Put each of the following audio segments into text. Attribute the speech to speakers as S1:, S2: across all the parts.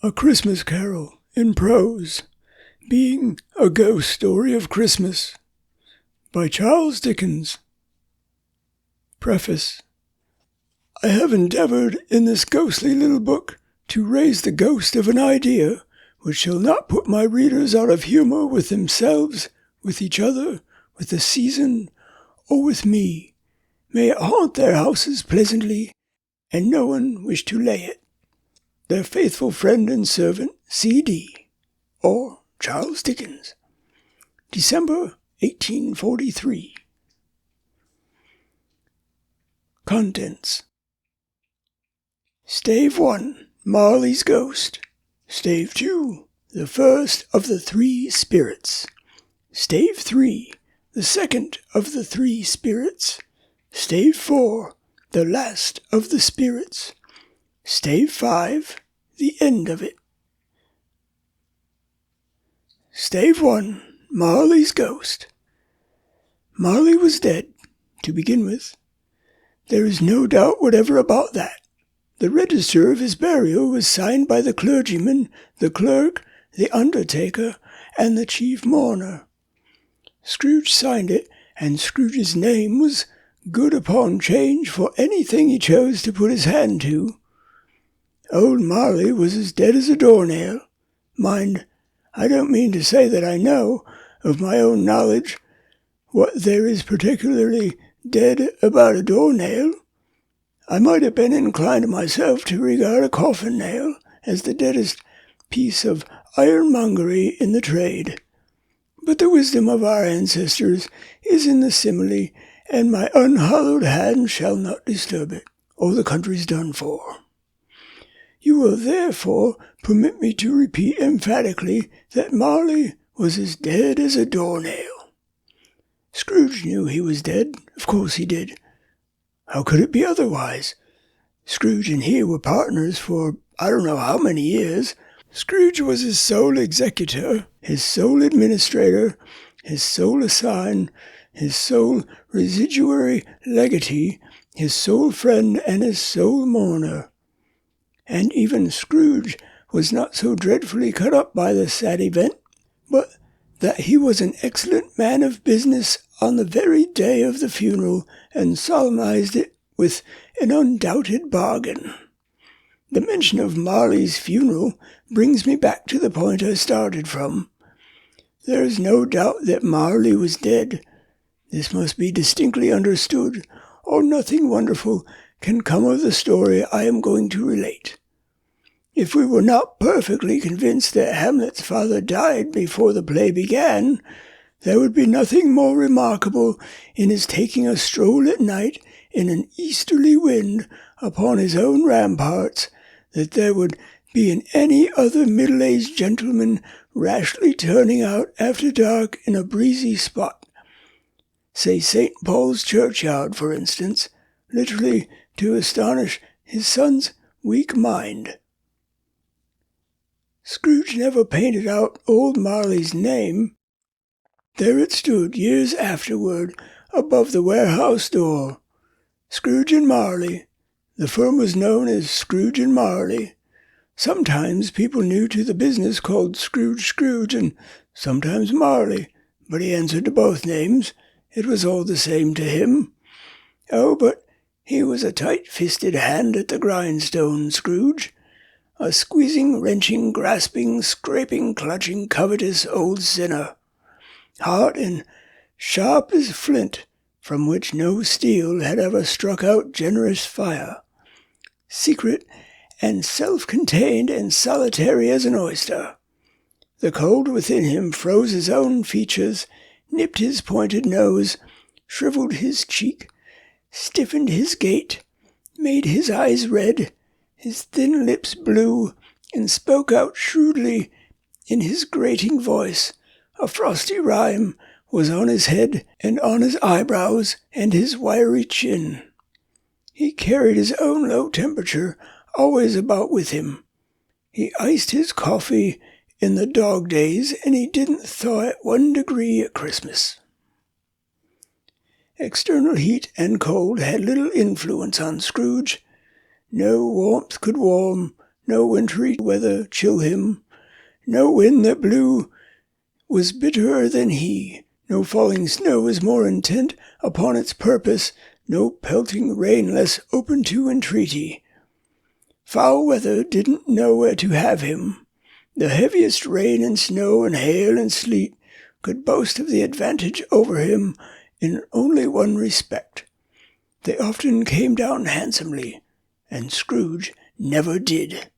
S1: A Christmas Carol in Prose, being a Ghost Story of Christmas, by Charles Dickens. Preface. I have endeavoured in this ghostly little book to raise the ghost of an idea which shall not put my readers out of humour with themselves, with each other, with the season, or with me. May it haunt their houses pleasantly, and no one wish to lay it. Their faithful friend and servant, C.D., or Charles Dickens. December 1843. Contents. Stave 1, Marley's Ghost. Stave 2, the first of the three spirits. Stave 3, the second of the three spirits. Stave 4, the last of the spirits. Stave 5, the end of it. Stave 1, Marley's Ghost. Marley was dead, to begin with. There is no doubt whatever about that. The register of his burial was signed by the clergyman, the clerk, the undertaker, and the chief mourner. Scrooge signed it, and Scrooge's name was good upon change for anything he chose to put his hand to. Old Marley was as dead as a doornail. Mind, I don't mean to say that I know, of my own knowledge, what there is particularly dead about a doornail. I might have been inclined myself to regard a coffin nail as the deadest piece of ironmongery in the trade. But the wisdom of our ancestors is in the simile, and my unhallowed hand shall not disturb it, or the country's done for. You will therefore permit me to repeat emphatically that Marley was as dead as a doornail. Scrooge knew he was dead, of course he did. How could it be otherwise? Scrooge and he were partners for I don't know how many years. Scrooge was his sole executor, his sole administrator, his sole assign, his sole residuary legatee, his sole friend, and his sole mourner. And even Scrooge was not so dreadfully cut up by the sad event, but that he was an excellent man of business on the very day of the funeral, and solemnized it with an undoubted bargain. The mention of Marley's funeral brings me back to the point I started from. There is no doubt that Marley was dead. This must be distinctly understood, or nothing wonderful can come of the story I am going to relate. If we were not perfectly convinced that Hamlet's father died before the play began, there would be nothing more remarkable in his taking a stroll at night in an easterly wind upon his own ramparts than there would be in any other middle-aged gentleman rashly turning out after dark in a breezy spot. Say St. Paul's churchyard, for instance, literally to astonish his son's weak mind. Scrooge never painted out old Marley's name. There it stood years afterward above the warehouse door. Scrooge and Marley. The firm was known as Scrooge and Marley. Sometimes people new to the business called Scrooge and sometimes Marley, but he answered to both names. It was all the same to him. Oh, but he was a tight-fisted hand at the grindstone, Scrooge. A squeezing, wrenching, grasping, scraping, clutching, covetous old sinner. Hard and sharp as flint, from which no steel had ever struck out generous fire. Secret and self-contained and solitary as an oyster. The cold within him froze his own features, nipped his pointed nose, shriveled his cheek, stiffened his gait, made his eyes red, his thin lips blue, and spoke out shrewdly in his grating voice. A frosty rime was on his head and on his eyebrows and his wiry chin. He carried his own low temperature always about with him. He iced his coffee in the dog days, and he didn't thaw it 1 degree at Christmas. External heat and cold had little influence on Scrooge. No warmth could warm, no wintry weather chill him, no wind that blew was bitterer than he, no falling snow was more intent upon its purpose, no pelting rain less open to entreaty. Foul weather didn't know where to have him. The heaviest rain and snow and hail and sleet could boast of the advantage over him in only one respect. They often came down handsomely, and Scrooge never did.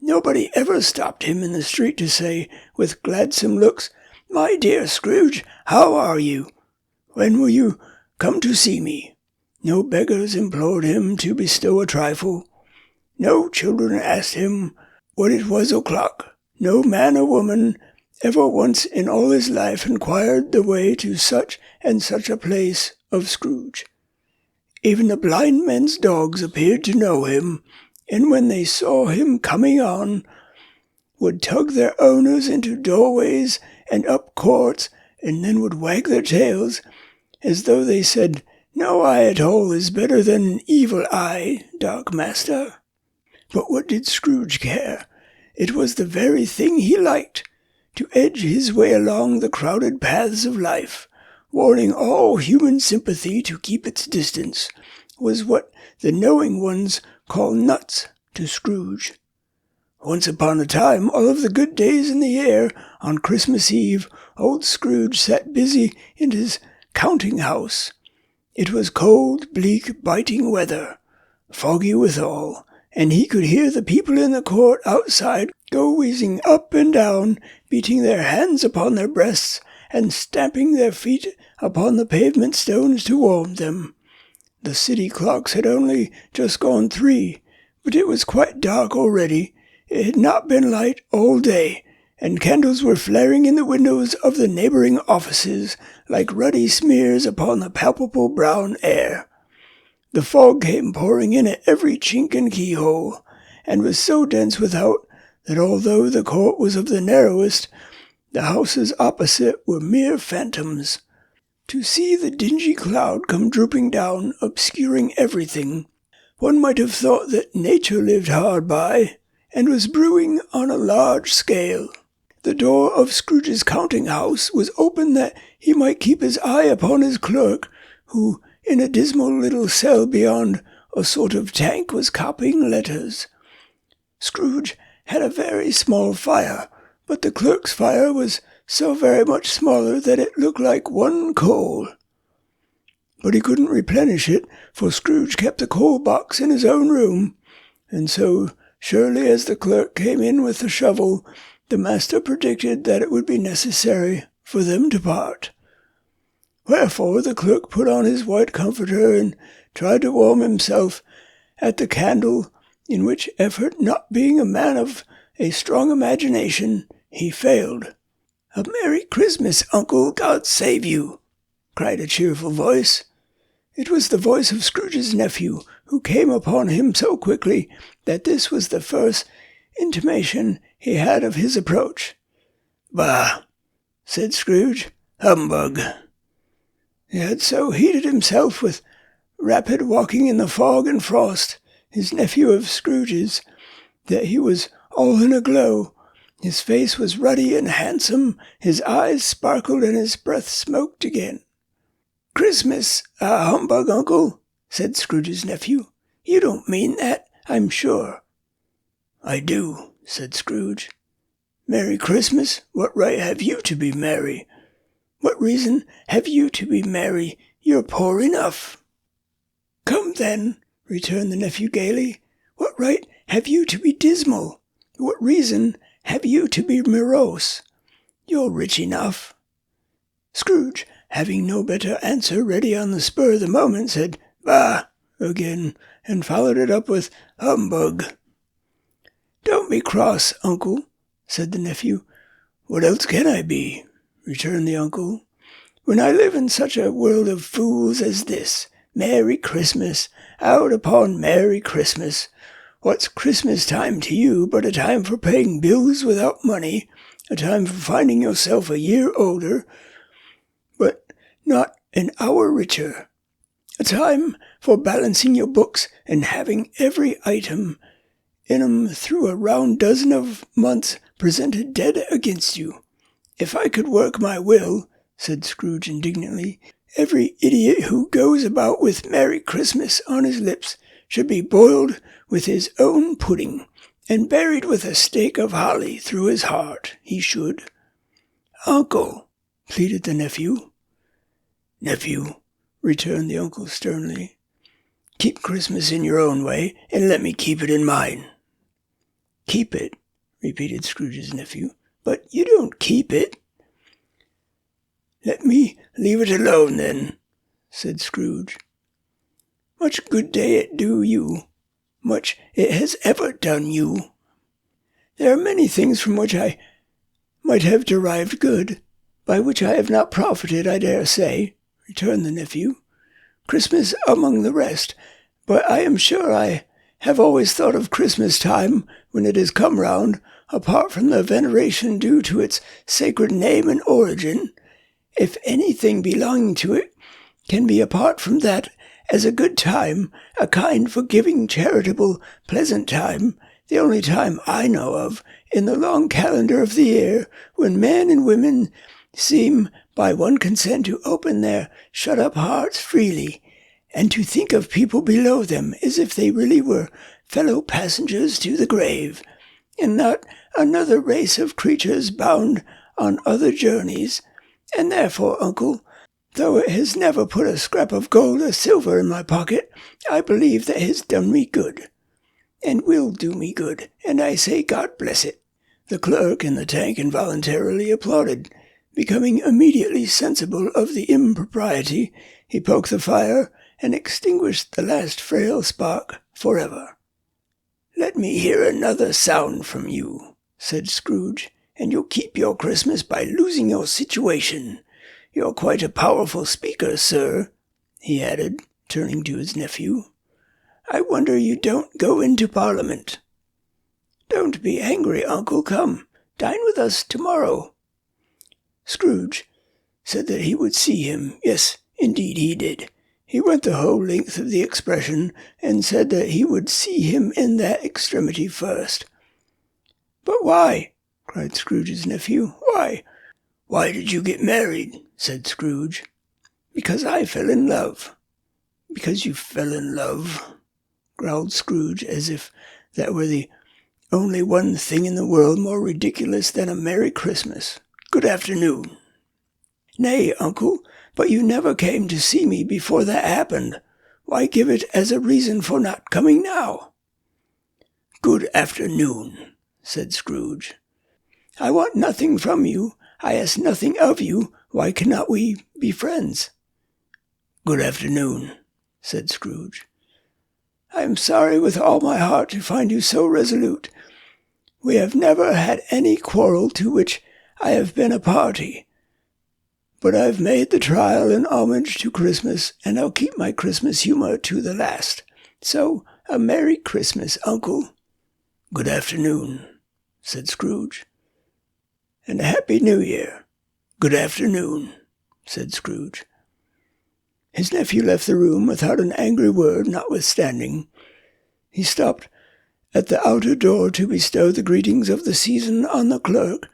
S1: Nobody ever stopped him in the street to say, with gladsome looks, "My dear Scrooge, how are you? When will you come to see me?" No beggars implored him to bestow a trifle. No children asked him what it was o'clock. No man or woman ever once in all his life inquired the way to such and such a place of Scrooge. Even the blind men's dogs appeared to know him, and when they saw him coming on, would tug their owners into doorways and up courts, and then would wag their tails, as though they said, "No eye at all is better than an evil eye, dark master." But what did Scrooge care? It was the very thing he liked, to edge his way along the crowded paths of life, warning all human sympathy to keep its distance, was what the knowing ones call nuts to Scrooge. Once upon a time, all of the good days in the year, on Christmas Eve, old Scrooge sat busy in his counting-house. It was cold, bleak, biting weather, foggy withal, and he could hear the people in the court outside go whizzing up and down, beating their hands upon their breasts, and stamping their feet upon the pavement stones to warm them. The city clocks had only just gone 3, but it was quite dark already. It had not been light all day, and candles were flaring in the windows of the neighboring offices like ruddy smears upon the palpable brown air. The fog came pouring in at every chink and keyhole, and was so dense without that although the court was of the narrowest, the houses opposite were mere phantoms. To see the dingy cloud come drooping down, obscuring everything, one might have thought that nature lived hard by, and was brewing on a large scale. The door of Scrooge's counting-house was open that he might keep his eye upon his clerk, who, in a dismal little cell beyond a sort of tank, was copying letters. Scrooge had a very small fire, but the clerk's fire was so very much smaller that it looked like one coal. But he couldn't replenish it, for Scrooge kept the coal box in his own room, and so surely as the clerk came in with the shovel, the master predicted that it would be necessary for them to part. Wherefore the clerk put on his white comforter and tried to warm himself at the candle, in which effort, not being a man of a strong imagination, he failed. "A Merry Christmas, Uncle, God save you!" cried a cheerful voice. It was the voice of Scrooge's nephew, who came upon him so quickly that this was the first intimation he had of his approach. "Bah!" said Scrooge. "Humbug!" He had so heated himself with rapid walking in the fog and frost, his nephew of Scrooge's, that he was all in a glow. His face was ruddy and handsome, his eyes sparkled, and his breath smoked again. "Christmas, a humbug, Uncle," said Scrooge's nephew. "You don't mean that, I'm sure." "I do," said Scrooge. "Merry Christmas? What right have you to be merry? What reason have you to be merry? You're poor enough." "Come, then," returned the nephew gaily. "What right have you to be dismal? What reason have you to be morose? You're rich enough." Scrooge, having no better answer ready on the spur of the moment, said "Bah!" again, and followed it up with "Humbug." "Don't be cross, Uncle," said the nephew. "What else can I be?" returned the uncle. "When I live in such a world of fools as this, Merry Christmas, out upon Merry Christmas. What's Christmas time to you but a time for paying bills without money, a time for finding yourself a year older, but not an hour richer, a time for balancing your books and having every item in 'em through a round dozen of months presented dead against you. If I could work my will, said Scrooge indignantly, every idiot who goes about with Merry Christmas on his lips should be boiled with his own pudding, and buried with a stake of holly through his heart, he should. Uncle, pleaded the nephew. Nephew, returned the uncle sternly, keep Christmas in your own way, and let me keep it in mine. Keep it, repeated Scrooge's nephew, but you don't keep it. Let me leave it alone, then, said Scrooge. Much good day it do you, much it has ever done you. There are many things from which I might have derived good, by which I have not profited, I dare say, returned the nephew, Christmas among the rest, but I am sure I have always thought of Christmas time, when it has come round, apart from the veneration due to its sacred name and origin, if anything belonging to it can be apart from that, as a good time, a kind, forgiving, charitable, pleasant time, the only time I know of, in the long calendar of the year, when men and women seem by one consent to open their shut-up hearts freely, and to think of people below them as if they really were fellow passengers to the grave, and not another race of creatures bound on other journeys. And therefore, uncle, though it has never put a scrap of gold or silver in my pocket, I believe that it has done me good, and will do me good, and I say God bless it. The clerk in the tank involuntarily applauded. Becoming immediately sensible of the impropriety, he poked the fire and extinguished the last frail spark forever. Let me hear another sound from you, said Scrooge, and you'll keep your Christmas by losing your situation. You're quite a powerful speaker, sir, he added, turning to his nephew. I wonder you don't go into Parliament. Don't be angry, uncle. Come, dine with us tomorrow. Scrooge said that he would see him. Yes, indeed he did. He went the whole length of the expression, and said that he would see him in that extremity first. But why? Cried Scrooge's nephew. Why? Why did you get married? Said Scrooge. Because I fell in love. Because you fell in love? Growled Scrooge, as if that were the only one thing in the world more ridiculous than a Merry Christmas. Good afternoon. Nay, uncle, but you never came to see me before that happened. Why give it as a reason for not coming now? Good afternoon, said Scrooge. I want nothing from you. I ask nothing of you. Why cannot we be friends? Good afternoon, said Scrooge. I am sorry with all my heart to find you so resolute. We have never had any quarrel to which I have been a party, but I've made the trial in homage to Christmas, and I'll keep my Christmas humor to the last. So, a Merry Christmas, uncle. Good afternoon, said Scrooge. And a Happy New Year. Good afternoon, said Scrooge. His nephew left the room without an angry word, notwithstanding. He stopped at the outer door to bestow the greetings of the season on the clerk,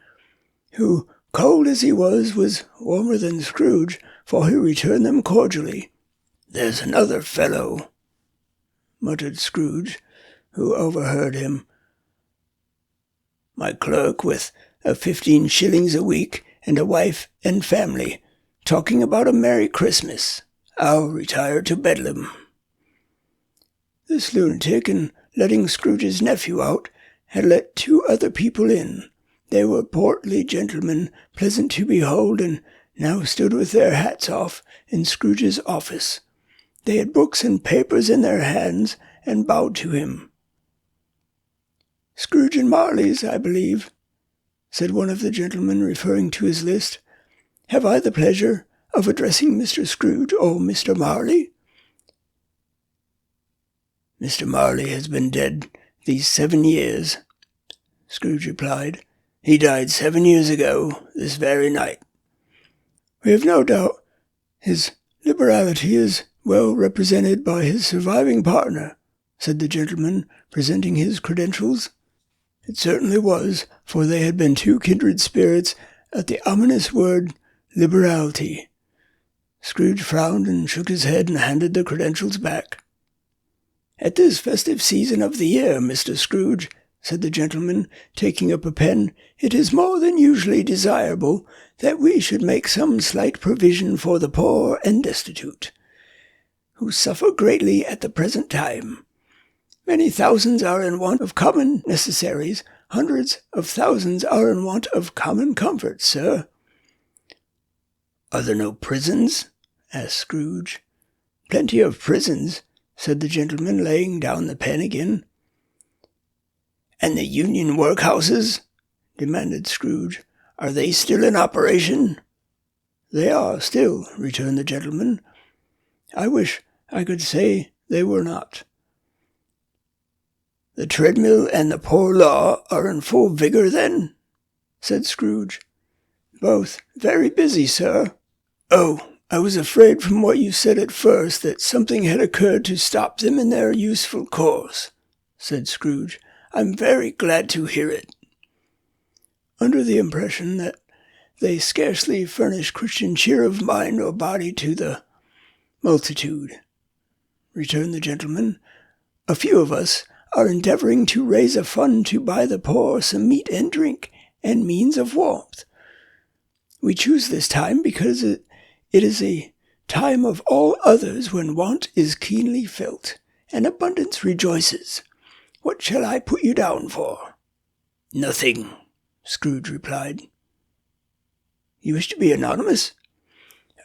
S1: who, cold as he was warmer than Scrooge, for he returned them cordially. There's another fellow, muttered Scrooge, who overheard him. My clerk with 15 shillings a week and a wife and family, talking about a Merry Christmas. I'll retire to Bedlam. This lunatic, in letting Scrooge's nephew out, had let 2 other people in. They were portly gentlemen, pleasant to behold, and now stood with their hats off in Scrooge's office. They had books and papers in their hands, and bowed to him. Scrooge and Marley's, I believe, said one of the gentlemen, referring to his list. Have I the pleasure of addressing Mr. Scrooge or Mr. Marley? Mr. Marley has been dead these 7 years, Scrooge replied. He died 7 years ago, this very night. We have no doubt his liberality is well represented by his surviving partner, said the gentleman, presenting his credentials. It certainly was, for they had been two kindred spirits at the ominous word liberality. Scrooge frowned and shook his head and handed the credentials back. "At this festive season of the year, Mr. Scrooge," said the gentleman, taking up a pen, "it is more than usually desirable that we should make some slight provision for the poor and destitute, who suffer greatly at the present time. Many thousands are in want of common necessaries. Hundreds of thousands are in want of common comforts, sir." "Are there no prisons?" asked Scrooge. "Plenty of prisons," said the gentleman, laying down the pen again. "And the union workhouses?" demanded Scrooge. "Are they still in operation?" "They are still," returned the gentleman. "I wish I could say they were not." "The treadmill and the poor law are in full vigor, then?" said Scrooge. "Both very busy, sir." "Oh, I was afraid from what you said at first that something had occurred to stop them in their useful course," said Scrooge. "I'm very glad to hear it." "Under the impression that they scarcely furnish Christian cheer of mind or body to the multitude," returned the gentleman. "A few of us are endeavoring to raise a fund to buy the poor some meat and drink and means of warmth. We choose this time because it is a time of all others when want is keenly felt, and abundance rejoices. What shall I put you down for?" "Nothing," Scrooge replied. "You wish to be anonymous?"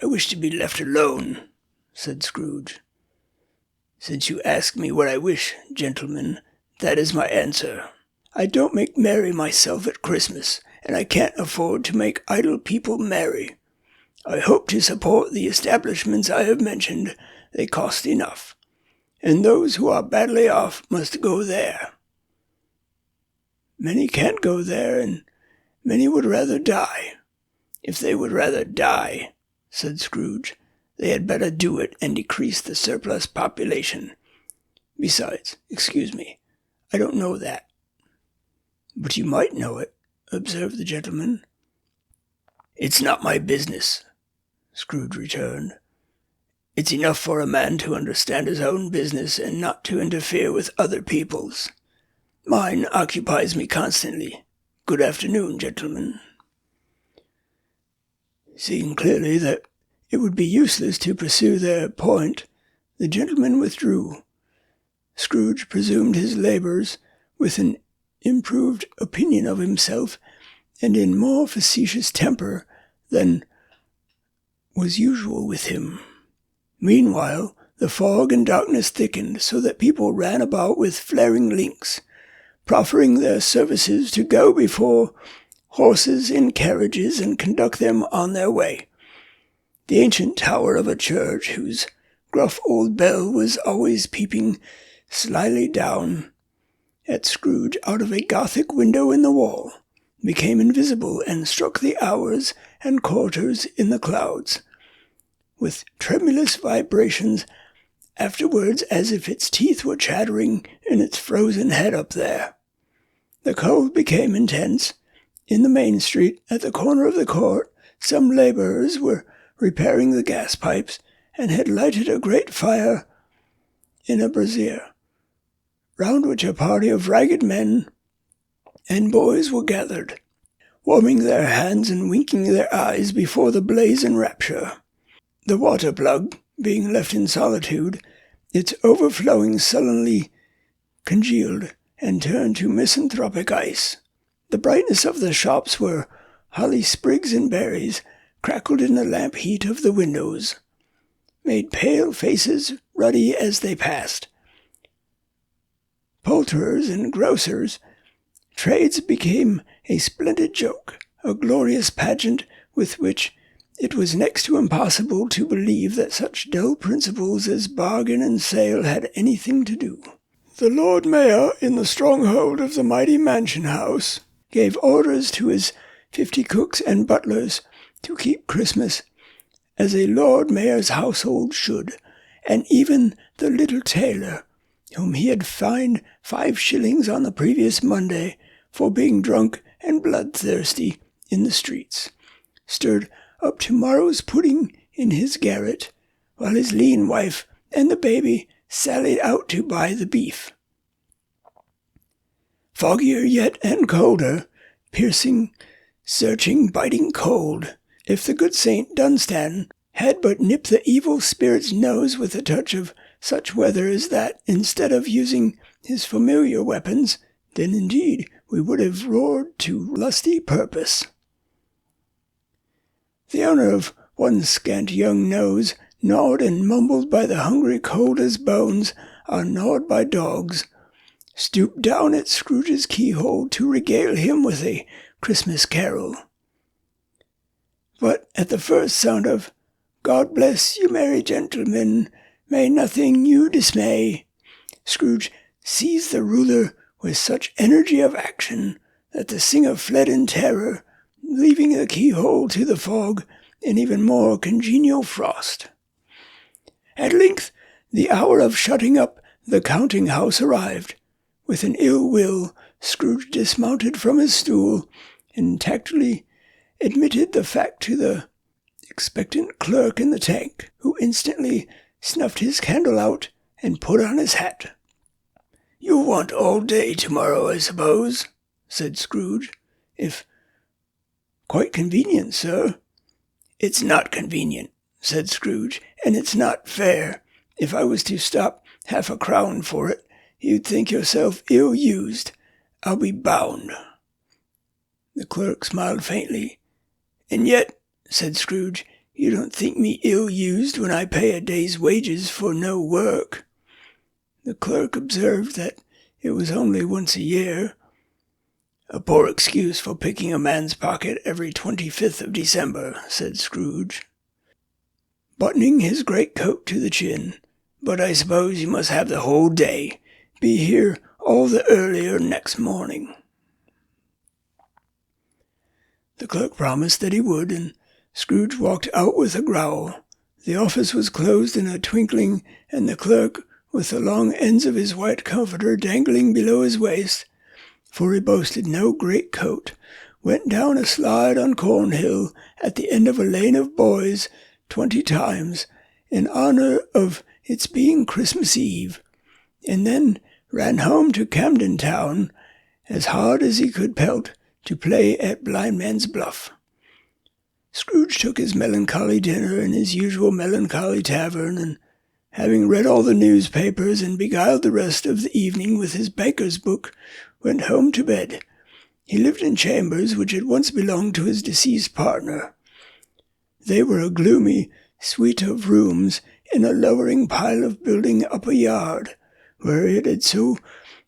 S1: "I wish to be left alone," said Scrooge. "Since you ask me what I wish, gentlemen, that is my answer. I don't make merry myself at Christmas, and I can't afford to make idle people merry. I hope to support the establishments I have mentioned. They cost enough, and those who are badly off must go there." "Many can't go there, and many would rather die." "If they would rather die," said Scrooge, "they had better do it and decrease the surplus population. Besides, excuse me, I don't know that." "But you might know it," observed the gentleman. "It's not my business," Scrooge returned. "It's enough for a man to understand his own business and not to interfere with other people's. Mine occupies me constantly. Good afternoon, gentlemen." Seeing clearly that it would be useless to pursue their point, the gentleman withdrew. Scrooge resumed his labours with an improved opinion of himself and in more facetious temper than was usual with him. Meanwhile, the fog and darkness thickened, so that people ran about with flaring links, proffering their services to go before horses in carriages and conduct them on their way. The ancient tower of a church, whose gruff old bell was always peeping slyly down at Scrooge out of a Gothic window in the wall, became invisible and struck the hours and quarters in the clouds with tremulous vibrations afterwards, as if its teeth were chattering in its frozen head up there. The cold became intense. In the main street, at the corner of the court, some labourers were repairing the gas pipes and had lighted a great fire in a brazier, round which a party of ragged men and boys were gathered, warming their hands and winking their eyes before the blaze in rapture. The water plug, being left in solitude, its overflowing sullenly congealed and turned to misanthropic ice. The brightness of the shops where holly sprigs and berries crackled in the lamp heat of the windows, made pale faces ruddy as they passed. Poulterers and grocers' trades became a splendid joke, a glorious pageant with which it was next to impossible to believe that such dull principles as bargain and sale had anything to do. The Lord Mayor, in the stronghold of the mighty mansion house, gave orders to his 50 cooks and butlers to keep Christmas as a Lord Mayor's household should, and even the little tailor, whom he had fined 5 shillings on the previous Monday for being drunk and bloodthirsty in the streets, stirred up tomorrow's pudding in his garret, while his lean wife and the baby sallied out to buy the beef. Foggier yet and colder, piercing, searching, biting cold, if the good Saint Dunstan had but nipped the evil spirit's nose with a touch of such weather as that, instead of using his familiar weapons, then indeed we would have roared to lusty purpose. The owner of one scant young nose, gnawed and mumbled by the hungry cold as bones are gnawed by dogs, stooped down at Scrooge's keyhole to regale him with a Christmas carol. But at the first sound of "God bless you, merry gentlemen, may nothing you dismay," Scrooge seized the ruler with such energy of action that the singer fled in terror, leaving the keyhole to the fog in even more congenial frost. At length the hour of shutting up the counting-house arrived. With an ill will, Scrooge dismounted from his stool and tactfully admitted the fact to the expectant clerk in the tank, who instantly snuffed his candle out and put on his hat. "You want all day tomorrow, I suppose?" said Scrooge. "If quite convenient, sir." "It's not convenient," said Scrooge, "and it's not fair. If I was to stop 1/2 crown for it, you'd think yourself ill-used, I'll be bound." The clerk smiled faintly. "And yet," said Scrooge, "you don't think me ill-used when I pay a day's wages for no work." The clerk observed that it was only once a year. "A poor excuse for picking a man's pocket every 25th of December," said Scrooge, buttoning his greatcoat to the chin. "But I suppose you must have the whole day. Be here all the earlier next morning." The clerk promised that he would, and Scrooge walked out with a growl. The office was closed in a twinkling, and the clerk, with the long ends of his white comforter dangling below his waist, for he boasted no great coat, went down a slide on Cornhill at the end of a lane of boys 20 times, in honour of its being Christmas Eve, and then ran home to Camden Town as hard as he could pelt to play at Blindman's Bluff. Scrooge took his melancholy dinner in his usual melancholy tavern, and having read all the newspapers and beguiled the rest of the evening with his banker's book, went home to bed. He lived in chambers which had once belonged to his deceased partner. They were a gloomy suite of rooms in a lowering pile of building up a yard, where it had so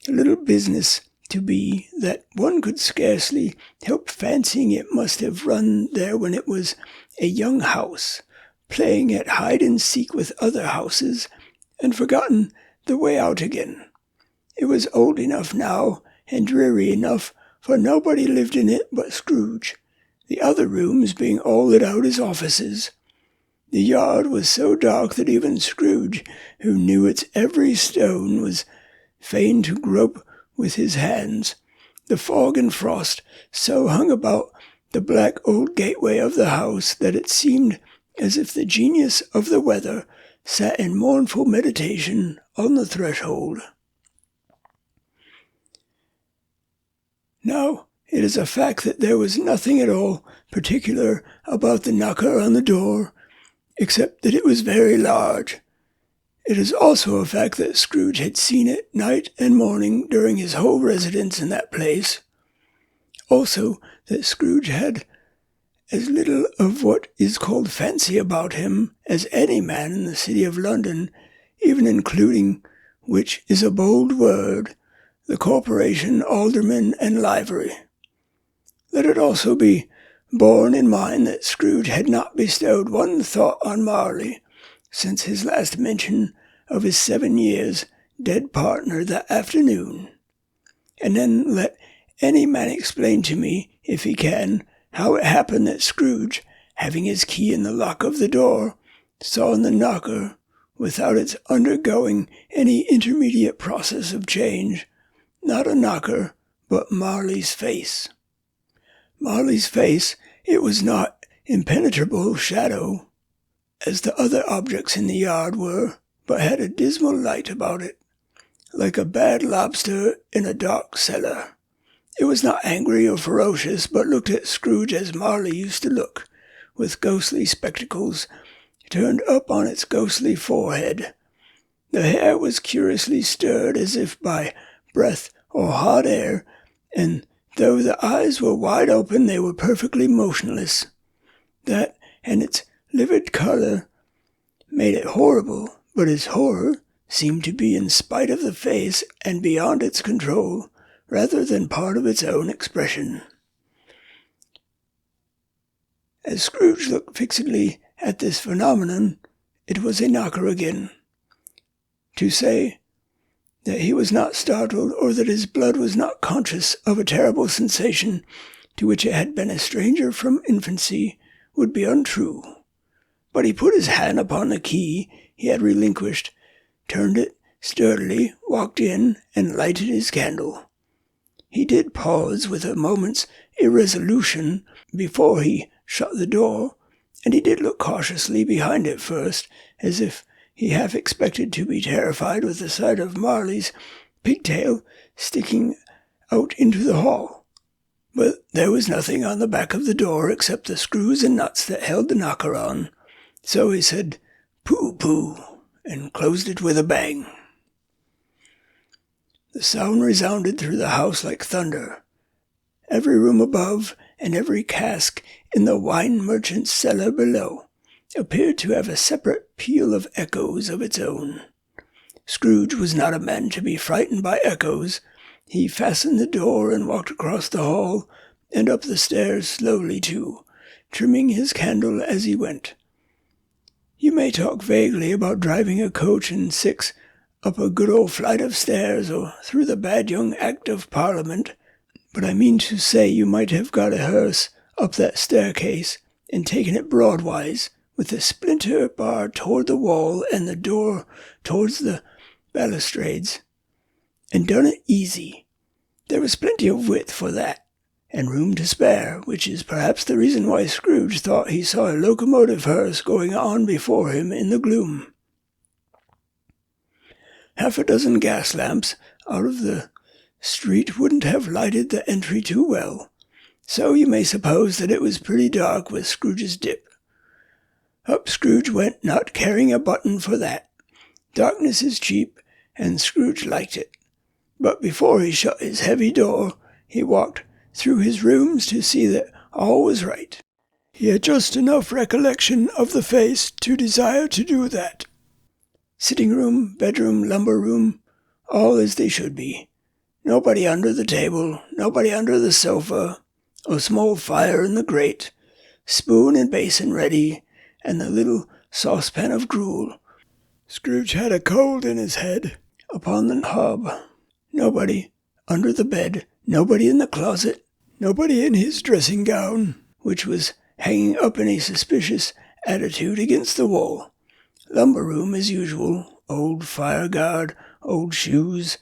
S1: little business to be that one could scarcely help fancying it must have run there when it was a young house, playing at hide-and-seek with other houses, and forgotten the way out again. It was old enough now, and dreary enough, for nobody lived in it but Scrooge, the other rooms being all lit out as offices. The yard was so dark that even Scrooge, who knew its every stone, was fain to grope with his hands. The fog and frost so hung about the black old gateway of the house that it seemed as if the genius of the weather sat in mournful meditation on the threshold. Now, it is a fact that there was nothing at all particular about the knocker on the door, except that it was very large. It is also a fact that Scrooge had seen it night and morning during his whole residence in that place. Also, that Scrooge had as little of what is called fancy about him as any man in the city of London, even including, which is a bold word, the corporation, aldermen, and livery. Let it also be borne in mind that Scrooge had not bestowed one thought on Marley since his last mention of his 7 years dead partner that afternoon. And then let any man explain to me, if he can, how it happened that Scrooge, having his key in the lock of the door, saw in the knocker without its undergoing any intermediate process of change. Not a knocker, but Marley's face. Marley's face, it was not impenetrable shadow, as the other objects in the yard were, but had a dismal light about it, like a bad lobster in a dark cellar. It was not angry or ferocious, but looked at Scrooge as Marley used to look, with ghostly spectacles turned up on its ghostly forehead. The hair was curiously stirred as if by breath or hot air, and though the eyes were wide open, they were perfectly motionless. That and its livid colour made it horrible, but its horror seemed to be in spite of the face and beyond its control, rather than part of its own expression. As Scrooge looked fixedly at this phenomenon, it was a knocker again. To say that he was not startled, or that his blood was not conscious of a terrible sensation to which it had been a stranger from infancy, would be untrue. But he put his hand upon the key he had relinquished, turned it sturdily, walked in, and lighted his candle. He did pause with a moment's irresolution before he shut the door, and he did look cautiously behind it first, as if he half expected to be terrified with the sight of Marley's pigtail sticking out into the hall. But there was nothing on the back of the door except the screws and nuts that held the knocker on, so he said, "Pooh, and closed it with a bang. The sound resounded through the house like thunder. Every room above and every cask in the wine merchant's cellar below appeared to have a separate peal of echoes of its own. Scrooge was not a man to be frightened by echoes. He fastened the door and walked across the hall and up the stairs slowly too, trimming his candle as he went. You may talk vaguely about driving a coach and six up a good old flight of stairs or through the bad young Act of Parliament, but I mean to say you might have got a hearse up that staircase and taken it broadwise, with the splinter bar toward the wall and the door towards the balustrades, and done it easy. There was plenty of width for that, and room to spare, which is perhaps the reason why Scrooge thought he saw a locomotive hearse going on before him in the gloom. Half a dozen gas lamps out of the street wouldn't have lighted the entry too well, so you may suppose that it was pretty dark with Scrooge's dip. Up Scrooge went, not caring a button for that. Darkness is cheap, and Scrooge liked it. But before he shut his heavy door, he walked through his rooms to see that all was right. He had just enough recollection of the face to desire to do that. Sitting room, bedroom, lumber room, all as they should be. Nobody under the table, nobody under the sofa, a small fire in the grate, spoon and basin ready, and the little saucepan of gruel. Scrooge had a cold in his head upon the hob. Nobody under the bed, nobody in the closet, nobody in his dressing gown, which was hanging up in a suspicious attitude against the wall. Lumber room as usual, old fire guard, old shoes,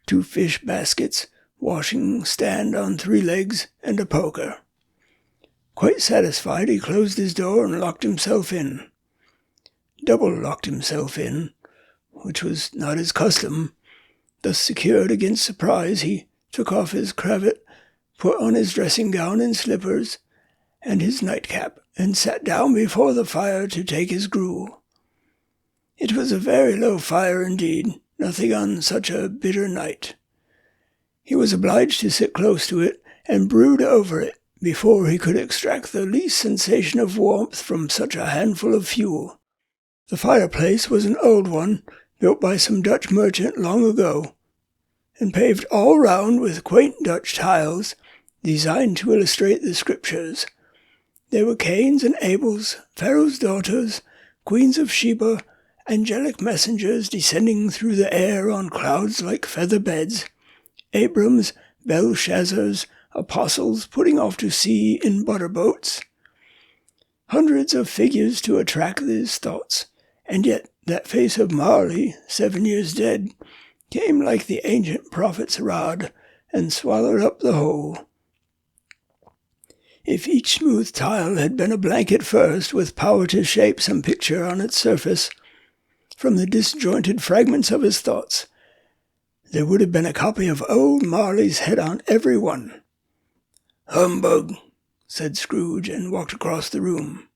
S1: 2 fish baskets, washing stand on 3 legs, and a poker. Quite satisfied, he closed his door and locked himself in. Double locked himself in, which was not his custom. Thus secured against surprise, he took off his cravat, put on his dressing gown and slippers, and his nightcap, and sat down before the fire to take his gruel. It was a very low fire indeed, nothing on such a bitter night. He was obliged to sit close to it and brood over it before he could extract the least sensation of warmth from such a handful of fuel. The fireplace was an old one, built by some Dutch merchant long ago, and paved all round with quaint Dutch tiles, designed to illustrate the Scriptures. There were Cains and Abels, Pharaoh's daughters, queens of Sheba, angelic messengers descending through the air on clouds like feather beds, Abrams, Belshazzars, apostles putting off to sea in butter boats. Hundreds of figures to attract his thoughts, and yet that face of Marley, 7 years dead, came like the ancient prophet's rod, and swallowed up the whole. If each smooth tile had been a blanket first, with power to shape some picture on its surface, from the disjointed fragments of his thoughts, there would have been a copy of old Marley's head on every one. "Humbug," said Scrooge, and walked across the room.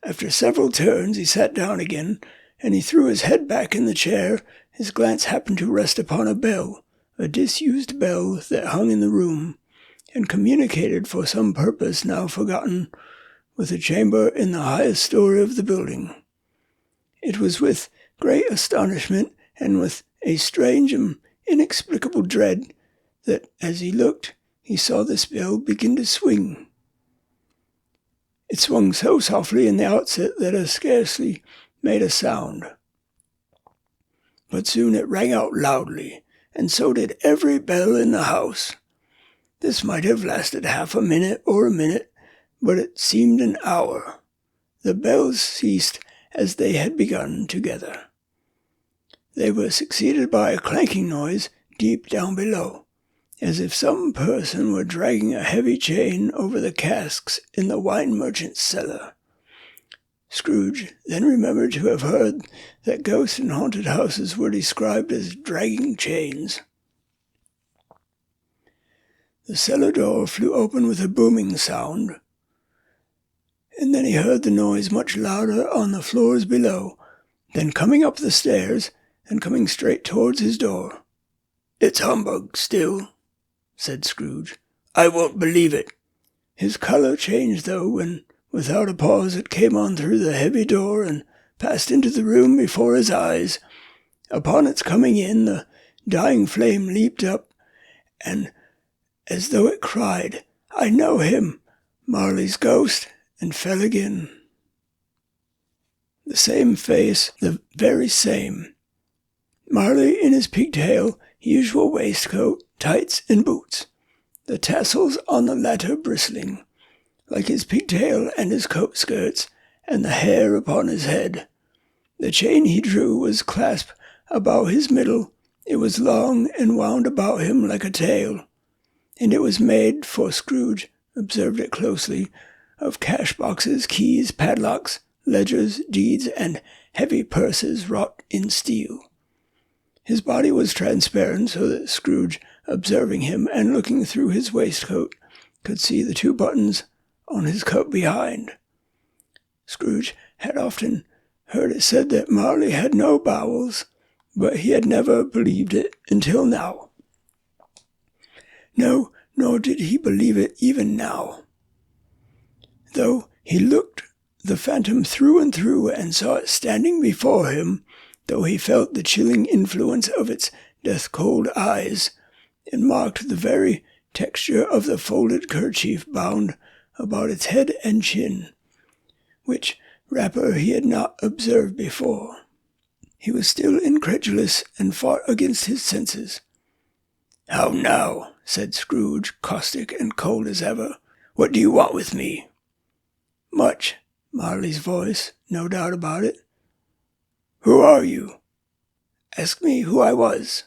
S1: After several turns he sat down again, and he threw his head back in the chair. His glance happened to rest upon a bell, a disused bell that hung in the room, and communicated for some purpose now forgotten with a chamber in the highest story of the building. It was with great astonishment and with a strange and inexplicable dread that, as he looked, he saw this bell begin to swing. It swung so softly in the outset that it scarcely made a sound. But soon it rang out loudly, and so did every bell in the house. This might have lasted half a minute or a minute, but it seemed an hour. The bells ceased as they had begun together. They were succeeded by a clanking noise deep down below, as if some person were dragging a heavy chain over the casks in the wine merchant's cellar. Scrooge then remembered to have heard that ghosts in haunted houses were described as dragging chains. The cellar door flew open with a booming sound, and then he heard the noise much louder on the floors below, then coming up the stairs and coming straight towards his door. "It's humbug still," said Scrooge. "I won't believe it." His colour changed, though, when, without a pause, it came on through the heavy door and passed into the room before his eyes. Upon its coming in, the dying flame leaped up, and, as though it cried, "I know him, Marley's ghost," and fell again. The same face, the very same. Marley in his pigtail, usual waistcoat, tights, and boots, the tassels on the latter bristling, like his pigtail and his coat skirts, and the hair upon his head. The chain he drew was clasped about his middle. It was long and wound about him like a tail, and it was made, for Scrooge observed it closely, of cash-boxes, keys, padlocks, ledgers, deeds, and heavy purses wrought in steel. His body was transparent, so that Scrooge, observing him and looking through his waistcoat, could see the 2 buttons on his coat behind. Scrooge had often heard it said that Marley had no bowels, but he had never believed it until now. No, nor did he believe it even now. Though he looked the phantom through and through and saw it standing before him, though he felt the chilling influence of its death-cold eyes, and marked the very texture of the folded kerchief bound about its head and chin, which wrapper he had not observed before, he was still incredulous and fought against his senses. "How now?" said Scrooge, caustic and cold as ever. "What do you want with me?" "Much," Marley's voice, no doubt about it. "Who are you?" "Ask me who I was."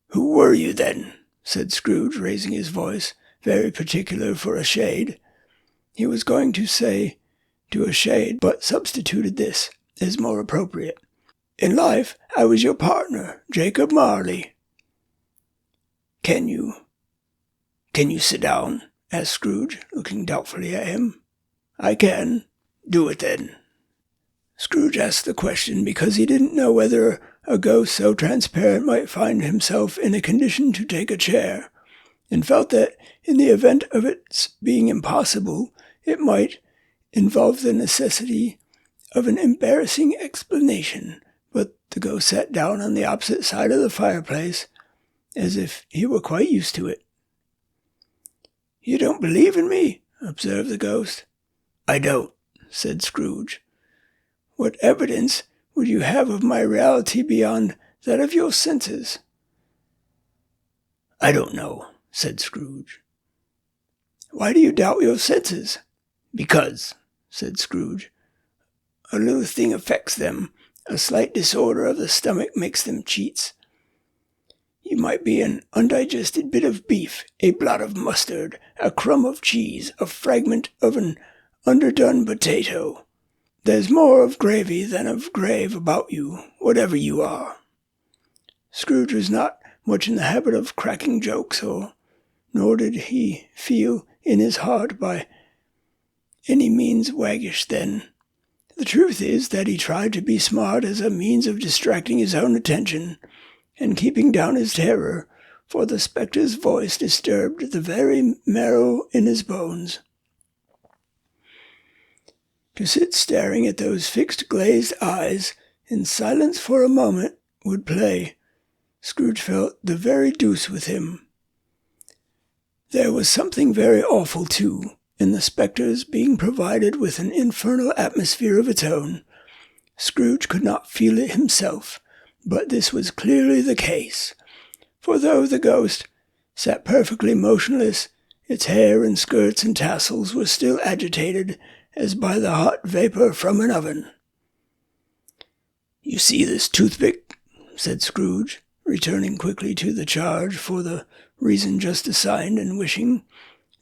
S1: "Who were you, then?" said Scrooge, raising his voice, very particular for a shade. He was going to say, "to a shade," but substituted this, as more appropriate. "In life, I was your partner, Jacob Marley." Can you sit down?" asked Scrooge, looking doubtfully at him. "I can." "Do it, then." Scrooge asked the question because he didn't know whether a ghost so transparent might find himself in a condition to take a chair, and felt that in the event of its being impossible, it might involve the necessity of an embarrassing explanation. But the ghost sat down on the opposite side of the fireplace, as if he were quite used to it. "You don't believe in me?" observed the ghost. "I don't," said Scrooge. "What evidence would you have of my reality beyond that of your senses?" "I don't know," said Scrooge. "Why do you doubt your senses?" "Because," said Scrooge, "a little thing affects them, A slight disorder of the stomach makes them cheats. You might be an undigested bit of beef, a blot of mustard, a crumb of cheese, a fragment of an underdone potato. There's more of gravy than of grave about you, whatever you are. Scrooge was not much in the habit of cracking jokes, nor did he feel in his heart by any means waggish then. The truth is that he tried to be smart as a means of distracting his own attention and keeping down his terror, for the spectre's voice disturbed the very marrow in his bones. To sit staring at those fixed glazed eyes in silence for a moment would play. Scrooge felt the very deuce with him. There was something very awful, too, in the spectre's being provided with an infernal atmosphere of its own. Scrooge could not feel it himself, but this was clearly the case, for though the ghost sat perfectly motionless, its hair and skirts and tassels were still agitated as by the hot vapour from an oven. "You see this toothpick?" said Scrooge, returning quickly to the charge for the reason just assigned, and wishing,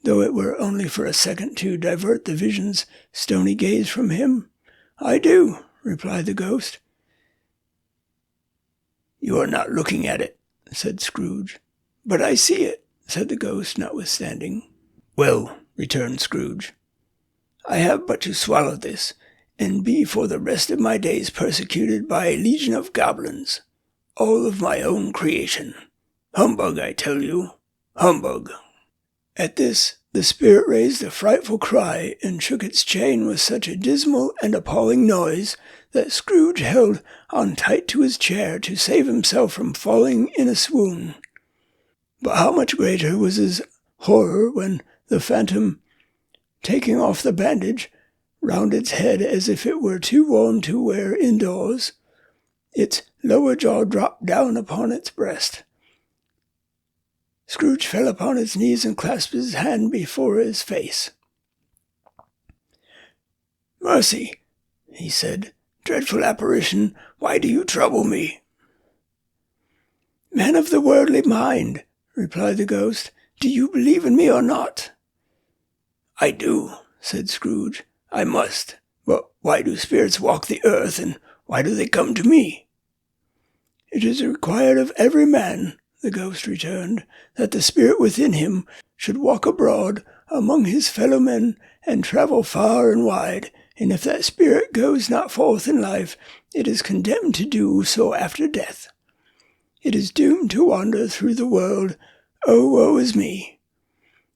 S1: though it were only for a second, to divert the vision's stony gaze from him. "I do," replied the ghost. "You are not looking at it," said Scrooge. "But I see it," said the ghost, notwithstanding. "Well," returned Scrooge, "I have but to swallow this, and be for the rest of my days persecuted by a legion of goblins, all of my own creation. Humbug, I tell you, humbug." At this, the spirit raised a frightful cry and shook its chain with such a dismal and appalling noise that Scrooge held on tight to his chair to save himself from falling in a swoon. But how much greater was his horror when the phantom, taking off the bandage round its head as if it were too warm to wear indoors, its lower jaw dropped down upon its breast. Scrooge fell upon his knees and clasped his hand before his face. "Mercy," he said, "dreadful apparition, why do you trouble me?" "Man of the worldly mind," replied the ghost, "do you believe in me or not?" "I do," said Scrooge. "I must. But why do spirits walk the earth, and why do they come to me?" "It is required of every man," the ghost returned, "that the spirit within him should walk abroad among his fellow men and travel far and wide, and if that spirit goes not forth in life, it is condemned to do so after death. It is doomed to wander through the world, oh woe is me,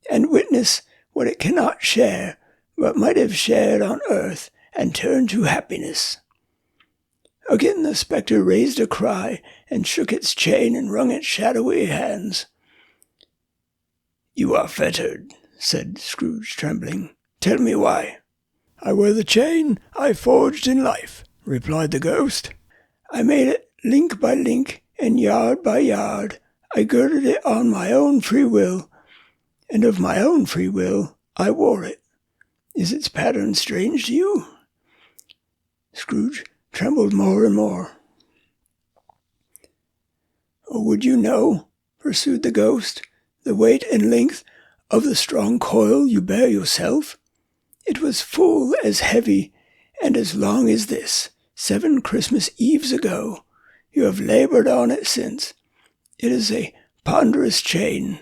S1: and witness what it cannot share, but might have shared on earth, and turn to happiness." Again the spectre raised a cry, and shook its chain and wrung its shadowy hands. "You are fettered," said Scrooge, trembling. "Tell me why." "I wear the chain I forged in life," replied the ghost. "I made it link by link, and yard by yard. I girded it on my own free will, and of my own free will I wore it. Is its pattern strange to you?" Scrooge trembled more and more. "Oh, would you know," pursued the ghost, "the weight and length of the strong coil you bear yourself? It was full as heavy and as long as this, 7 Christmas Eves ago. You have laboured on it since. It is a ponderous chain."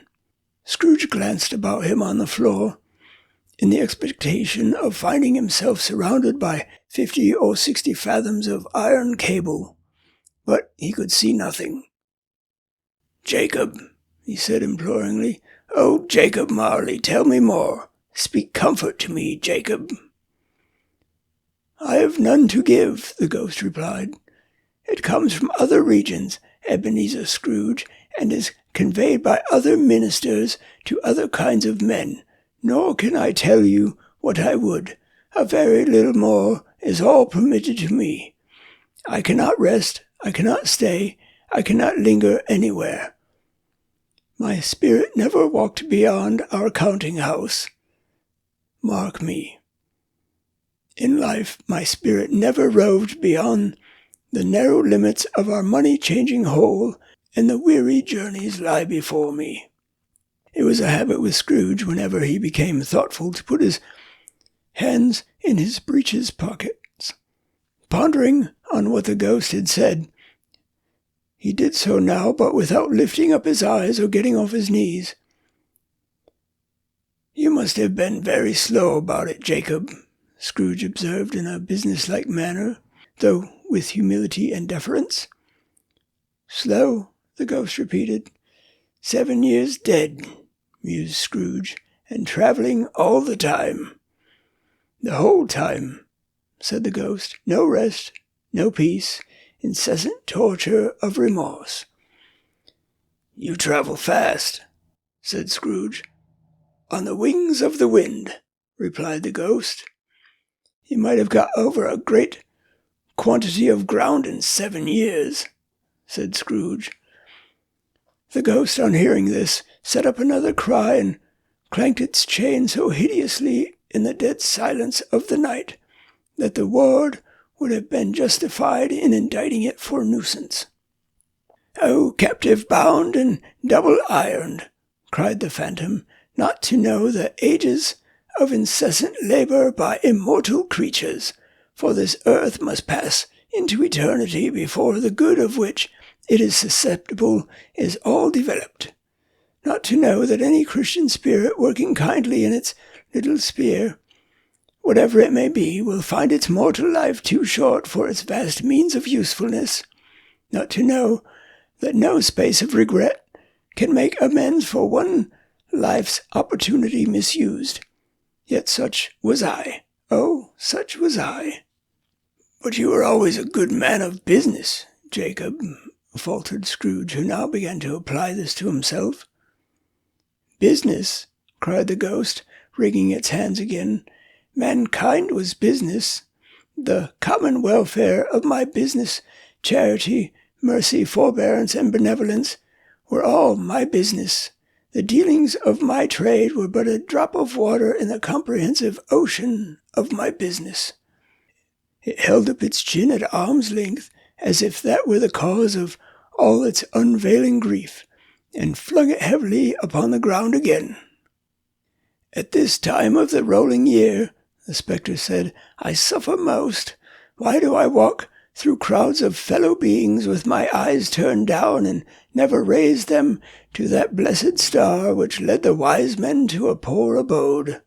S1: Scrooge glanced about him on the floor, in the expectation of finding himself surrounded by 50 or 60 fathoms of iron cable, but he could see nothing. "Jacob," he said imploringly, "oh, Jacob Marley, tell me more. Speak comfort to me, Jacob." "I have none to give," the ghost replied. "It comes from other regions, Ebenezer Scrooge, and is conveyed by other ministers to other kinds of men, nor can I tell you what I would. A very little more is all permitted to me. I cannot rest, I cannot stay, I cannot linger anywhere. My spirit never walked beyond our counting-house. Mark me. In life, my spirit never roved beyond The narrow limits of our money-changing hole and the weary journeys lie before me." It was a habit with Scrooge, whenever he became thoughtful, to put his hands in his breeches pockets, pondering on what the ghost had said. He did so now, but without lifting up his eyes or getting off his knees. "You must have been very slow about it, Jacob," Scrooge observed in a businesslike manner, though with humility and deference. "Slow," the ghost repeated. 7 years dead," mused Scrooge, "and travelling all the time." "The whole time," said the ghost. "No rest, no peace, incessant torture of remorse." "You travel fast," said Scrooge. "On the wings of the wind," replied the ghost. "You might have got over a great quantity of ground in 7 years, said Scrooge. The ghost, on hearing this, set up another cry and clanked its chain so hideously in the dead silence of the night that the ward would have been justified in indicting it for nuisance. "Oh, captive bound and double ironed," cried the phantom, "not to know the ages of incessant labour by immortal creatures, for this earth must pass into eternity before the good of which it is susceptible is all developed. Not to know that any Christian spirit working kindly in its little sphere, whatever it may be, will find its mortal life too short for its vast means of usefulness. Not to know that no space of regret can make amends for one life's opportunity misused. Yet such was I. Oh, such was I." "But you were always a good man of business, Jacob," faltered Scrooge, who now began to apply this to himself. "Business?" cried the ghost, wringing its hands again. "Mankind was business. The common welfare of my business, charity, mercy, forbearance, and benevolence, were all my business. The dealings of my trade were but a drop of water in the comprehensive ocean of my business." It held up its chin at arm's length, as if that were the cause of all its unveiling grief, and flung it heavily upon the ground again. "At this time of the rolling year," the spectre said, "I suffer most. Why do I walk through crowds of fellow beings with my eyes turned down and never raise them to that blessed star which led the wise men to a poor abode?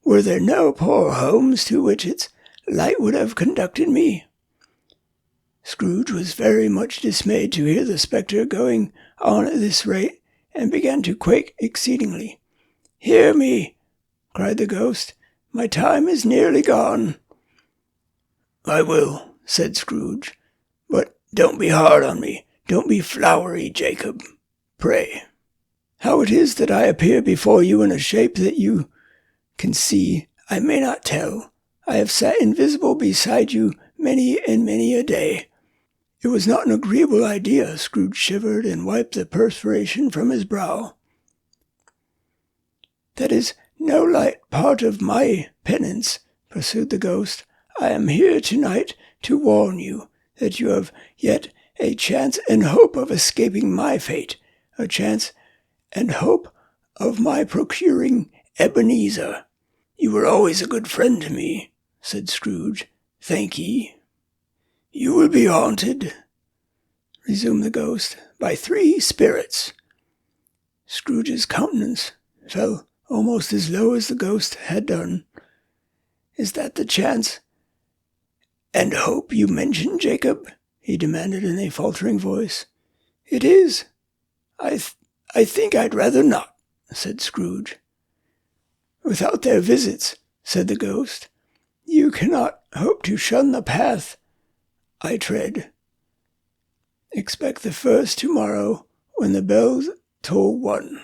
S1: Were there no poor homes to which its light would have conducted me?" Scrooge was very much dismayed to hear the spectre going on at this rate, and began to quake exceedingly. "Hear me," cried the ghost. "My time is nearly gone." "I will," said Scrooge. "But don't be hard on me. Don't be flowery, Jacob. Pray. How it is that I appear before you in a shape that you can see, I may not tell. I have sat invisible beside you many and many a day." It was not an agreeable idea. Scrooge shivered and wiped the perspiration from his brow. "That is no light part of my penance," pursued the ghost. "I am here tonight to warn you that you have yet a chance and hope of escaping my fate, a chance and hope of my procuring Ebenezer." "You were always a good friend to me," said Scrooge. "Thank ye." "You will be haunted," resumed the ghost, "by 3 spirits." Scrooge's countenance fell almost as low as the ghost had done. "Is that the chance and hope you mentioned, Jacob?" he demanded in a faltering voice. "It is. I think I'd rather not," said Scrooge. "Without their visits," said the ghost, "you cannot hope to shun the path I tread. Expect the first tomorrow when the bells toll 1.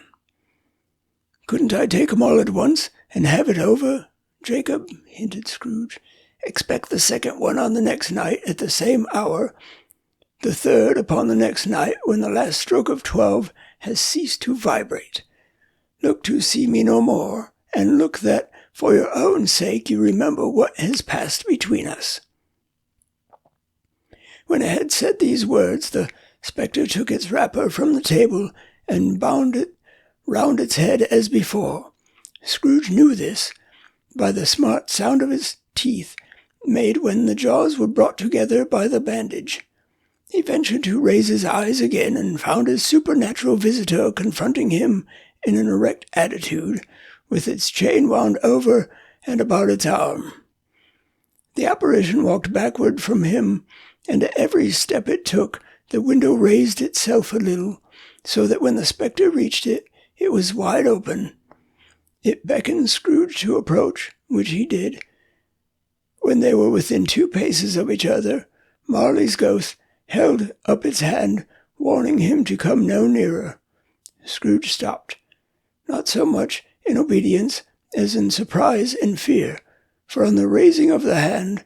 S1: "Couldn't I take 'em all at once and have it over, Jacob?" hinted Scrooge. "Expect the second one on the next night at the same hour, the third upon the next night when the last stroke of 12 has ceased to vibrate. Look to see me no more, and look that for your own sake you remember what has passed between us." When it had said these words, the spectre took its wrapper from the table and bound it round its head as before. Scrooge knew this by the smart sound of his teeth made when the jaws were brought together by the bandage. He ventured to raise his eyes again and found his supernatural visitor confronting him in an erect attitude, with its chain wound over and about its arm. The apparition walked backward from him, and at every step it took, the window raised itself a little, so that when the spectre reached it, it was wide open. It beckoned Scrooge to approach, which he did. When they were within 2 paces of each other, Marley's ghost held up its hand, warning him to come no nearer. Scrooge stopped, not so much in obedience as in surprise and fear, for on the raising of the hand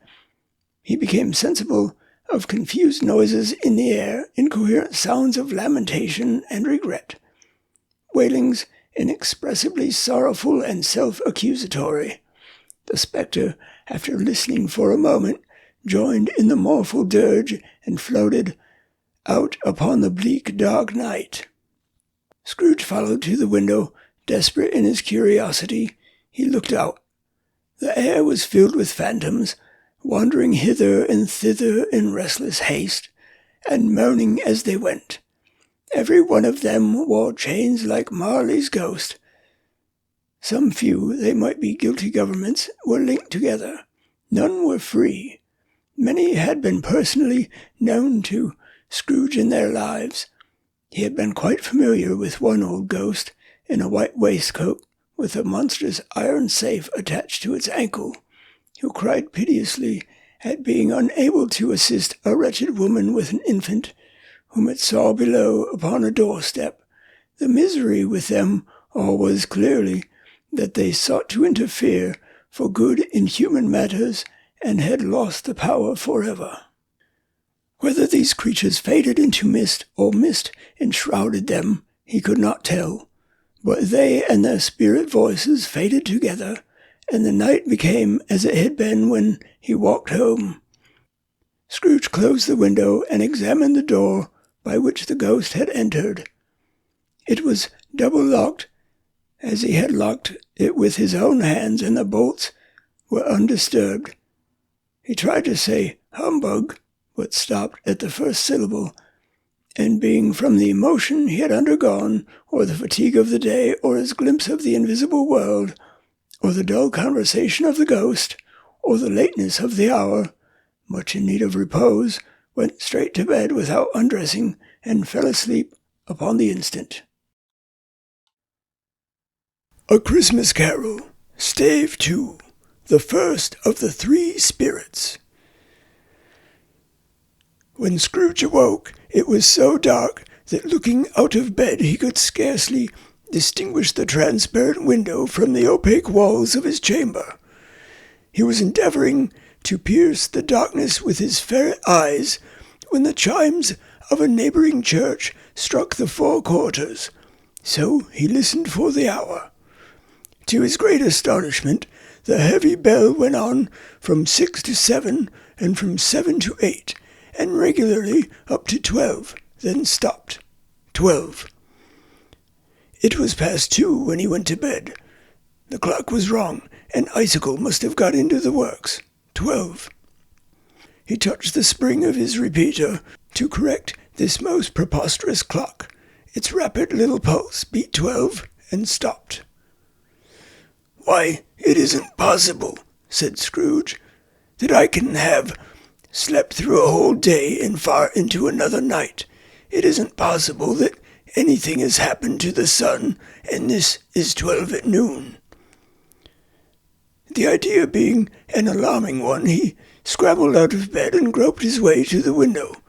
S1: he became sensible of confused noises in the air, incoherent sounds of lamentation and regret, wailings inexpressibly sorrowful and self-accusatory. The spectre, after listening for a moment, joined in the mournful dirge and floated out upon the bleak, dark night. Scrooge followed to the window, desperate in his curiosity. He looked out. The air was filled with phantoms, wandering hither and thither in restless haste, and moaning as they went. Every one of them wore chains like Marley's ghost. Some few, they might be guilty governments, were linked together. None were free. Many had been personally known to Scrooge in their lives. He had been quite familiar with one old ghost in a white waistcoat with a monstrous iron safe attached to its ankle, who cried piteously at being unable to assist a wretched woman with an infant, whom it saw below upon a doorstep. The misery with them all was clearly that they sought to interfere for good in human matters and had lost the power forever. Whether these creatures faded into mist or mist enshrouded them, he could not tell, but they and their spirit voices faded together, and the night became as it had been when he walked home. Scrooge closed the window and examined the door by which the ghost had entered. It was double-locked, as he had locked it with his own hands, and the bolts were undisturbed. He tried to say humbug, but stopped at the first syllable, and being from the emotion he had undergone, or the fatigue of the day, or his glimpse of the invisible world, or the dull conversation of the ghost, or the lateness of the hour, much in need of repose, went straight to bed without undressing, and fell asleep upon the instant. A Christmas Carol, Stave 2, the first of the 3 spirits. When Scrooge awoke, it was so dark that looking out of bed he could scarcely distinguish the transparent window from the opaque walls of his chamber. He was endeavoring to pierce the darkness with his ferret eyes when the chimes of a neighboring church struck the 4 quarters, so he listened for the hour. To his great astonishment, the heavy bell went on from 6 to 7, and from 7 to 8, and regularly up to 12, then stopped. 12. It was past 2 when he went to bed. The clock was wrong. An icicle must have got into the works. 12. He touched the spring of his repeater to correct this most preposterous clock. Its rapid little pulse beat 12 and stopped. "Why, it isn't possible," said Scrooge, "that I can have slept through a whole day and far into another night. It isn't possible that anything has happened to the sun, and this is 12 at noon." The idea being an alarming one, he scrambled out of bed and groped his way to the window.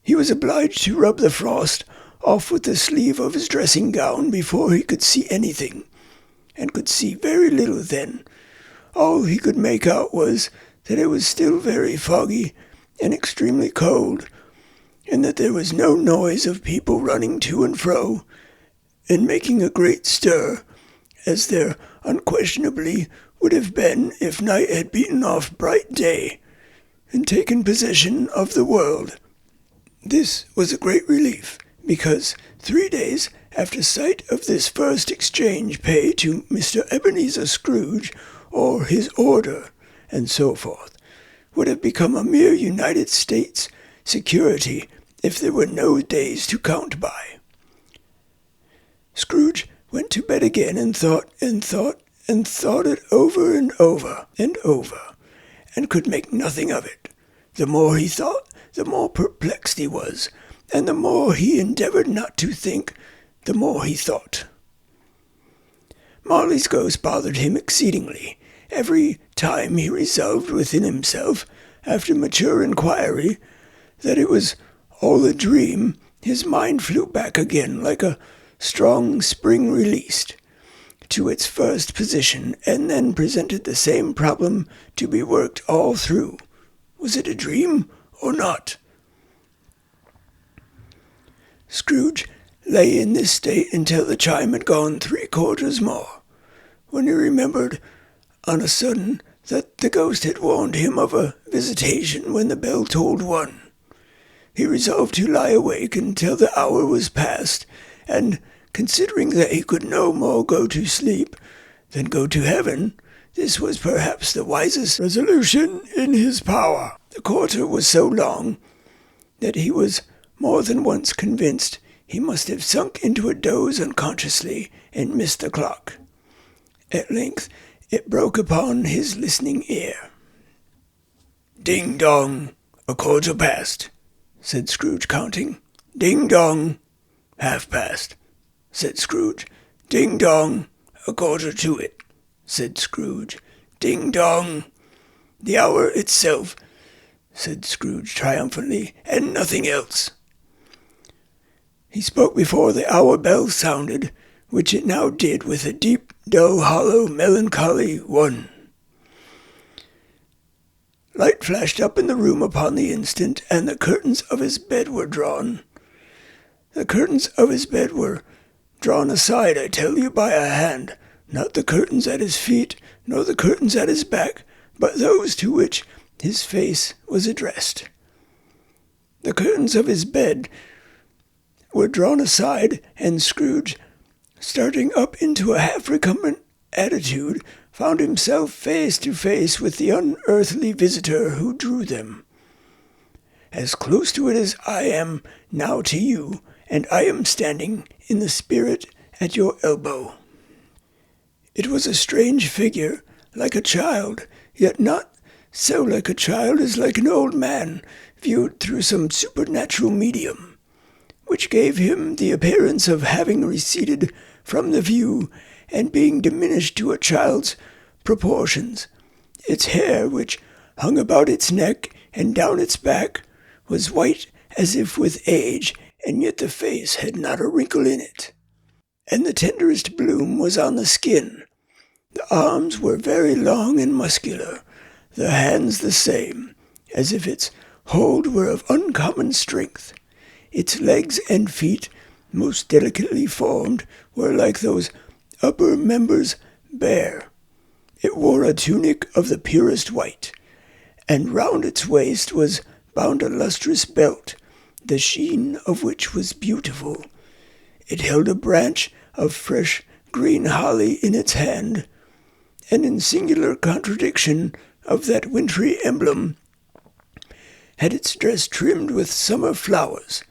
S1: He was obliged to rub the frost off with the sleeve of his dressing-gown before he could see anything, and could see very little then. All he could make out was that it was still very foggy and extremely cold, and that there was no noise of people running to and fro, and making a great stir, as there unquestionably would have been if night had beaten off bright day. and taken possession of the world. This was a great relief, because 3 days after sight of this first exchange pay to Mr. Ebenezer Scrooge, or his order, and so forth, would have become a mere United States security if there were no days to count by. Scrooge went to bed again and thought it over and over, and could make nothing of it. The more he thought, the more perplexed he was, and the more he endeavored not to think, the more he thought. Marley's ghost bothered him exceedingly. Every time he resolved within himself, after mature inquiry, that it was all a dream, his mind flew back again like a strong spring released to its first position, and then presented the same problem to be worked all through. Was it a dream or not? Scrooge lay in this state until the chime had gone 3/4 more, when he remembered on a sudden that the ghost had warned him of a visitation when the bell tolled 1. He resolved to lie awake until the hour was past, and, considering that he could no more go to sleep than go to heaven, this was perhaps the wisest resolution in his power. The quarter was so long that he was more than once convinced he must have sunk into a doze unconsciously and missed the clock. At length it broke upon his listening ear. "Ding-dong, 1/4 past," said Scrooge, counting. "Ding-dong, 1/2 past," said Scrooge. "Ding-dong, 1/4 to it," said Scrooge. "Ding-dong, the hour itself," said Scrooge triumphantly, "and nothing else." He spoke before the hour bell sounded, which it now did with a deep, dull, hollow, melancholy 1. Light flashed up in the room upon the instant, and the curtains of his bed were drawn. The curtains of his bed were drawn aside, I tell you, by a hand, not the curtains at his feet, nor the curtains at his back, but those to which his face was addressed. The curtains of his bed were drawn aside, and Scrooge, starting up into a half-recumbent attitude, found himself face to face with the unearthly visitor who drew them. As close to it as I am now to you, and I am standing in the spirit at your elbow. It was a strange figure, like a child, yet not so like a child as like an old man, viewed through some supernatural medium, which gave him the appearance of having receded from the view and being diminished to a child's proportions. Its hair, which hung about its neck and down its back, was white as if with age, and yet the face had not a wrinkle in it, and the tenderest bloom was on the skin. The arms were very long and muscular, the hands the same, as if its hold were of uncommon strength. Its legs and feet, most delicately formed, were like those upper members bare. It wore a tunic of the purest white, and round its waist was bound a lustrous belt, the sheen of which was beautiful. It held a branch of fresh green holly in its hand, and in singular contradiction of that wintry emblem, had its dress trimmed with summer flowers.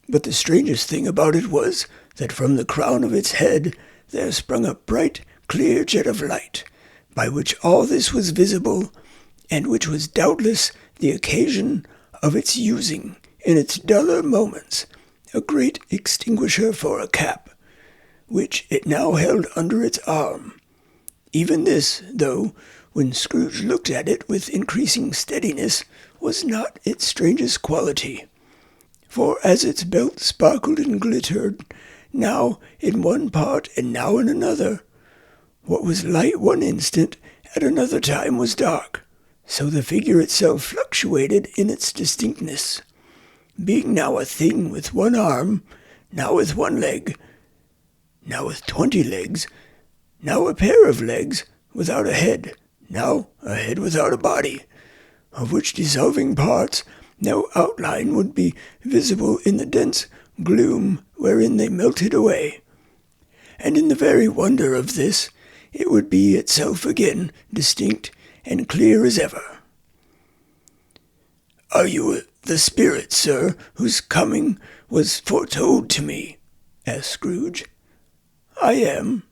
S1: But the strangest thing about it was that from the crown of its head there sprung a bright, clear jet of light, by which all this was visible, and which was doubtless the occasion of its using, in its duller moments, a great extinguisher for a cap, which it now held under its arm. Even this, though, when Scrooge looked at it with increasing steadiness, was not its strangest quality. For as its belt sparkled and glittered, now in one part and now in another, what was light one instant, at another time was dark, so the figure itself fluctuated in its distinctness, being now a thing with one arm, now with one leg, now with 20 legs, now a pair of legs without a head, now a head without a body, of which dissolving parts no outline would be visible in the dense gloom wherein they melted away. And in the very wonder of this, it would be itself again distinct and clear as ever. "Are you the spirit, sir, whose coming was foretold to me?" asked Scrooge. "I am."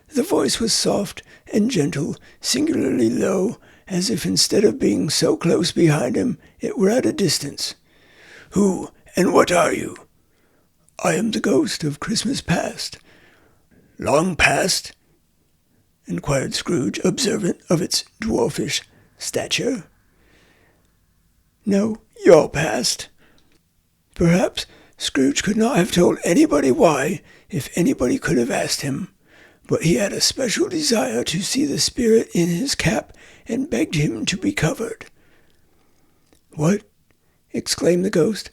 S1: The voice was soft and gentle, singularly low, as if instead of being so close behind him, it were at a distance. "Who and what are you?" "I am the ghost of Christmas past." "Long past?" inquired Scrooge, observant of its dwarfish stature. "No, your past." Perhaps Scrooge could not have told anybody why, if anybody could have asked him, but he had a special desire to see the spirit in his cap, and begged him to be covered. "What?" exclaimed the ghost.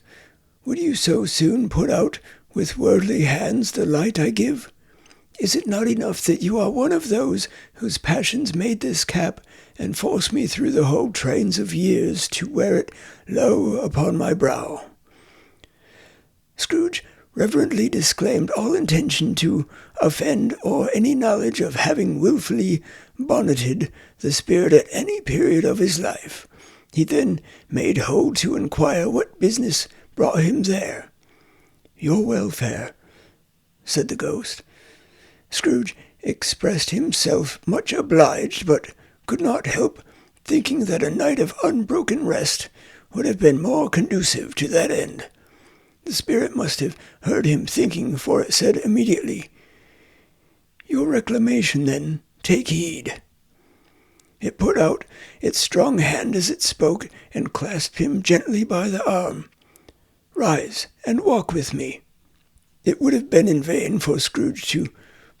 S1: "Would you so soon put out with worldly hands the light I give? Is it not enough that you are one of those whose passions made this cap, and forced me through the whole trains of years to wear it low upon my brow?" Scrooge reverently disclaimed all intention to offend or any knowledge of having wilfully bonneted the spirit at any period of his life. He then made hold to inquire what business brought him there. "Your welfare," said the ghost. Scrooge expressed himself much obliged, but could not help thinking that a night of unbroken rest would have been more conducive to that end. The spirit must have heard him thinking, for it said immediately, "Your reclamation, then, take heed." It put out its strong hand as it spoke, and clasped him gently by the arm. "Rise, and walk with me." It would have been in vain for Scrooge to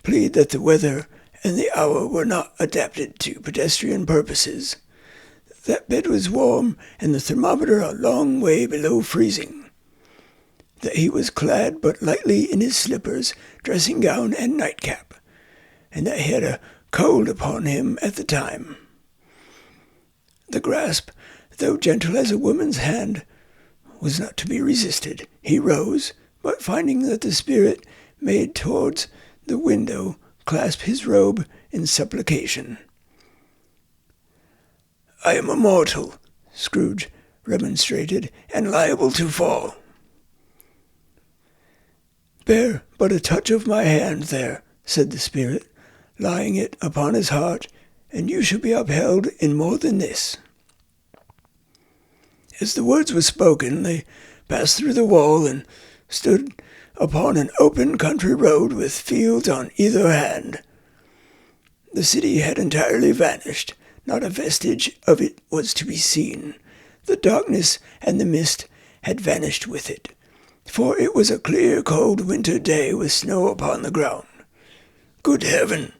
S1: plead that the weather and the hour were not adapted to pedestrian purposes. That bed was warm, and the thermometer a long way below freezing. That he was clad but lightly in his slippers, dressing-gown, and nightcap, and that he had a cold upon him at the time. The grasp, though gentle as a woman's hand, was not to be resisted. He rose, but finding that the spirit made towards the window, clasped his robe in supplication. "I am a mortal," Scrooge remonstrated, "and liable to fall." "Bear but a touch of my hand there," said the spirit, laying it upon his heart, "and you shall be upheld in more than this." As the words were spoken, they passed through the wall and stood upon an open country road with fields on either hand. The city had entirely vanished. Not a vestige of it was to be seen. The darkness and the mist had vanished with it, for it was a clear, cold winter day with snow upon the ground. "Good heaven!"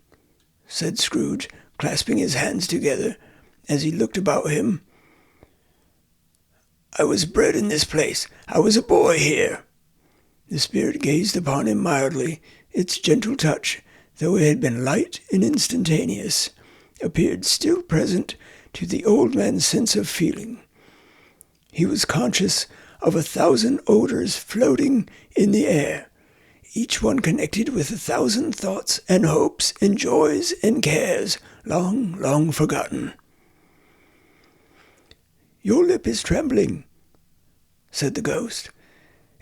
S1: said Scrooge, clasping his hands together as he looked about him. "I was bred in this place. I was a boy here." The spirit gazed upon him mildly. Its gentle touch, though it had been light and instantaneous, appeared still present to the old man's sense of feeling. He was conscious of 1,000 odors floating in the air, each one connected with 1,000 thoughts and hopes and joys and cares long, long forgotten. "Your lip is trembling," said the ghost.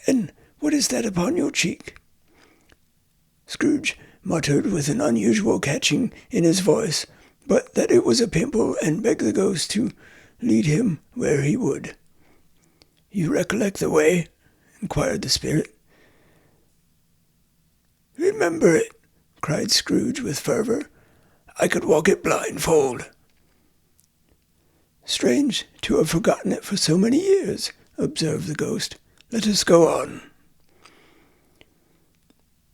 S1: "And what is that upon your cheek?" Scrooge muttered with an unusual catching in his voice, but that it was a pimple, and begged the ghost to lead him where he would. "You recollect the way?" inquired the spirit. "Remember it," cried Scrooge with fervor. "I could walk it blindfold." "Strange to have forgotten it for so many years," observed the ghost. "Let us go on."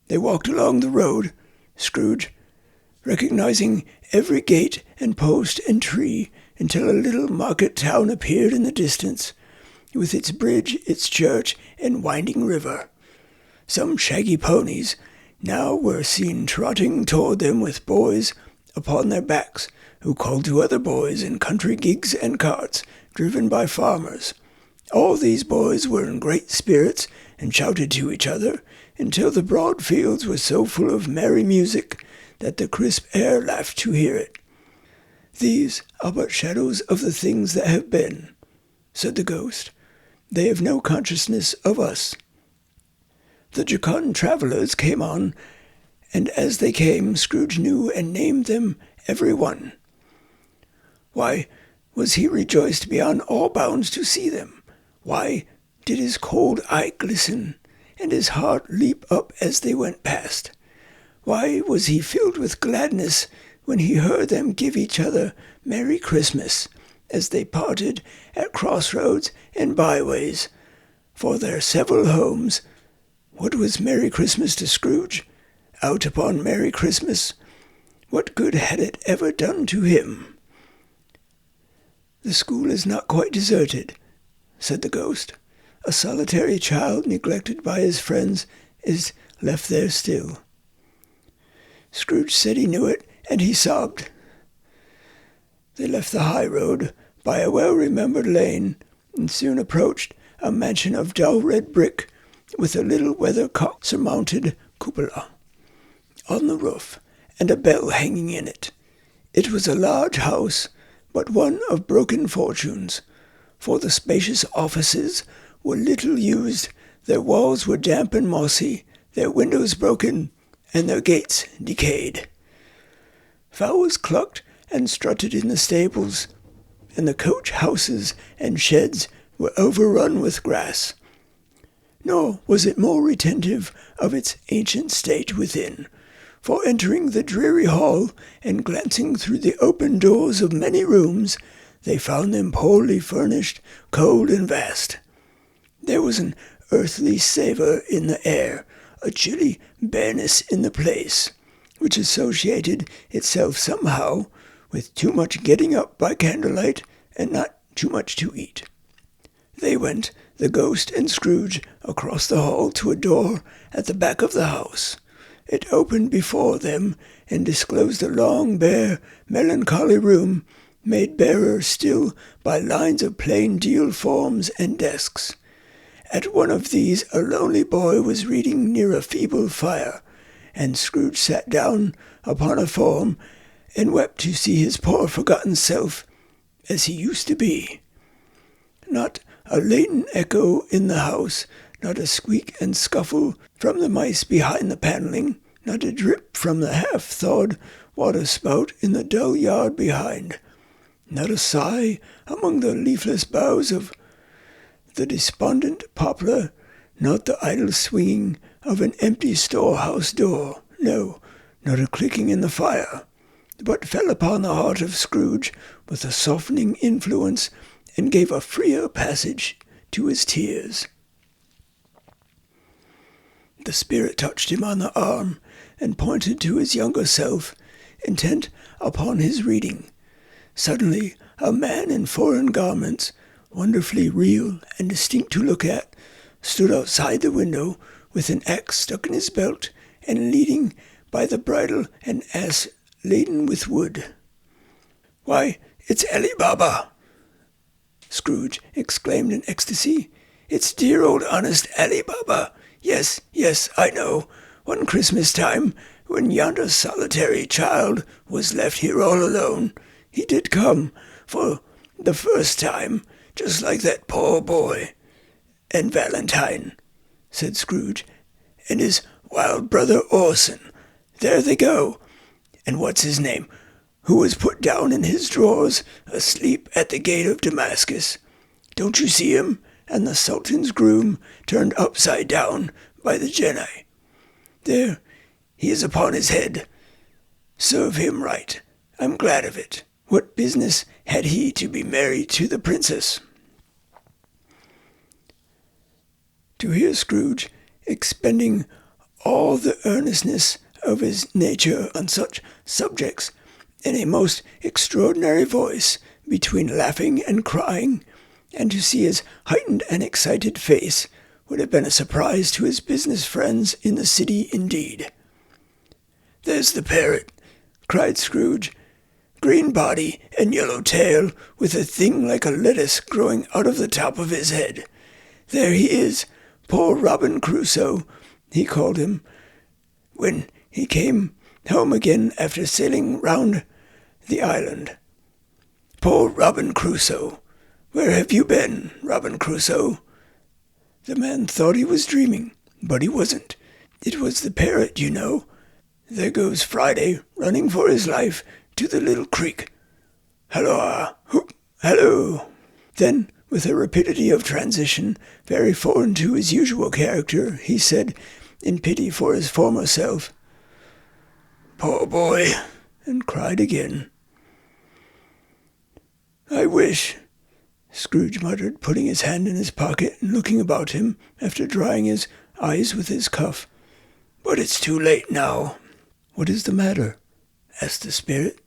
S1: They walked along the road, Scrooge recognizing every gate and post and tree, until a little market town appeared in the distance, with its bridge, its church, and winding river. Some shaggy ponies now were seen trotting toward them with boys upon their backs, who called to other boys in country gigs and carts, driven by farmers. All these boys were in great spirits and shouted to each other until the broad fields were so full of merry music that the crisp air laughed to hear it. "These are but shadows of the things that have been," said the ghost. "They have no consciousness of us." The jocund travellers came on, and as they came, Scrooge knew and named them every one. Why was he rejoiced beyond all bounds to see them? Why did his cold eye glisten, and his heart leap up as they went past? Why was he filled with gladness when he heard them give each other Merry Christmas as they parted at crossroads and byways for their several homes? What was Merry Christmas to Scrooge? Out upon Merry Christmas, what good had it ever done to him? "The school is not quite deserted," said the ghost. "A solitary child neglected by his friends is left there still." Scrooge said he knew it, and he sobbed. They left the high road by a well-remembered lane, and soon approached a mansion of dull red brick with a little weathercock-surmounted cupola on the roof, and a bell hanging in it. It was a large house, but one of broken fortunes, for the spacious offices were little used, their walls were damp and mossy, their windows broken, and their gates decayed. Fowls clucked and strutted in the stables, and the coach-houses and sheds were overrun with grass. Nor was it more retentive of its ancient state within, for entering the dreary hall and glancing through the open doors of many rooms, they found them poorly furnished, cold, and vast. There was an earthly savour in the air, a chilly bareness in the place, which associated itself somehow with too much getting up by candlelight and not too much to eat. They went, the ghost and Scrooge, across the hall to a door at the back of the house. It opened before them and disclosed a long, bare, melancholy room, made barer still by lines of plain deal forms and desks. At one of these a lonely boy was reading near a feeble fire, and Scrooge sat down upon a form and wept to see his poor forgotten self as he used to be. Not a latent echo in the house, not a squeak and scuffle from the mice behind the panelling, not a drip from the half-thawed water-spout in the dull yard behind, not a sigh among the leafless boughs of the despondent poplar, not the idle swinging of an empty storehouse door, no, not a clicking in the fire, but fell upon the heart of Scrooge with a softening influence and gave a freer passage to his tears. The spirit touched him on the arm and pointed to his younger self, intent upon his reading. Suddenly, a man in foreign garments, wonderfully real and distinct to look at, stood outside the window with an axe stuck in his belt and leading by the bridle an ass laden with wood. "Why, it's Ali Baba!" Scrooge exclaimed in ecstasy. "It's dear old honest Ali Baba! Yes, yes, I know. One Christmas time, when yonder solitary child was left here all alone, he did come, for the first time, just like that poor boy. And Valentine," said Scrooge, "and his wild brother Orson. There they go. And what's his name, who was put down in his drawers, asleep at the gate of Damascus. Don't you see him? And the Sultan's groom turned upside down by the Jedi. There, he is upon his head. Serve him right. I'm glad of it. What business had he to be married to the princess?" To hear Scrooge expending all the earnestness of his nature on such subjects in a most extraordinary voice, between laughing and crying, and to see his heightened and excited face, would have been a surprise to his business friends in the city indeed. "There's the parrot," cried Scrooge. green body and yellow tail, with a thing like a lettuce growing out of the top of his head. There he is, poor Robin Crusoe, he called him, when he came home again after sailing round the island. Poor Robin Crusoe! Where have you been, Robin Crusoe? The man thought he was dreaming, but he wasn't. It was the parrot, you know. There goes Friday, running for his life, to the little creek. Halloa! Whoop! Hallo! Then, with a rapidity of transition very foreign to his usual character, he said, in pity for his former self, Poor boy! And cried again. I wish, Scrooge muttered, putting his hand in his pocket and looking about him after drying his eyes with his cuff. But it's too late now. What is the matter? Asked the spirit.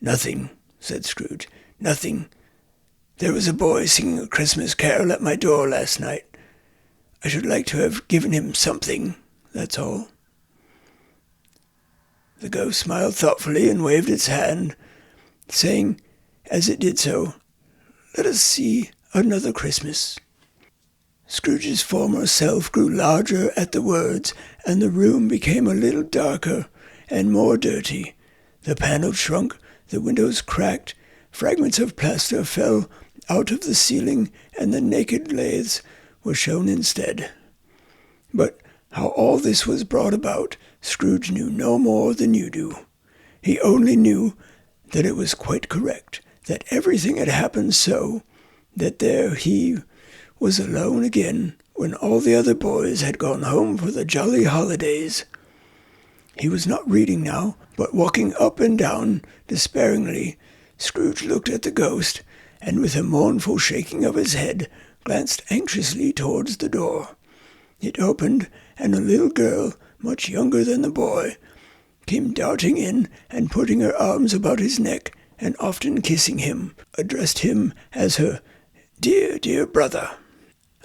S1: Nothing, said Scrooge. Nothing. There was a boy singing a Christmas carol at my door last night. I should like to have given him something, that's all. The ghost smiled thoughtfully and waved its hand, saying, as it did so, Let us see another Christmas. Scrooge's former self grew larger at the words, and the room became a little darker and more dirty. The panel shrunk, the windows cracked, fragments of plaster fell out of the ceiling, and the naked laths were shown instead. But how all this was brought about, Scrooge knew no more than you do. He only knew that it was quite correct, that everything had happened so, that there he was alone again when all the other boys had gone home for the jolly holidays. He was not reading now, but walking up and down despairingly. Scrooge looked at the ghost, and with a mournful shaking of his head, glanced anxiously towards the door. It opened, and a little girl, much younger than the boy, came darting in and putting her arms about his neck, and often kissing him, addressed him as her dear, dear brother.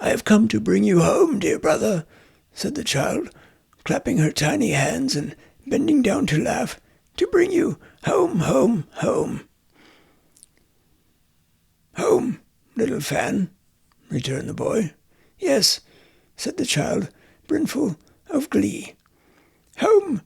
S1: I have come to bring you home, dear brother, said the child, clapping her tiny hands and bending down to laugh, to bring you home, home, home. Home, little Fan, returned the boy. Yes, said the child, brimful of glee. Home,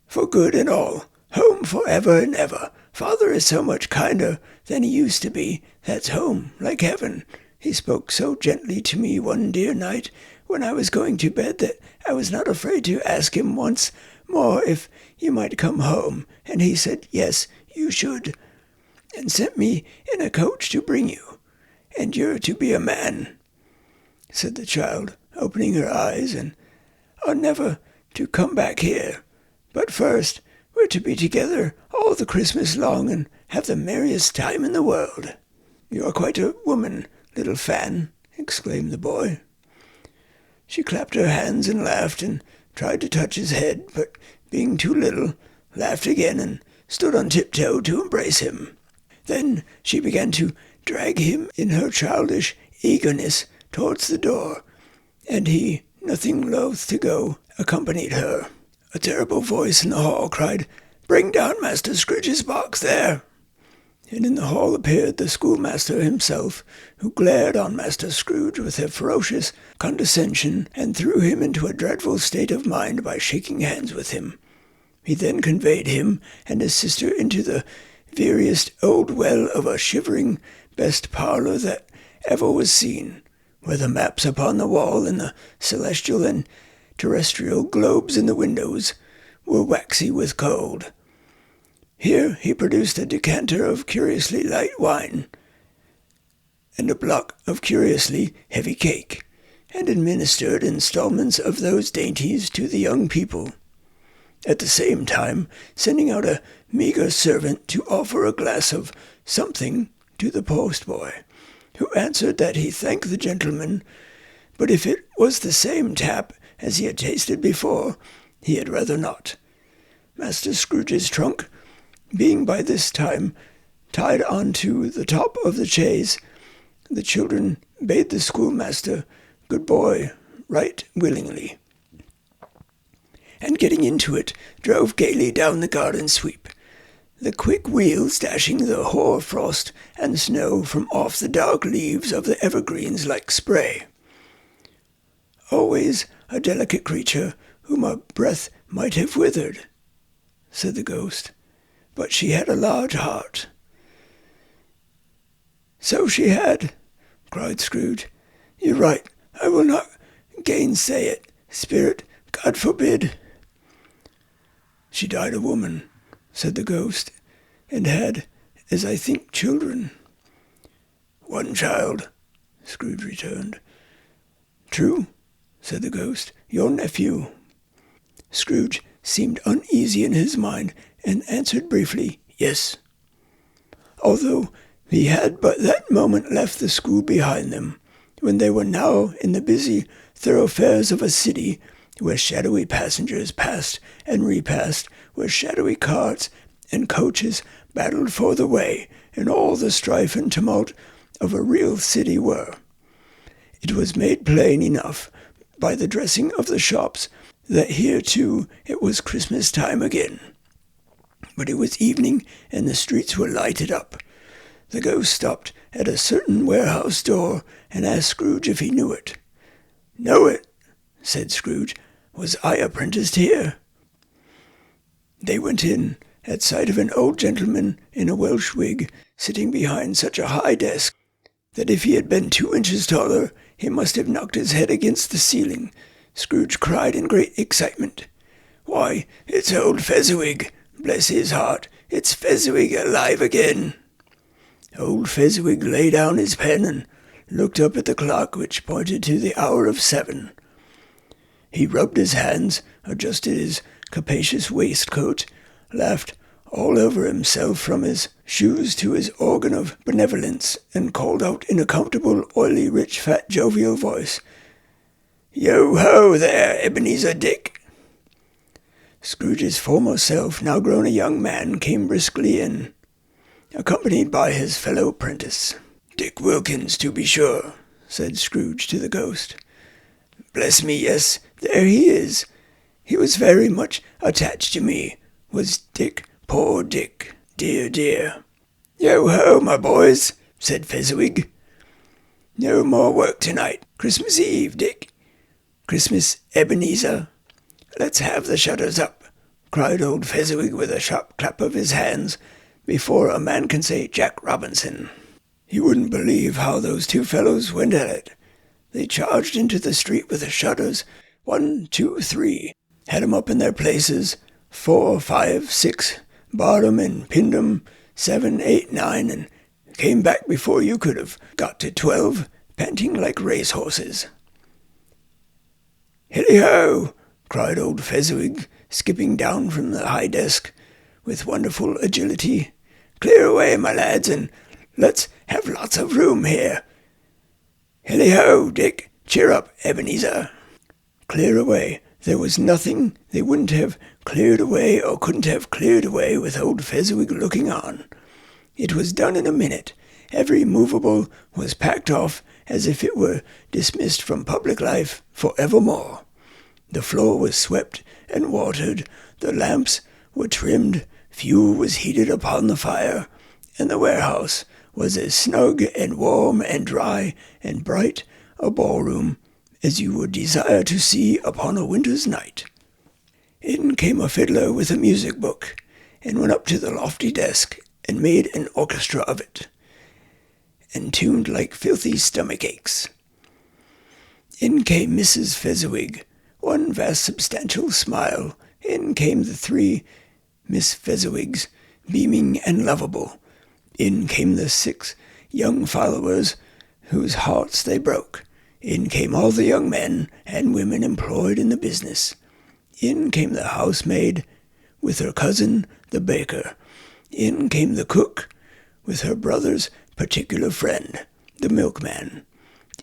S1: for good and all, home for ever and ever. Father is so much kinder than he used to be. That's home, like heaven. He spoke so gently to me one dear night when I was going to bed that I was not afraid to ask him once more if you might come home, and he said, yes, you should, and sent me in a coach to bring you. And you're to be a man, said the child, opening her eyes, and are never to come back here. But first, we're to be together all the Christmas long and have the merriest time in the world. You are quite a woman, little Fan, exclaimed the boy. She clapped her hands and laughed and tried to touch his head, but being too little, laughed again and stood on tiptoe to embrace him. Then she began to drag him in her childish eagerness towards the door, and he, nothing loath to go, accompanied her. A terrible voice in the hall cried, Bring down Master Scrooge's box there! And in the hall appeared the schoolmaster himself, who glared on Master Scrooge with a ferocious condescension, and threw him into a dreadful state of mind by shaking hands with him. He then conveyed him and his sister into the veriest old well of a shivering best parlour that ever was seen, where the maps upon the wall and the celestial and terrestrial globes in the windows were waxy with cold. Here he produced a decanter of curiously light wine and a block of curiously heavy cake, and administered installments of those dainties to the young people, at the same time sending out a meagre servant to offer a glass of something to the postboy, who answered that he thanked the gentleman, but if it was the same tap as he had tasted before, he had rather not. Master Scrooge's trunk being by this time tied on to the top of the chaise, the children bade the schoolmaster good boy right willingly, and getting into it, drove gaily down the garden sweep. the quick wheels dashing the hoar frost and snow from off the dark leaves of the evergreens like spray. Always a delicate creature whom a breath might have withered, said the ghost, but she had a large heart. So she had, cried Scrooge. You're right, I will not gainsay it, spirit, God forbid. She died a woman, said the ghost, and had, as I think, children. One child, Scrooge returned. True, said the ghost, your nephew. Scrooge seemed uneasy in his mind, and answered briefly, yes. Although he had but that moment left the school behind them, when they were now in the busy thoroughfares of a city, where shadowy passengers passed and repassed, where shadowy carts and coaches battled for the way, and all the strife and tumult of a real city were. It was made plain enough by the dressing of the shops that here, too, it was Christmas time again. But it was evening, and the streets were lighted up. The ghost stopped at a certain warehouse door and asked Scrooge if he knew it. Know it, said Scrooge. Was I apprenticed here? They went in, at sight of an old gentleman in a Welsh wig, sitting behind such a high desk that if he had been 2 inches taller, he must have knocked his head against the ceiling. Scrooge cried in great excitement, Why, it's old Fezziwig! Bless his heart, it's Fezziwig alive again! Old Fezziwig laid down his pen and looked up at the clock which pointed to the hour of 7. He rubbed his hands, adjusted his capacious waistcoat, laughed all over himself from his shoes to his organ of benevolence, and called out in a comfortable, oily, rich, fat, jovial voice, Yo-ho there, Ebenezer Dick! Scrooge's former self, now grown a young man, came briskly in, accompanied by his fellow apprentice. Dick Wilkins, to be sure, said Scrooge to the ghost. Bless me, yes, there he is. He was very much attached to me, was Dick, poor Dick, dear, dear. Yo-ho, my boys, said Fezziwig. No more work tonight. Christmas Eve, Dick. Christmas, Ebenezer. Let's have the shutters up, cried old Fezziwig with a sharp clap of his hands, before a man can say Jack Robinson. You wouldn't believe how those two fellows went at it. They charged into the street with the shutters, 1, 2, 3, had 'em up in their places, 4, 5, 6, barred 'em and pinned 'em, 7, 8, 9, and came back before you could have got to 12, panting like racehorses. Hilly-ho! Cried old Fezziwig, skipping down from the high desk with wonderful agility. Clear away, my lads, and let's have lots of room here. Hilly-ho, Dick! Cheer up, Ebenezer! Clear away. There was nothing they wouldn't have cleared away or couldn't have cleared away with old Fezziwig looking on. It was done in a minute. Every movable was packed off as if it were dismissed from public life for evermore. The floor was swept and watered, the lamps were trimmed, fuel was heated upon the fire, and the warehouse was as snug and warm and dry and bright a ballroom as you would desire to see upon a winter's night. In came a fiddler with a music book, and went up to the lofty desk, and made an orchestra of it, and tuned like filthy stomach aches. In came Mrs. Fezziwig, one vast substantial smile. In came the 3 Miss Fezziwigs, beaming and lovable. In came the 6 young followers, whose hearts they broke. In came all the young men and women employed in the business. In came the housemaid, with her cousin, the baker. In came the cook, with her brother's particular friend, the milkman.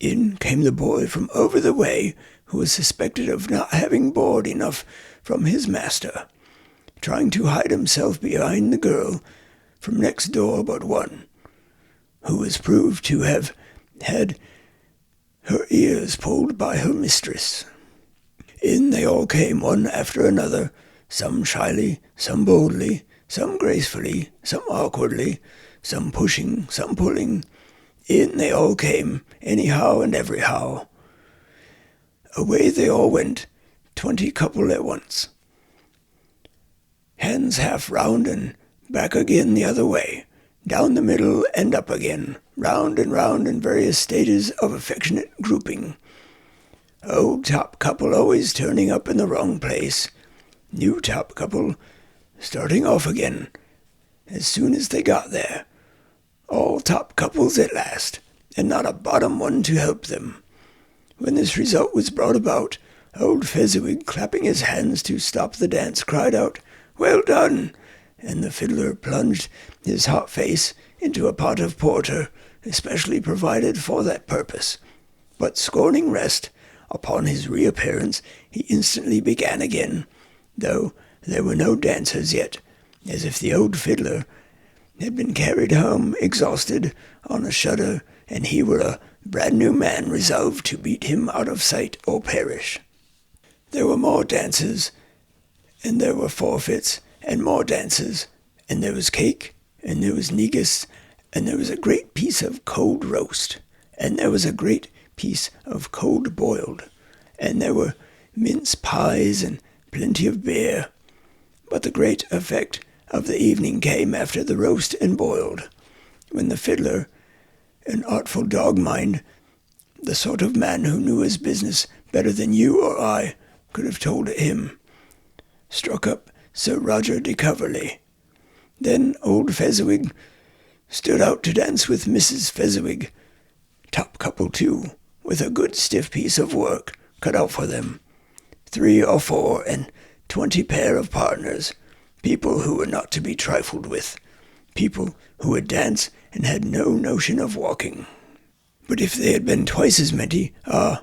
S1: In came the boy from over the way, who was suspected of not having board enough from his master, trying to hide himself behind the girl from next door but one, who was proved to have had her ears pulled by her mistress. In they all came, one after another, some shyly, some boldly, some gracefully, some awkwardly, some pushing, some pulling. In they all came, anyhow and everyhow. Away they all went, 20 couple at once. Hands half round and back again the other way, down the middle and up again, round in various stages of affectionate grouping. Old top couple always turning up in the wrong place. New top couple starting off again as soon as they got there. All top couples at last, and not a bottom one to help them. When this result was brought about, old Fezziwig, clapping his hands to stop the dance, cried out, "Well done!" and the fiddler plunged his hot face into a pot of porter, especially provided for that purpose. But scorning rest, upon his reappearance he instantly began again, though there were no dancers yet, as if the old fiddler had been carried home exhausted on a shutter, and he were a brand-new man resolved to beat him out of sight or perish. There were more dances, and there were forfeits, and more dances, and there was cake, and there was negus, and there was a great piece of cold roast, and there was a great piece of cold boiled, and there were mince pies and plenty of beer. But the great effect of the evening came after the roast and boiled, when the fiddler, an artful dog-mind, the sort of man who knew his business better than you or I could have told it him, struck up Sir Roger de Coverley. Then old Fezziwig stood out to dance with Mrs. Fezziwig, top couple too, with a good stiff piece of work cut out for them, 3 or 4 and 20 pair of partners, people who were not to be trifled with, people who would dance and had no notion of walking. But if they had been twice as many,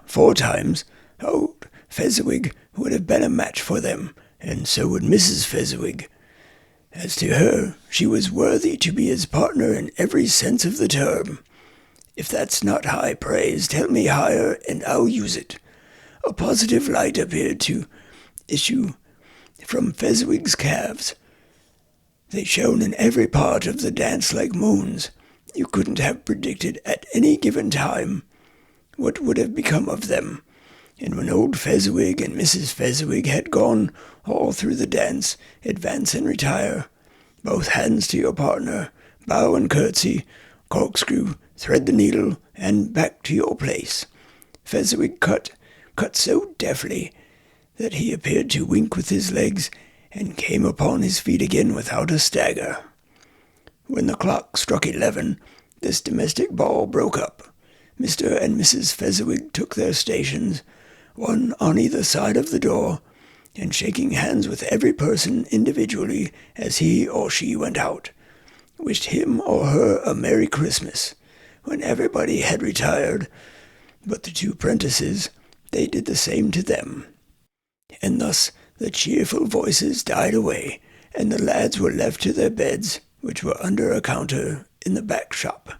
S1: 4 times, old Fezziwig would have been a match for them, and so would Mrs. Fezziwig. As to her, she was worthy to be his partner in every sense of the term. If that's not high praise, tell me higher, and I'll use it. A positive light appeared to issue from Fezziwig's calves. They shone in every part of the dance like moons. You couldn't have predicted at any given time what would have become of them. And when old Fezziwig and Mrs. Fezziwig had gone all through the dance, advance and retire, both hands to your partner, bow and curtsy, corkscrew, thread the needle, and back to your place. Fezziwig cut so deftly that he appeared to wink with his legs, and came upon his feet again without a stagger. When the clock struck 11, this domestic ball broke up. Mr. and Mrs. Fezziwig took their stations, one on either side of the door, and shaking hands with every person individually as he or she went out, wished him or her a Merry Christmas. When everybody had retired but the 2 prentices, they did the same to them. And thus the cheerful voices died away, and the lads were left to their beds, which were under a counter in the back shop.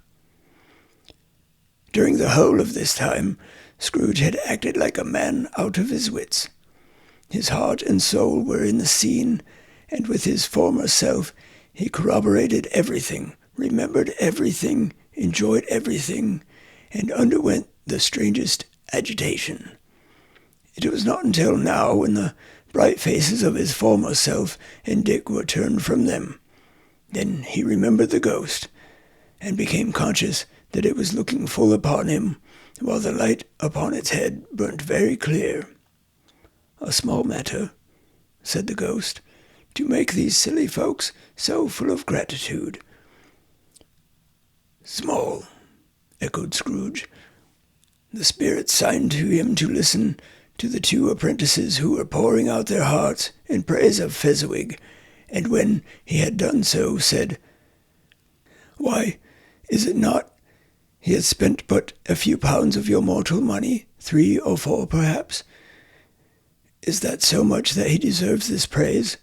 S1: During the whole of this time, Scrooge had acted like a man out of his wits. His heart and soul were in the scene, and with his former self he corroborated everything, remembered everything, enjoyed everything, and underwent the strangest agitation. It was not until now, when the bright faces of his former self and Dick were turned from them, then he remembered the ghost, and became conscious that it was looking full upon him, while the light upon its head burnt very clear. "A small matter," said the ghost, "to make these silly folks so full of gratitude." "Small," echoed Scrooge. The spirit signed to him to listen to the 2 apprentices who were pouring out their hearts in praise of Fezziwig, and when he had done so, said, "Why, is it not he has spent but a few pounds of your mortal money, 3 or 4 perhaps? Is that so much that he deserves this praise?"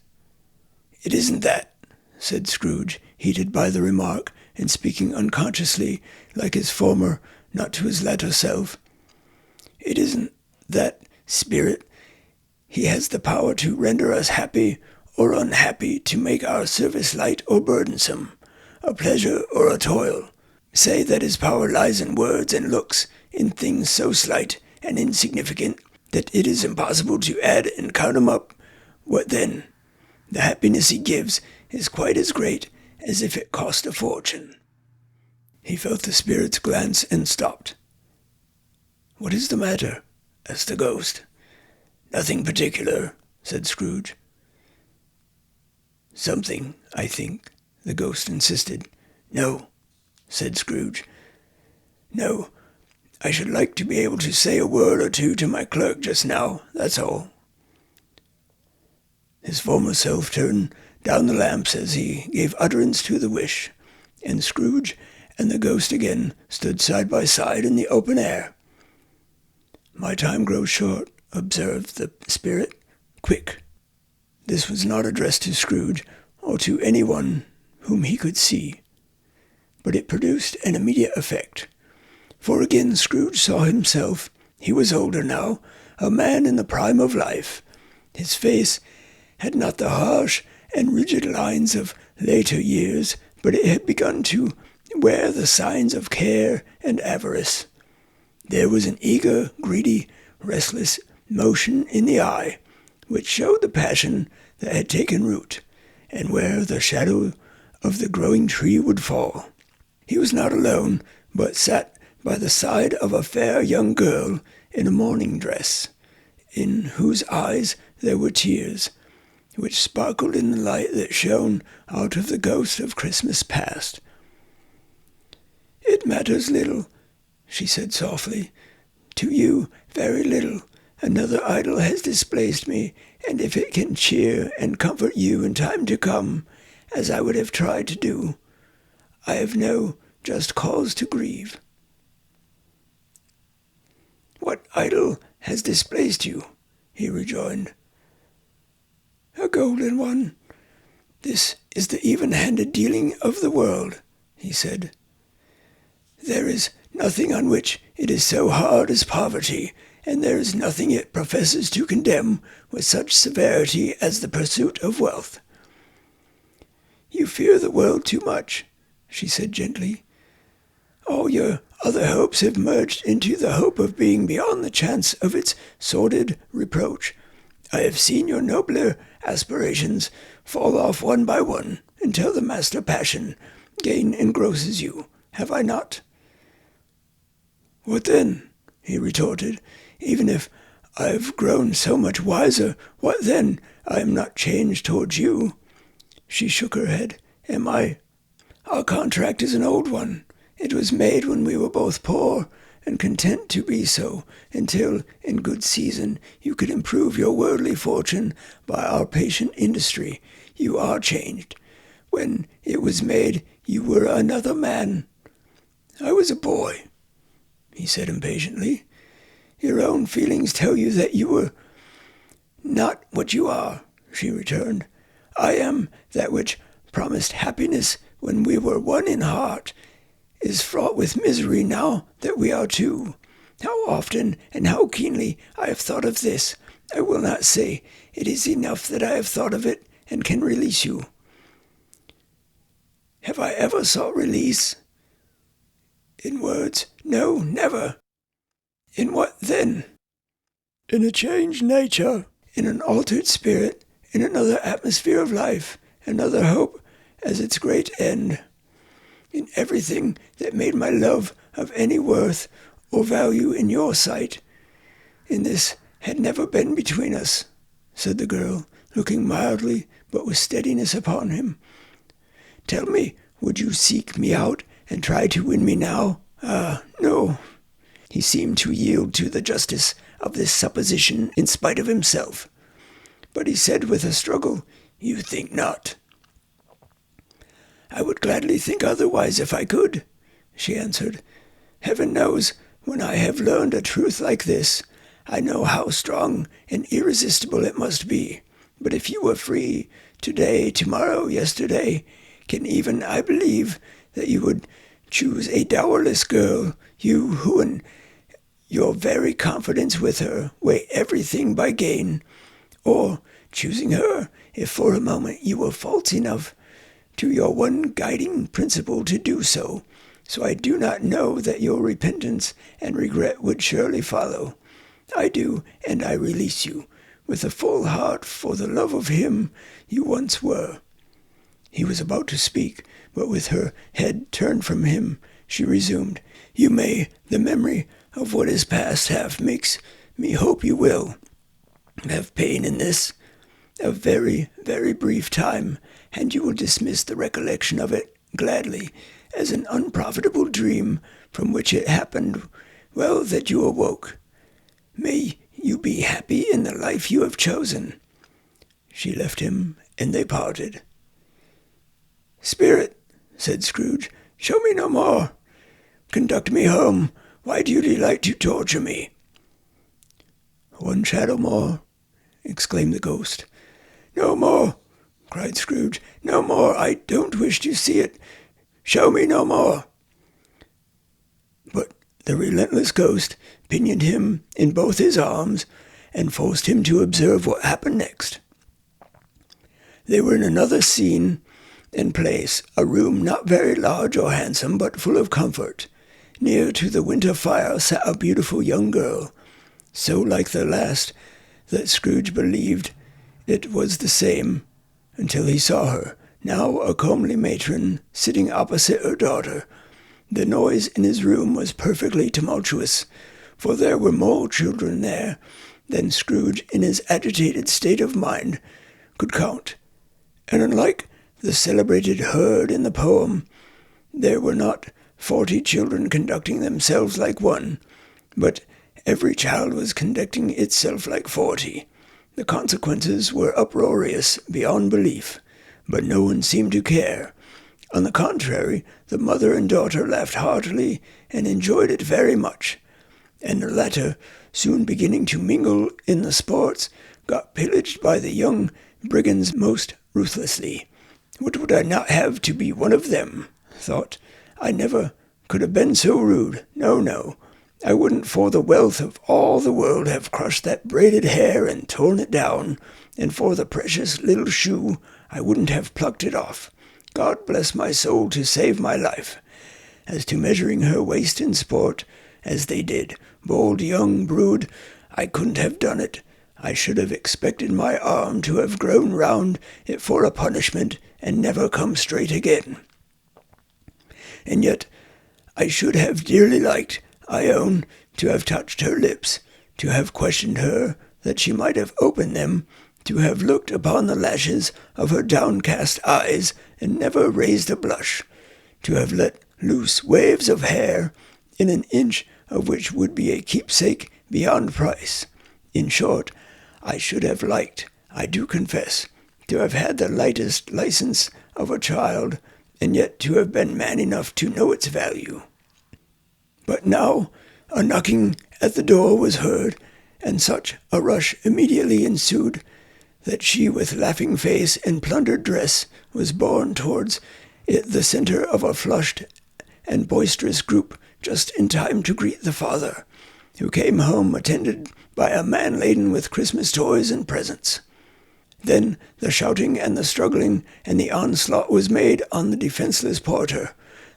S1: "It isn't that," said Scrooge, heated by the remark, and speaking unconsciously, like his former, not to his latter self. "It isn't that, spirit. He has the power to render us happy or unhappy to make our service light or burdensome, a pleasure or a toil. Say that his power lies in words and looks, in things so slight and insignificant that it is impossible to add and count 'em up. What then? The happiness he gives is quite as great as if it cost a fortune." He felt the spirit's glance and stopped. "What is the matter?" asked the ghost. "Nothing particular," said Scrooge. "Something, I think," the ghost insisted. "No," said Scrooge. "No, I should like to be able to say a word or two to my clerk just now, that's all." His former self turned down the lamps as he gave utterance to the wish, and Scrooge and the ghost again stood side by side in the open air. "My time grows short," observed the spirit. "Quick." This was not addressed to Scrooge or to anyone whom he could see, but it produced an immediate effect. For again Scrooge saw himself. He was older now, a man in the prime of life. His face had not the harsh and rigid lines of later years, but it had begun to wear the signs of care and avarice. There was an eager, greedy, restless motion in the eye, which showed the passion that had taken root, and where the shadow of the growing tree would fall. He was not alone, but sat by the side of a fair young girl in a mourning dress, in whose eyes there were tears, which sparkled in the light that shone out of the ghost of Christmas past. "It matters little," she said softly. "To you, very little. Another idol has displaced me, and if it can cheer and comfort you in time to come, as I would have tried to do, I have no just cause to grieve." "What idol has displaced you?" he rejoined. "A golden one. This is the even-handed dealing of the world," he said. "There is nothing on which it is so hard as poverty, and there is nothing it professes to condemn with such severity as the pursuit of wealth." "You fear the world too much," she said gently. "All your other hopes have merged into the hope of being beyond the chance of its sordid reproach. I have seen your nobler aspirations fall off one by one until the master passion, gain, engrosses you. Have I not?" "What then?" he retorted. "Even if I've grown so much wiser, what then? I am not changed towards you." She shook her head. "Am I? Our contract is an old one. It was made when we were both poor and content to be so, until, in good season, you could improve your worldly fortune by our patient industry. You are changed. When it was made, you were another man." "I was a boy," he said impatiently. "Your own feelings tell you that you were not what you are," she returned. "I am that which promised happiness when we were one in heart, is fraught with misery now that we are two. How often and how keenly I have thought of this, I will not say. It is enough that I have thought of it and can release you." "Have I ever sought release?" "In words, no, never." "In what then?" "In a changed nature, in an altered spirit, in another atmosphere of life, another hope as its great end. In everything that made my love of any worth or value in your sight. In this had never been between us," said the girl, looking mildly but with steadiness upon him. "Tell me, would you seek me out and try to win me now? Ah, no." He seemed to yield to the justice of this supposition in spite of himself. But he said with a struggle, "You think not." "I would gladly think otherwise if I could," she answered. "Heaven knows, when I have learned a truth like this, I know how strong and irresistible it must be. But if you were free, today, tomorrow, yesterday, can even I believe that you would choose a dowerless girl, you who in your very confidence with her weigh everything by gain? Or choosing her, if for a moment you were false enough to your one guiding principle to do so. So I do not know that your repentance and regret would surely follow. I do, and I release you, with a full heart for the love of him you once were." He was about to speak, but with her head turned from him, she resumed, "You may, the memory of what is past makes me hope you will have pain in this, a very, very brief time, and you will dismiss the recollection of it gladly as an unprofitable dream from which it happened well that you awoke. May you be happy in the life you have chosen." She left him, and they parted. "Spirit," said Scrooge, "show me no more. Conduct me home. Why do you delight to torture me?" "One shadow more," exclaimed the ghost. "No more," cried Scrooge. "No more. I don't wish to see it. Show me no more." But the relentless ghost pinioned him in both his arms and forced him to observe what happened next. They were in another scene and place, a room not very large or handsome, but full of comfort. Near to the winter fire sat a beautiful young girl, so like the last that Scrooge believed it was the same until he saw her, now a comely matron, sitting opposite her daughter. The noise in his room was perfectly tumultuous, for there were more children there than Scrooge, in his agitated state of mind, could count. And unlike the celebrated herd in the poem, there were not 40 children conducting themselves like one, but every child was conducting itself like 40. The consequences were uproarious beyond belief, but no one seemed to care. On the contrary, the mother and daughter laughed heartily and enjoyed it very much, and the latter, soon beginning to mingle in the sports, got pillaged by the young brigands most ruthlessly. What would I not have to be one of them? Thought. I never could have been so rude. No, no. I wouldn't for the wealth of all the world have crushed that braided hair and torn it down, and for the precious little shoe I wouldn't have plucked it off. God bless my soul to save my life. As to measuring her waist in sport, as they did, bold young brood, I couldn't have done it. I should have expected my arm to have grown round it for a punishment, and never come straight again. And yet I should have dearly liked, I own, to have touched her lips, to have questioned her, that she might have opened them, to have looked upon the lashes of her downcast eyes, and never raised a blush, to have let loose waves of hair, in an inch of which would be a keepsake beyond price. In short, I should have liked, I do confess, to have had the lightest license of a child, and yet to have been man enough to know its value. But now a knocking at the door was heard, and such a rush immediately ensued that she, with laughing face and plundered dress, was borne towards it, the centre of a flushed and boisterous group, just in time to greet the father, who came home attended by a man laden with Christmas toys and presents. Then the shouting and the struggling and the onslaught was made on the defenceless porter,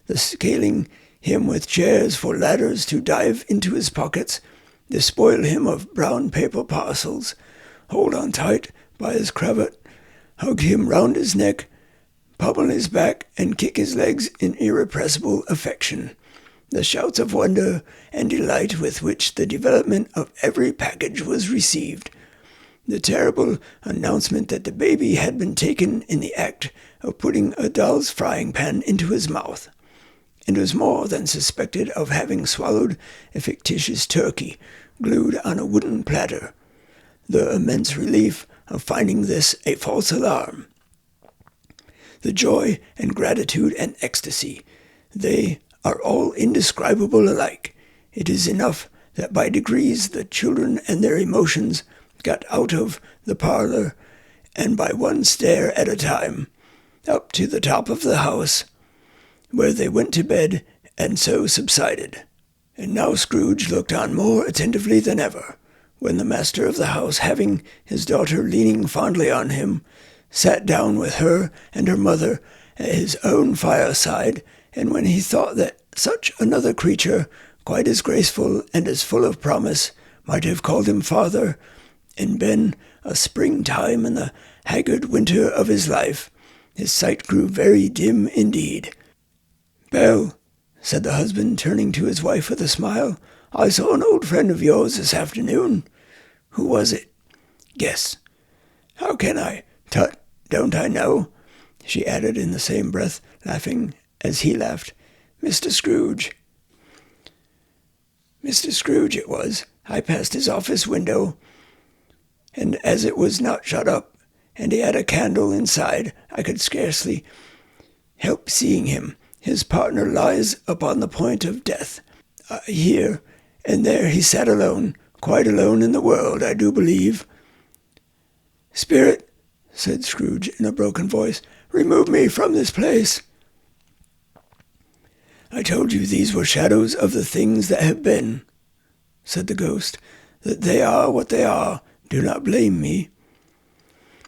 S1: the scaling him with chairs for ladders to dive into his pockets, despoil him of brown paper parcels, hold on tight by his cravat, hug him round his neck, pummel his back, and kick his legs in irrepressible affection. The shouts of wonder and delight with which the development of every package was received, the terrible announcement that the baby had been taken in the act of putting a doll's frying pan into his mouth, and was more than suspected of having swallowed a fictitious turkey glued on a wooden platter, the immense relief of finding this a false alarm, the joy and gratitude and ecstasy, they are all indescribable alike. It is enough that by degrees the children and their emotions got out of the parlor, and by one stair at a time, up to the top of the house, where they went to bed, and so subsided. And now Scrooge looked on more attentively than ever, when the master of the house, having his daughter leaning fondly on him, sat down with her and her mother at his own fireside, and when he thought that such another creature, quite as graceful and as full of promise, might have called him father, and been a springtime in the haggard winter of his life, his sight grew very dim indeed. "Belle," said the husband, turning to his wife with a smile, "I saw an old friend of yours this afternoon. Who was it? Guess." "How can I? Tut, don't I know?" she added in the same breath, laughing as he laughed. "Mr. Scrooge." Mr. Scrooge it was. I passed his office window, and as it was not shut up, and he had a candle inside, I could scarcely help seeing him. His partner lies upon the point of death. Here and there he sat alone, quite alone in the world, I do believe. "Spirit," said Scrooge in a broken voice, "remove me from this place." "I told you these were shadows of the things that have been," said the ghost, "that they are what they are. Do not blame me."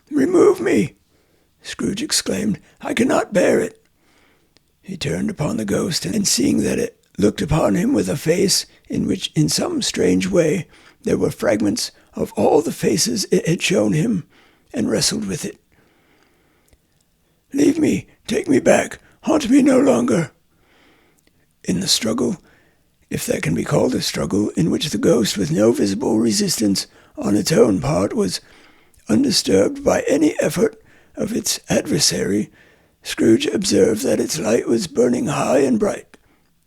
S1: "Remove me!" Scrooge exclaimed. "I cannot bear it." He turned upon the ghost, and seeing that it looked upon him with a face in which, in some strange way, there were fragments of all the faces it had shown him, and wrestled with it. "Leave me, take me back, haunt me no longer." In the struggle, if that can be called a struggle, in which the ghost, with no visible resistance on its own part, was undisturbed by any effort of its adversary, Scrooge observed that its light was burning high and bright,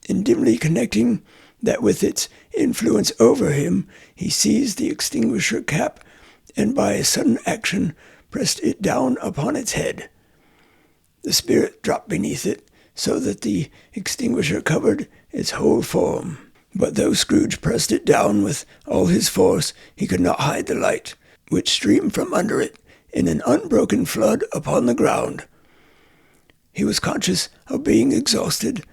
S1: and dimly connecting that with its influence over him, he seized the extinguisher cap, and by a sudden action pressed it down upon its head. The spirit dropped beneath it, so that the extinguisher covered its whole form. But though Scrooge pressed it down with all his force, he could not hide the light, which streamed from under it in an unbroken flood upon the ground. He was conscious of being exhausted,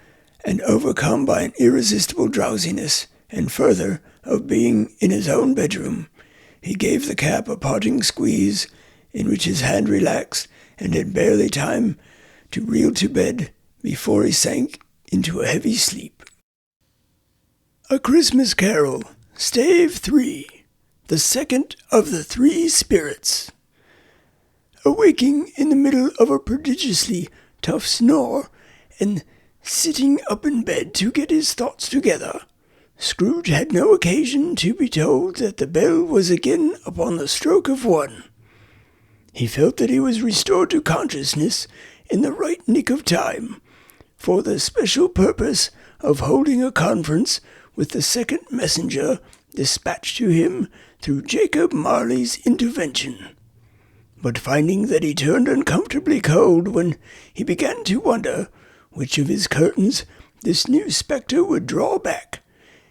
S1: and overcome by an irresistible drowsiness, and further, of being in his own bedroom. He gave the cap a parting squeeze, in which his hand relaxed, and had barely time to reel to bed before he sank into a heavy sleep. A Christmas Carol, Stave 3, the second of the three spirits. Awaking in the middle of a prodigiously tough snore, and sitting up in bed to get his thoughts together, Scrooge had no occasion to be told that the bell was again upon the stroke of 1. He felt that he was restored to consciousness in the right nick of time, for the special purpose of holding a conference with the second messenger dispatched to him through Jacob Marley's intervention. But finding that he turned uncomfortably cold when he began to wonder which of his curtains this new spectre would draw back,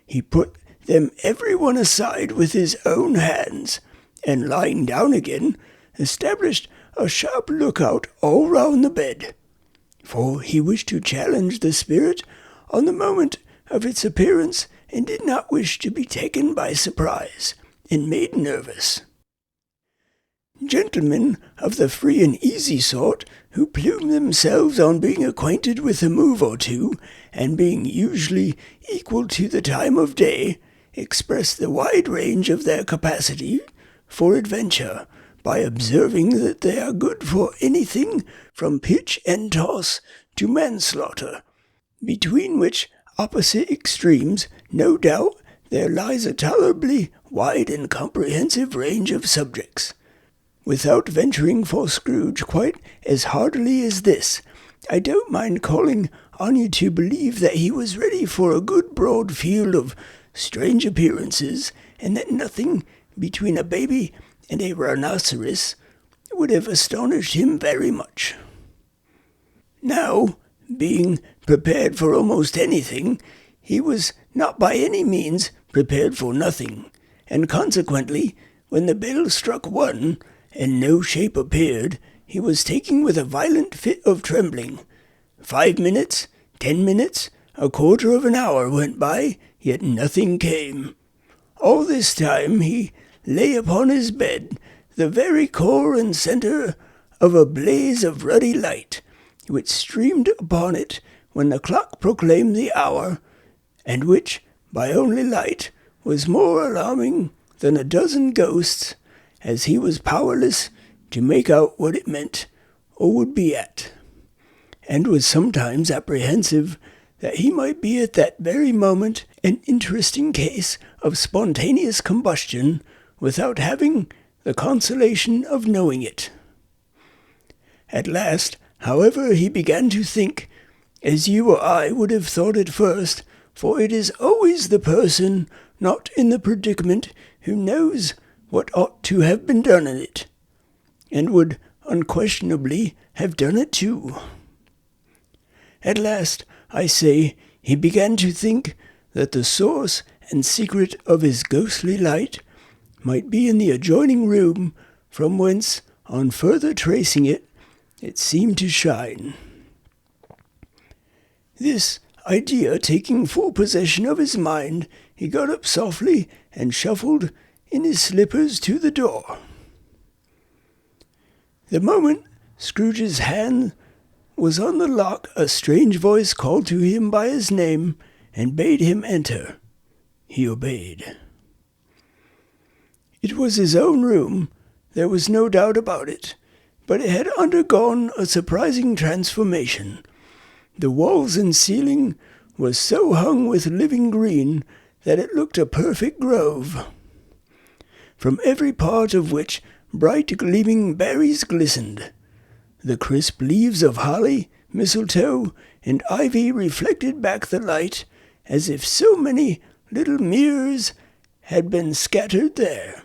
S1: he put them every one aside with his own hands, and lying down again, established a sharp lookout all round the bed, for he wished to challenge the spirit on the moment of its appearance, and did not wish to be taken by surprise and made nervous. Gentlemen of the free and easy sort, who plume themselves on being acquainted with a move or two, and being usually equal to the time of day, express the wide range of their capacity for adventure by observing that they are good for anything from pitch and toss to manslaughter, between which opposite extremes, no doubt, there lies a tolerably wide and comprehensive range of subjects. Without venturing for Scrooge quite as heartily as this, I don't mind calling on you to believe that he was ready for a good broad field of strange appearances, and that nothing between a baby and a rhinoceros would have astonished him very much. Now, being prepared for almost anything, he was not by any means prepared for nothing, and consequently, when the bell struck 1, and no shape appeared, he was taken with a violent fit of trembling. 5 minutes, 10 minutes, a quarter of an hour went by, yet nothing came. All this time he lay upon his bed, the very core and centre of a blaze of ruddy light, which streamed upon it when the clock proclaimed the hour, and which, by only light, was more alarming than a dozen ghosts, as he was powerless to make out what it meant or would be at, and was sometimes apprehensive that he might be at that very moment an interesting case of spontaneous combustion without having the consolation of knowing it. At last, however, he began to think, as you or I would have thought at first, for it is always the person not in the predicament who knows what ought to have been done in it, and would unquestionably have done it too. At last, I say, he began to think that the source and secret of his ghostly light might be in the adjoining room, from whence, on further tracing it, it seemed to shine. This idea taking full possession of his mind, he got up softly and shuffled in his slippers to the door. The moment Scrooge's hand was on the lock, a strange voice called to him by his name and bade him enter. He obeyed. It was his own room, there was no doubt about it, but it had undergone a surprising transformation. The walls and ceiling were so hung with living green that it looked a perfect grove, from every part of which bright gleaming berries glistened. The crisp leaves of holly, mistletoe, and ivy reflected back the light, as if so many little mirrors had been scattered there,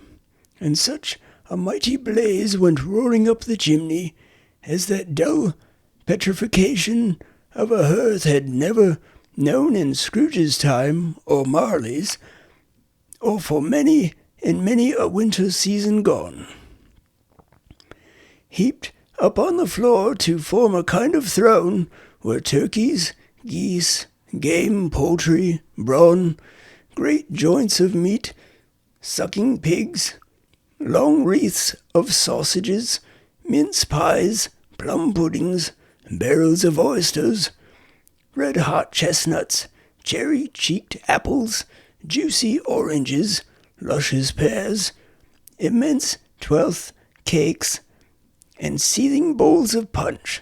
S1: and such a mighty blaze went roaring up the chimney, as that dull petrification of a hearth had never known in Scrooge's time, or Marley's, or for many and many a winter season gone. Heaped up on the floor to form a kind of throne were turkeys, geese, game, poultry, brawn, great joints of meat, sucking pigs, long wreaths of sausages, mince pies, plum puddings, barrels of oysters, red-hot chestnuts, cherry-cheeked apples, juicy oranges, luscious pears, immense twelfth cakes, and seething bowls of punch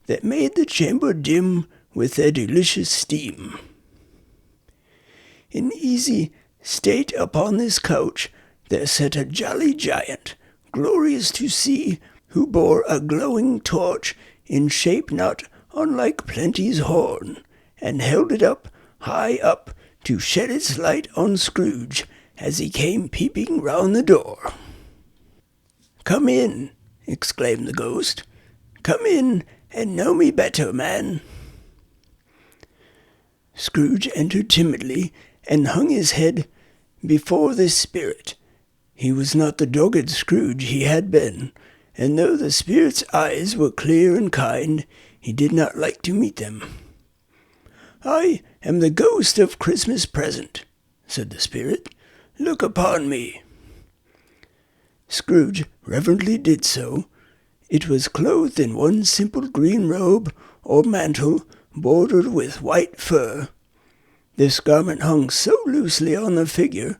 S1: that made the chamber dim with their delicious steam. In easy state upon this couch there sat a jolly giant, glorious to see, who bore a glowing torch in shape not unlike Plenty's horn, and held it up, high up, to shed its light on Scrooge as he came peeping round the door. "Come in," exclaimed the ghost. "Come in and know me better, man." Scrooge entered timidly and hung his head before this spirit. He was not the dogged Scrooge he had been, and though the spirit's eyes were clear and kind, he did not like to meet them. "I am the ghost of Christmas present," said the spirit. "Look upon me." Scrooge reverently did so. It was clothed in one simple green robe or mantle bordered with white fur. This garment hung so loosely on the figure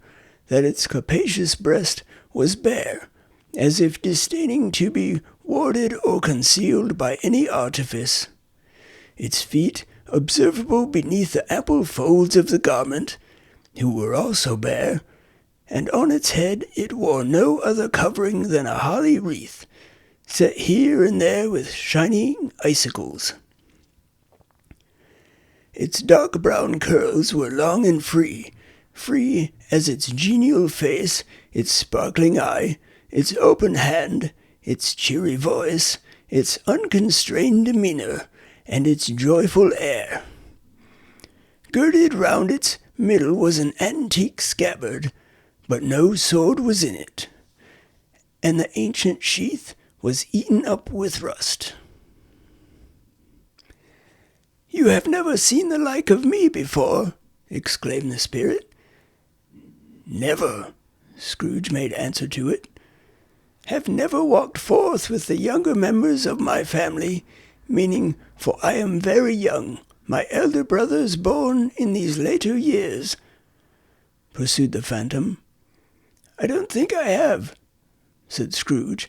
S1: that its capacious breast was bare, as if disdaining to be warded or concealed by any artifice. Its feet, observable beneath the ample folds of the garment, who were also bare, and on its head it wore no other covering than a holly wreath, set here and there with shining icicles. Its dark brown curls were long and free as its genial face, its sparkling eye, its open hand, its cheery voice, its unconstrained demeanor, and its joyful air. Girded round its middle was an antique scabbard, but no sword was in it, and the ancient sheath was eaten up with rust. "You have never seen the like of me before," exclaimed the spirit. "Never," Scrooge made answer to it, "have never walked forth with the younger members of my family, meaning, for I am very young, my elder brothers born in these later years," pursued the phantom. "I don't think I have," said Scrooge.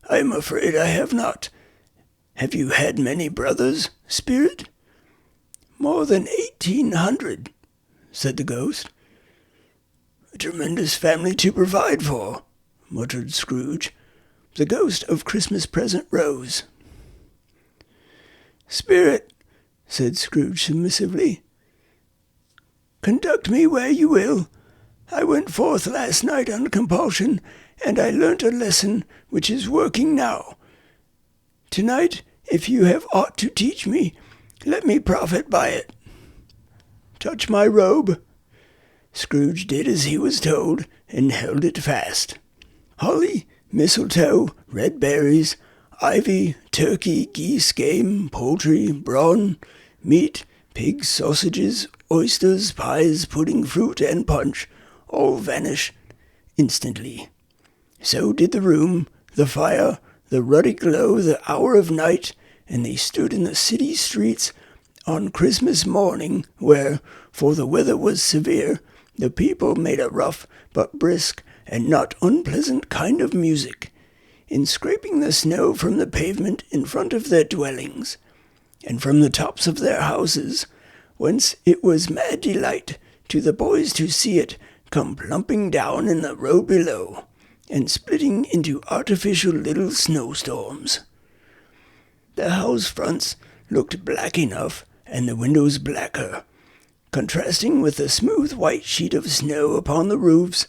S1: "I am afraid I have not. Have you had many brothers, Spirit?" "More than 1,800, said the ghost. "A tremendous family to provide for," muttered Scrooge. The ghost of Christmas Present rose. "Spirit," said Scrooge submissively, "conduct me where you will. I went forth last night on compulsion, and I learnt a lesson which is working now. Tonight, if you have aught to teach me, let me profit by it. Touch my robe." Scrooge did as he was told, and held it fast. Holly, mistletoe, red berries, ivy, turkey, geese, game, poultry, brawn, meat, pigs, sausages, oysters, pies, pudding, fruit, and punch all vanished instantly. So did the room, the fire, the ruddy glow, the hour of night, and they stood in the city streets on Christmas morning, where, for the weather was severe, the people made a rough but brisk and not unpleasant kind of music, in scraping the snow from the pavement in front of their dwellings, and from the tops of their houses, whence it was mad delight to the boys to see it come plumping down in the road below, and splitting into artificial little snowstorms. The house fronts looked black enough, and the windows blacker, contrasting with the smooth white sheet of snow upon the roofs,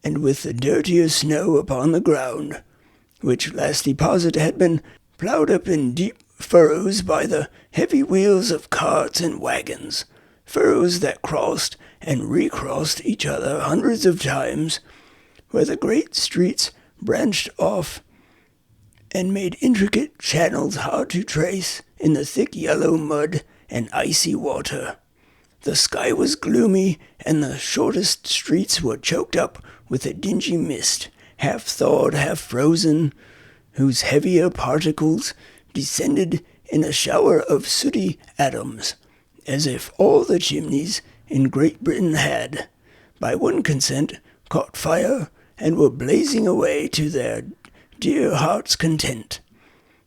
S1: and with the dirtier snow upon the ground, which last deposit had been ploughed up in deep furrows by the heavy wheels of carts and wagons, furrows that crossed and recrossed each other hundreds of times, where the great streets branched off and made intricate channels hard to trace in the thick yellow mud and icy water. The sky was gloomy, and the shortest streets were choked up with a dingy mist, half thawed, half frozen, whose heavier particles descended in a shower of sooty atoms, as if all the chimneys in Great Britain had, by one consent, caught fire, and were blazing away to their dear hearts' content.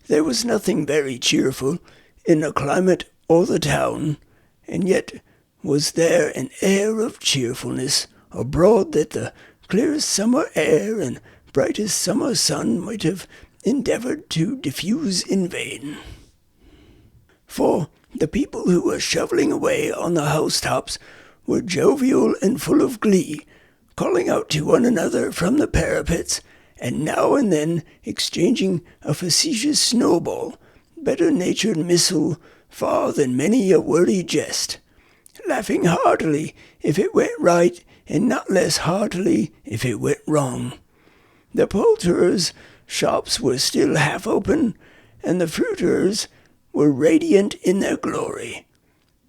S1: There was nothing very cheerful in the climate or the town, and yet was there an air of cheerfulness abroad that the clearest summer air and brightest summer sun might have endeavored to diffuse in vain. For the people who were shoveling away on the housetops were jovial and full of glee, calling out to one another from the parapets, and now and then exchanging a facetious snowball, better-natured missile far than many a wordy jest, laughing heartily if it went right, and not less heartily if it went wrong. The poulterers' shops were still half open, and the fruiterers were radiant in their glory.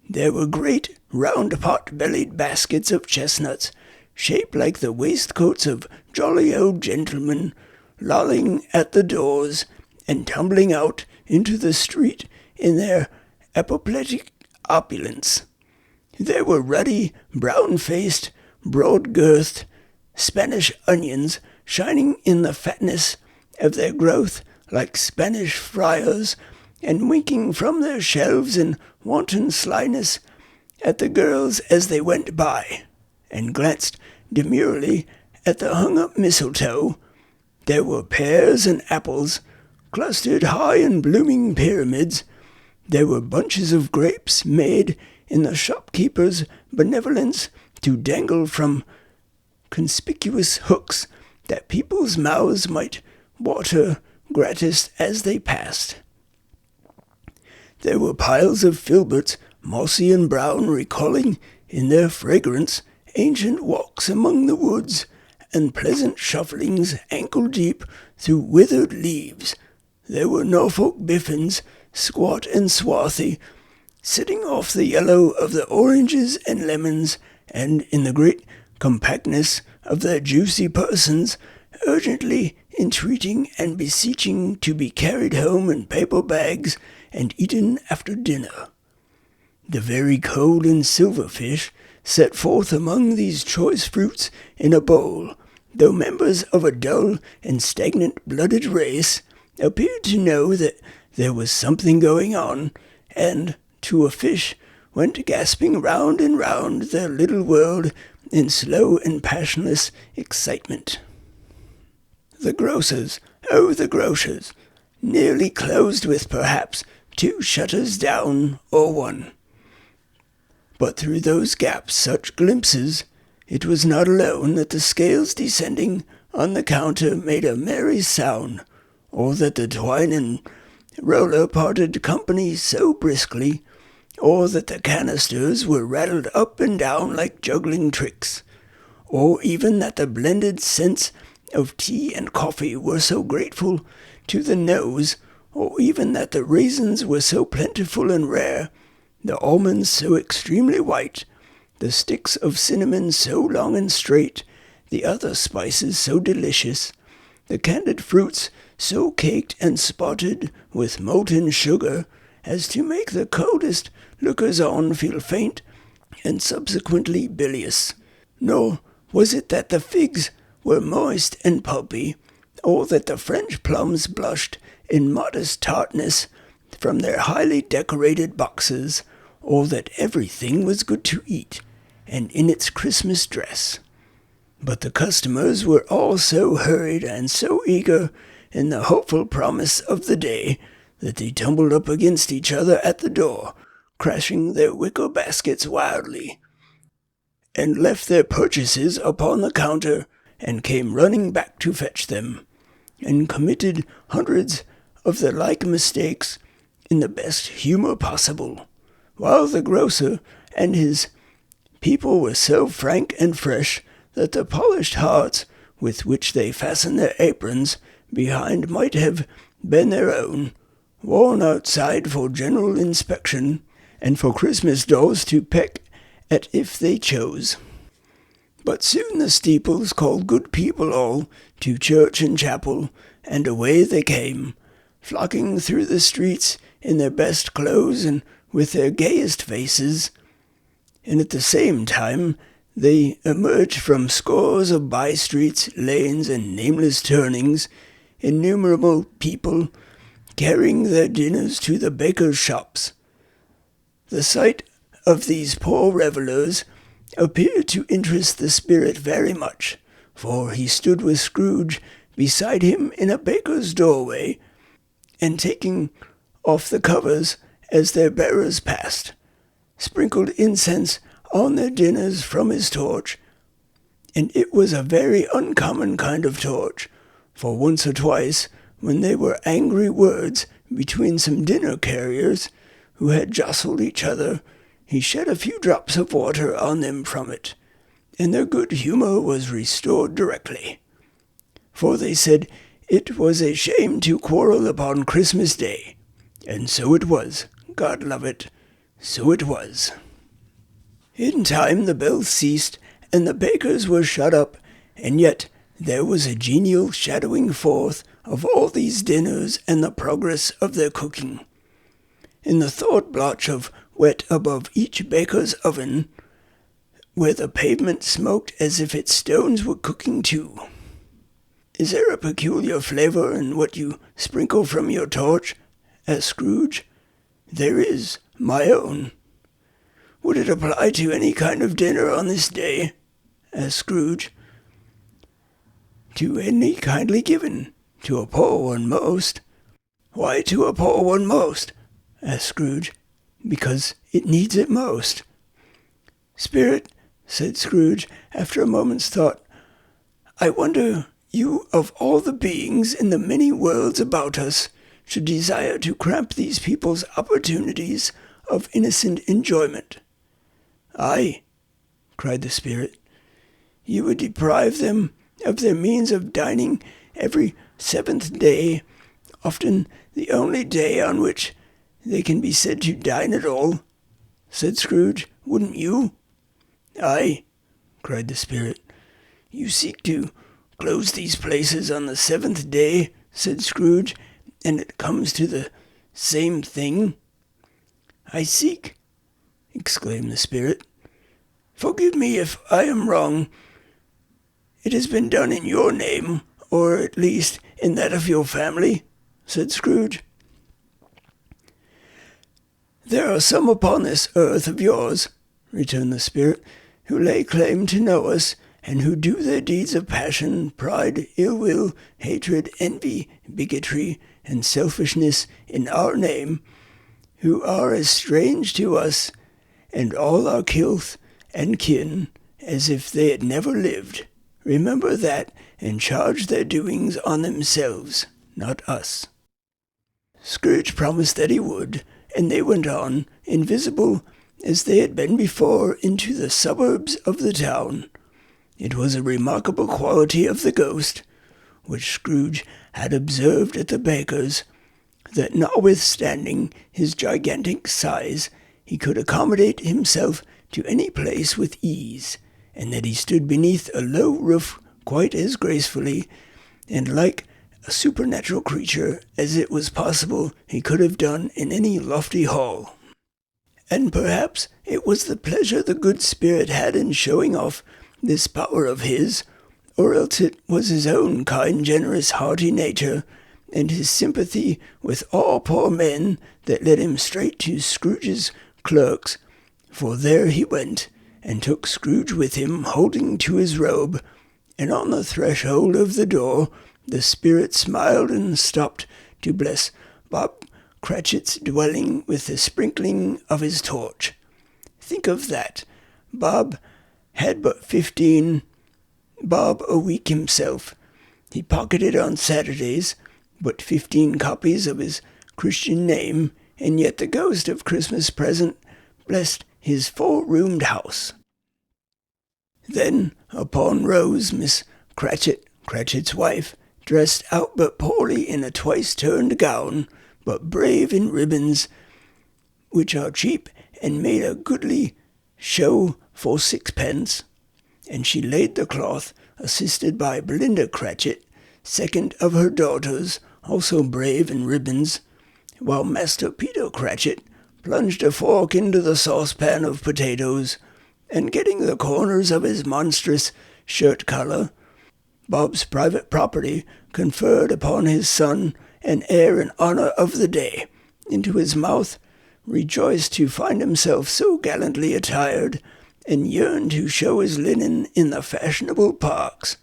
S1: There were great round pot-bellied baskets of chestnuts, shaped like the waistcoats of jolly old gentlemen, lolling at the doors, and tumbling out into the street in their apoplectic opulence. There were ruddy, brown-faced, broad-girthed Spanish onions shining in the fatness of their growth like Spanish friars, and winking from their shelves in wanton slyness at the girls as they went by, and glanced demurely at the hung-up mistletoe. There were pears and apples, clustered high in blooming pyramids. There were bunches of grapes made in the shopkeeper's benevolence to dangle from conspicuous hooks that people's mouths might water gratis as they passed. There were piles of filberts, mossy and brown, recalling in their fragrance ancient walks among the woods, and pleasant shufflings ankle-deep through withered leaves. There were Norfolk biffins, squat and swarthy, sitting off the yellow of the oranges and lemons, and in the great compactness of their juicy persons, urgently entreating and beseeching to be carried home in paper bags and eaten after dinner. The very coal and silver fish set forth among these choice fruits in a bowl, though members of a dull and stagnant-blooded race, appeared to know that there was something going on, and, to a fish, went gasping round and round their little world in slow and passionless excitement. The grocers, oh the grocers, nearly closed with perhaps 2 shutters down or 1. But through those gaps such glimpses, it was not alone that the scales descending on the counter made a merry sound, or that the twine and roller parted company so briskly, or that the canisters were rattled up and down like juggling tricks, or even that the blended scents of tea and coffee were so grateful to the nose, or even that the raisins were so plentiful and rare, the almonds so extremely white, the sticks of cinnamon so long and straight, the other spices so delicious, the candied fruits so caked and spotted with molten sugar, as to make the coldest lookers-on feel faint and subsequently bilious. Nor was it that the figs were moist and pulpy, or that the French plums blushed in modest tartness from their highly decorated boxes, or that everything was good to eat, and in its Christmas dress. But the customers were all so hurried and so eager in the hopeful promise of the day that they tumbled up against each other at the door, crashing their wicker baskets wildly, and left their purchases upon the counter, and came running back to fetch them, and committed hundreds of the like mistakes in the best humour possible, while the grocer and his people were so frank and fresh that the polished hearts with which they fastened their aprons behind might have been their own, worn outside for general inspection, and for Christmas dolls to peck at if they chose. But soon the steeples called good people all to church and chapel, and away they came, flocking through the streets in their best clothes and with their gayest faces, and at the same time they emerged from scores of by-streets, lanes, and nameless turnings, innumerable people carrying their dinners to the bakers' shops. The sight of these poor revellers appeared to interest the spirit very much, for he stood with Scrooge beside him in a baker's doorway, and taking off the covers as their bearers passed, sprinkled incense on their dinners from his torch, and it was a very uncommon kind of torch, for once or twice, when there were angry words between some dinner carriers who had jostled each other, he shed a few drops of water on them from it, and their good humour was restored directly. For they said it was a shame to quarrel upon Christmas Day, and so it was, God love it, so it was. In time the bells ceased, and the bakers were shut up, and yet there was a genial shadowing forth of all these dinners and the progress of their cooking. In the thought-blotch of wet above each baker's oven, where the pavement smoked as if its stones were cooking too. "Is there a peculiar flavour in what you sprinkle from your torch?" asked Scrooge. "There is, my own." "Would it apply to any kind of dinner on this day?" asked Scrooge. "To any kindly given. To a poor one most." "Why to a poor one most?" asked Scrooge. "Because it needs it most." "Spirit," said Scrooge, after a moment's thought, "I wonder you, of all the beings in the many worlds about us, should desire to cramp these people's opportunities of innocent enjoyment." "Aye," cried the spirit, "you would deprive them of their means of dining every 7th day, often the only day on which they can be said to dine at all," said Scrooge. "Wouldn't you?" "Aye," cried the spirit, "You seek to close these places on the 7th day," said Scrooge, "and it comes to the same thing." "I seek," exclaimed the spirit. "Forgive me if I am wrong. It has been done in your name, or at least in that of your family," said Scrooge. "There are some upon this earth of yours," returned the spirit, "who lay claim to know us, and who do their deeds of passion, pride, ill will, hatred, envy, bigotry, and selfishness in our name, who are as strange to us and all our kith and kin as if they had never lived. Remember that, and charge their doings on themselves, not us." Scrooge promised that he would, and they went on, invisible as they had been before, into the suburbs of the town. It was a remarkable quality of the ghost, which Scrooge had observed at the baker's, that notwithstanding his gigantic size, he could accommodate himself to any place with ease, and that he stood beneath a low roof quite as gracefully, and like a supernatural creature as it was possible he could have done in any lofty hall. And perhaps it was the pleasure the good spirit had in showing off this power of his, or else it was his own kind, generous, hearty nature, and his sympathy with all poor men, that led him straight to Scrooge's clerk's, for there he went, and took Scrooge with him, holding to his robe, and on the threshold of the door the spirit smiled and stopped to bless Bob Cratchit's dwelling with the sprinkling of his torch. Think of that! Bob had but 15 bob a week himself. He pocketed on Saturdays but 15 copies of his Christian name, and yet the ghost of Christmas present blessed his 4-roomed house. Then upon rose Miss Cratchit, Cratchit's wife, dressed out but poorly in a twice-turned gown, but brave in ribbons, which are cheap, and made a goodly show for 6 pence, and she laid the cloth, assisted by Belinda Cratchit, second of her daughters, also brave in ribbons, while Master Peter Cratchit plunged a fork into the saucepan of potatoes, and getting the corners of his monstrous shirt-collar, Bob's private property, conferred upon his son an air in honour of the day, into his mouth, rejoiced to find himself so gallantly attired, and yearned to show his linen in the fashionable parks.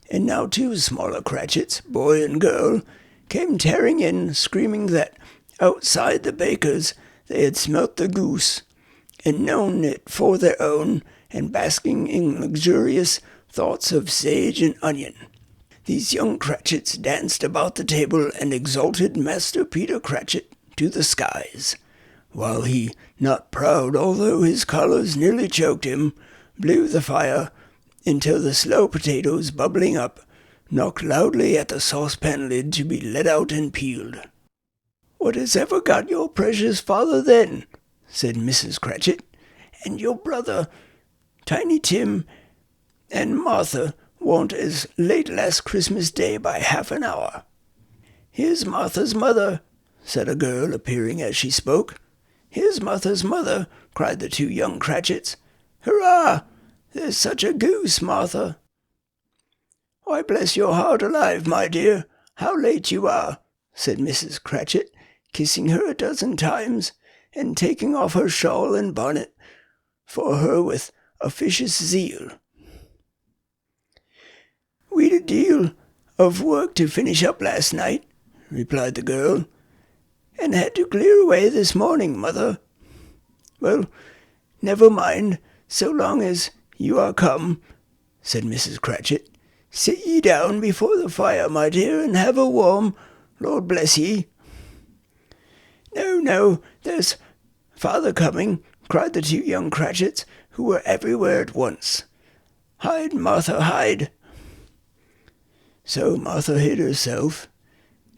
S1: And now 2 smaller Cratchits, boy and girl, came tearing in, screaming that outside the baker's they had smelt the goose, and known it for their own, and basking in luxurious thoughts of sage and onion. These young Cratchits danced about the table and exalted Master Peter Cratchit to the skies, while he, not proud although his collars nearly choked him, blew the fire until the slow potatoes, bubbling up, knocked loudly at the saucepan lid to be let out and peeled. "What has ever got your precious father then?" said Mrs. Cratchit, "and your brother, Tiny Tim, and Martha weren't as late last Christmas Day by half an hour." "Here's Martha's mother," said a girl, appearing as she spoke. "Here's Martha's mother," cried the 2 young Cratchits. "Hurrah! There's such a goose, Martha." "Why, bless your heart alive, my dear, how late you are," said Mrs. Cratchit, kissing her a dozen times, and taking off her shawl and bonnet for her with officious zeal. "We'd a deal of work to finish up last night," replied the girl, "and had to clear away this morning, mother." "Well, never mind, so long as you are come," said Mrs. Cratchit. "Sit ye down before the fire, my dear, and have a warm, Lord bless ye." No, there's father coming," cried the 2 young Cratchits, who were everywhere at once. "Hide, Martha, hide." So Martha hid herself,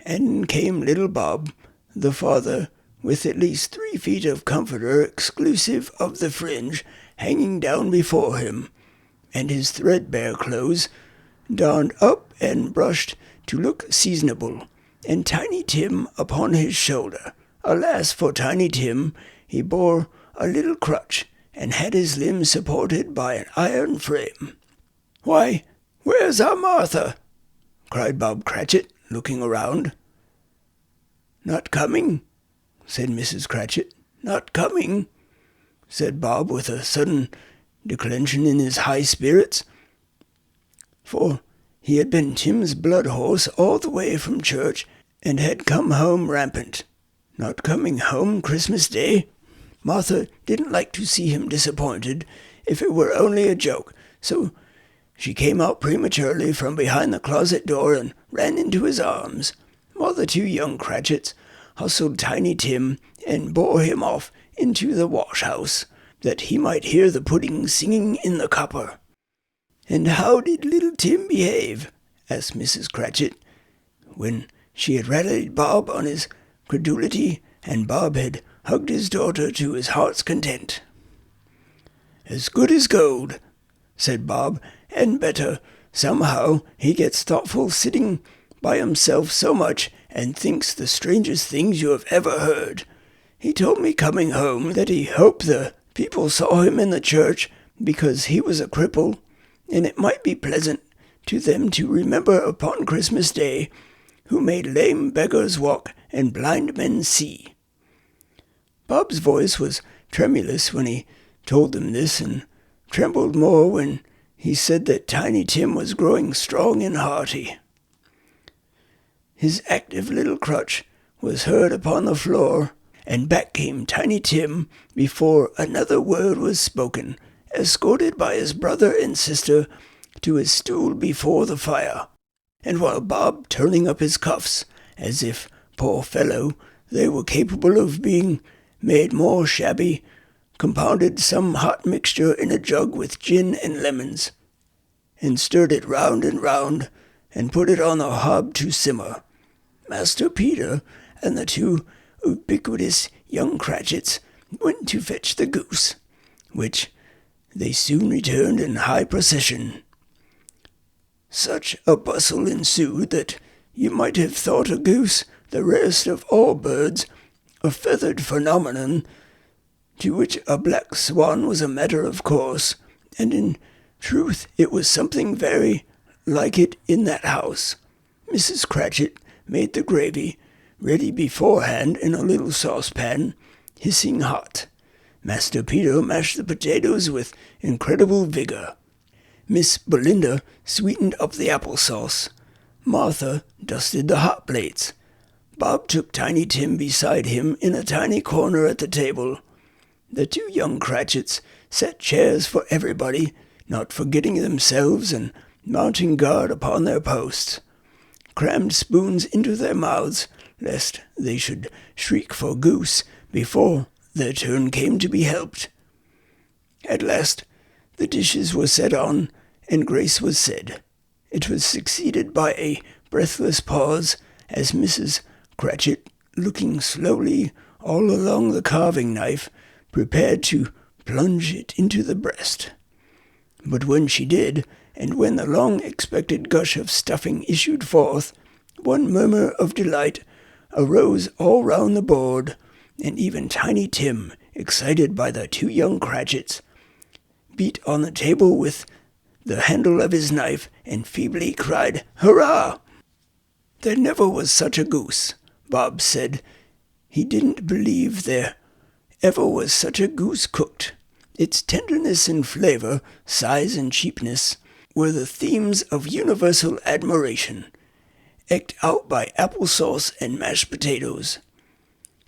S1: and came little Bob, the father, with at least 3 feet of comforter exclusive of the fringe hanging down before him, and his threadbare clothes, darned up and brushed to look seasonable, and Tiny Tim upon his shoulder. Alas for Tiny Tim, he bore a little crutch, and had his limbs supported by an iron frame. "Why, where's our Martha?" cried Bob Cratchit, looking around. "Not coming," said Mrs. Cratchit. "Not coming," said Bob, with a sudden declension in his high spirits, for he had been Tim's blood horse all the way from church, and had come home rampant. Not coming home Christmas Day? Martha didn't like to see him disappointed, if it were only a joke, so she came out prematurely from behind the closet door and ran into his arms, while the two young Cratchits hustled Tiny Tim and bore him off into the wash-house, that he might hear the pudding singing in the copper. "And how did little Tim behave?" asked Mrs. Cratchit, when she had rallied Bob on his credulity, and Bob had hugged his daughter to his heart's content. "As good as gold," said Bob, "and better. Somehow he gets thoughtful sitting by himself so much, and thinks the strangest things you have ever heard. He told me coming home that he hoped the people saw him in the church because he was a cripple, and it might be pleasant to them to remember upon Christmas Day who made lame beggars walk and blind men see." Bob's voice was tremulous when he told them this, and trembled more when he said that Tiny Tim was growing strong and hearty. His active little crutch was heard upon the floor, and back came Tiny Tim before another word was spoken, escorted by his brother and sister to his stool before the fire. And while Bob, turning up his cuffs, as if, poor fellow, they were capable of being made more shabby, compounded some hot mixture in a jug with gin and lemons, and stirred it round and round, and put it on the hob to simmer, Master Peter and the two ubiquitous young Cratchits went to fetch the goose, which they soon returned in high procession. Such a bustle ensued that you might have thought a goose, the rarest of all birds, a feathered phenomenon, to which a black swan was a matter of course, and in truth it was something very like it in that house. Mrs. Cratchit made the gravy, ready beforehand in a little saucepan, hissing hot. Master Peter mashed the potatoes with incredible vigor. Miss Belinda sweetened up the applesauce. Martha dusted the hot plates. Bob took Tiny Tim beside him in a tiny corner at the table. The two young Cratchits set chairs for everybody, not forgetting themselves and mounting guard upon their posts, crammed spoons into their mouths, lest they should shriek for goose before their turn came to be helped. At last the dishes were set on, and grace was said. It was succeeded by a breathless pause, as Mrs. Cratchit, looking slowly all along the carving knife, prepared to plunge it into the breast. But when she did, and when the long-expected gush of stuffing issued forth, one murmur of delight arose all round the board, and even Tiny Tim, excited by the two young Cratchits, beat on the table with the handle of his knife, and feebly cried, "Hurrah!" "There never was such a goose," Bob said. He didn't believe there ever was such a goose cooked. Its tenderness and flavor, size and cheapness, were the themes of universal admiration, eked out by applesauce and mashed potatoes.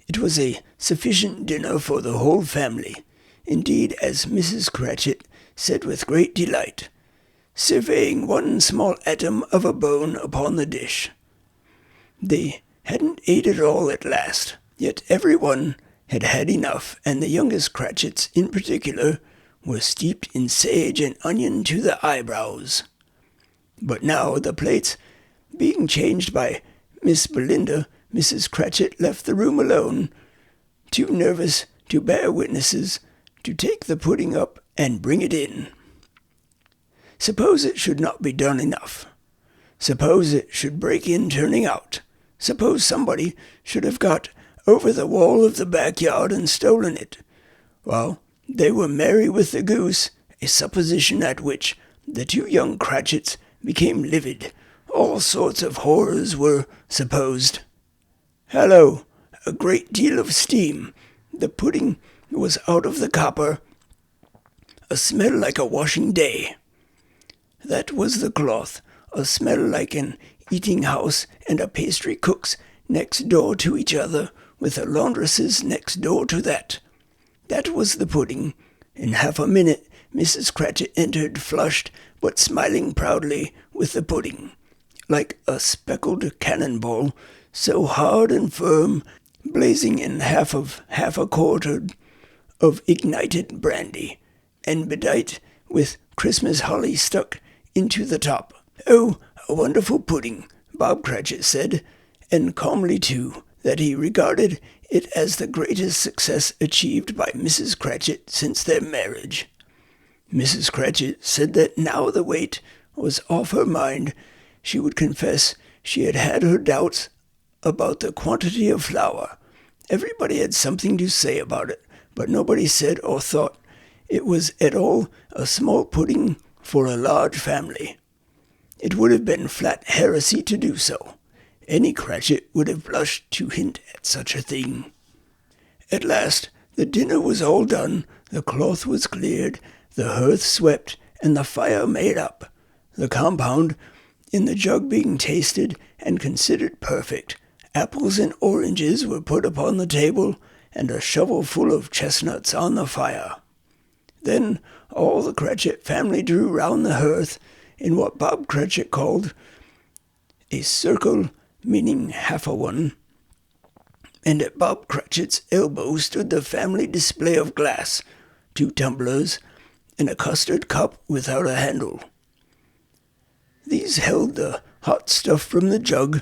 S1: It was a sufficient dinner for the whole family, indeed, as Mrs. Cratchit said with great delight, surveying one small atom of a bone upon the dish. They hadn't ate it all at last, yet every one had had enough, and the youngest Cratchits in particular were steeped in sage and onion to the eyebrows. But now, the plates being changed by Miss Belinda, Mrs. Cratchit left the room alone, too nervous to bear witnesses, to take the pudding up and bring it in. Suppose it should not be done enough. Suppose it should break in turning out. Suppose somebody should have got over the wall of the backyard and stolen it. Well, they were merry with the goose, a supposition at which the two young Cratchits became livid. All sorts of horrors were supposed. Hallo! A great deal of steam. The pudding was out of the copper. A smell like a washing day. That was the cloth. A smell like an eating-house and a pastry cook's next door to each other, with a laundress's next door to that. That was the pudding. In half a minute Mrs. Cratchit entered, flushed, but smiling proudly, with the pudding, like a speckled cannonball, so hard and firm, blazing in half a quarter of ignited brandy, and bedight with Christmas holly stuck into the top. Oh, a wonderful pudding, Bob Cratchit said, and calmly too, that he regarded it as the greatest success achieved by Mrs. Cratchit since their marriage. Mrs. Cratchit said that now the weight was off her mind, she would confess she had had her doubts about the quantity of flour. Everybody had something to say about it, but nobody said or thought it was at all a small pudding for a large family. It would have been flat heresy to do so. Any Cratchit would have blushed to hint at such a thing. At last the dinner was all done, the cloth was cleared, the hearth swept, and the fire made up, the compound in the jug being tasted and considered perfect. Apples and oranges were put upon the table, and a shovelful of chestnuts on the fire. Then all the Cratchit family drew round the hearth in what Bob Cratchit called a circle, meaning half a one, and at Bob Cratchit's elbow stood the family display of glass, 2 tumblers, and a custard cup without a handle. These held the hot stuff from the jug,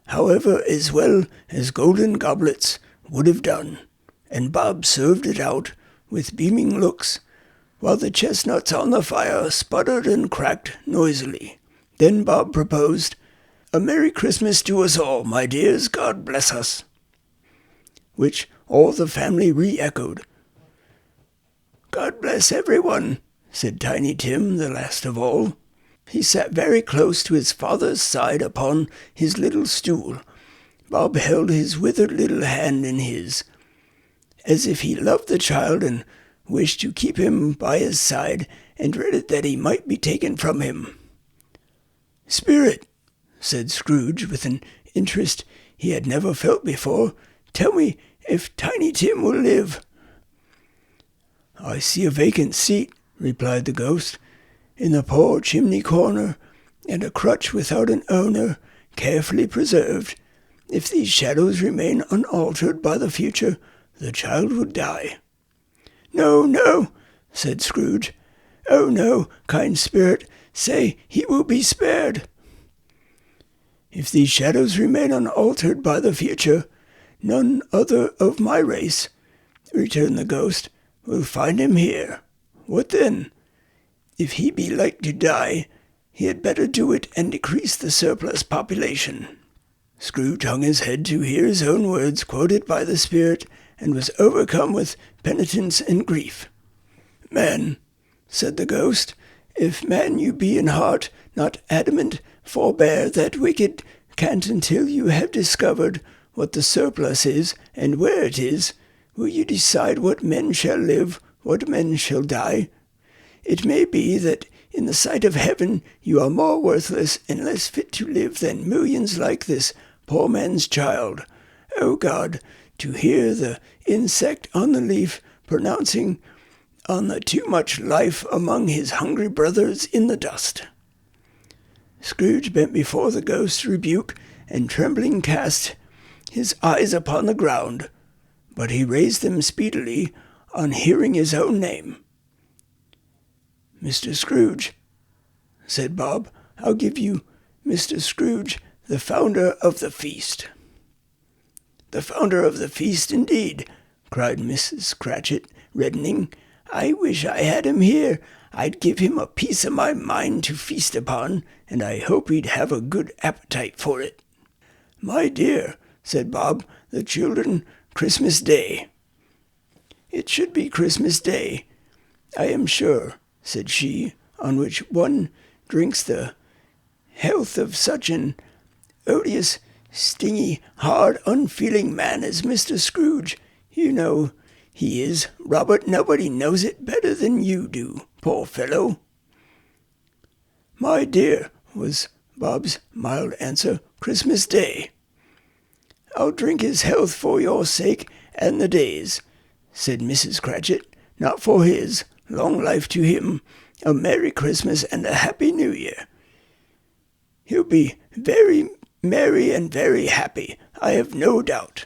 S1: however, as well as golden goblets would have done, and Bob served it out with beaming looks, while the chestnuts on the fire sputtered and cracked noisily. Then Bob proposed, "A Merry Christmas to us all, my dears, God bless us," which all the family re-echoed. "God bless everyone," said Tiny Tim, the last of all. He sat very close to his father's side upon his little stool. Bob held his withered little hand in his, as if he loved the child and wished to keep him by his side, and dreaded that he might be taken from him. "Spirit," said Scrooge, with an interest he had never felt before, "tell me if Tiny Tim will live." "I see a vacant seat," replied the ghost, "in the poor chimney corner, and a crutch without an owner, carefully preserved. If these shadows remain unaltered by the future, the child will die." "No, no," said Scrooge. "Oh, no, kind spirit, say he will be spared." "If these shadows remain unaltered by the future, none other of my race," returned the ghost, "will find him here. What then? If he be like to die, he had better do it and decrease the surplus population." Scrooge hung his head to hear his own words quoted by the spirit, and was overcome with penitence and grief. "Man," said the ghost, "if man you be in heart, not adamant, forbear that wicked cant until you have discovered what the surplus is, and where it is. Will you decide what men shall live, what men shall die? It may be that in the sight of heaven you are more worthless and less fit to live than millions like this poor man's child. O God, to hear the insect on the leaf pronouncing on the too much life among his hungry brothers in the dust." Scrooge bent before the ghost's rebuke, and trembling cast his eyes upon the ground, but he raised them speedily on hearing his own name. "Mr. Scrooge," said Bob, "I'll give you Mr. Scrooge, the founder of the feast." "The founder of the feast, indeed," cried Mrs. Cratchit, reddening. I wish I had him here. I'd give him a piece of my mind to feast upon, and I hope he'd have a good appetite for it." "My dear," said Bob, "the children, Christmas Day." "It should be Christmas Day, I am sure," said she, "on which one drinks the health of such an odious, stingy, hard, unfeeling man as Mr. Scrooge. You know he is, Robert. Nobody knows it better than you do, poor fellow." "My dear," was Bob's mild answer, "Christmas Day." "I'll drink his health for your sake and the day's," said Mrs. Cratchit. "Not for his. Long life to him. A Merry Christmas and a Happy New Year. He'll be very merry and very happy, I have no doubt."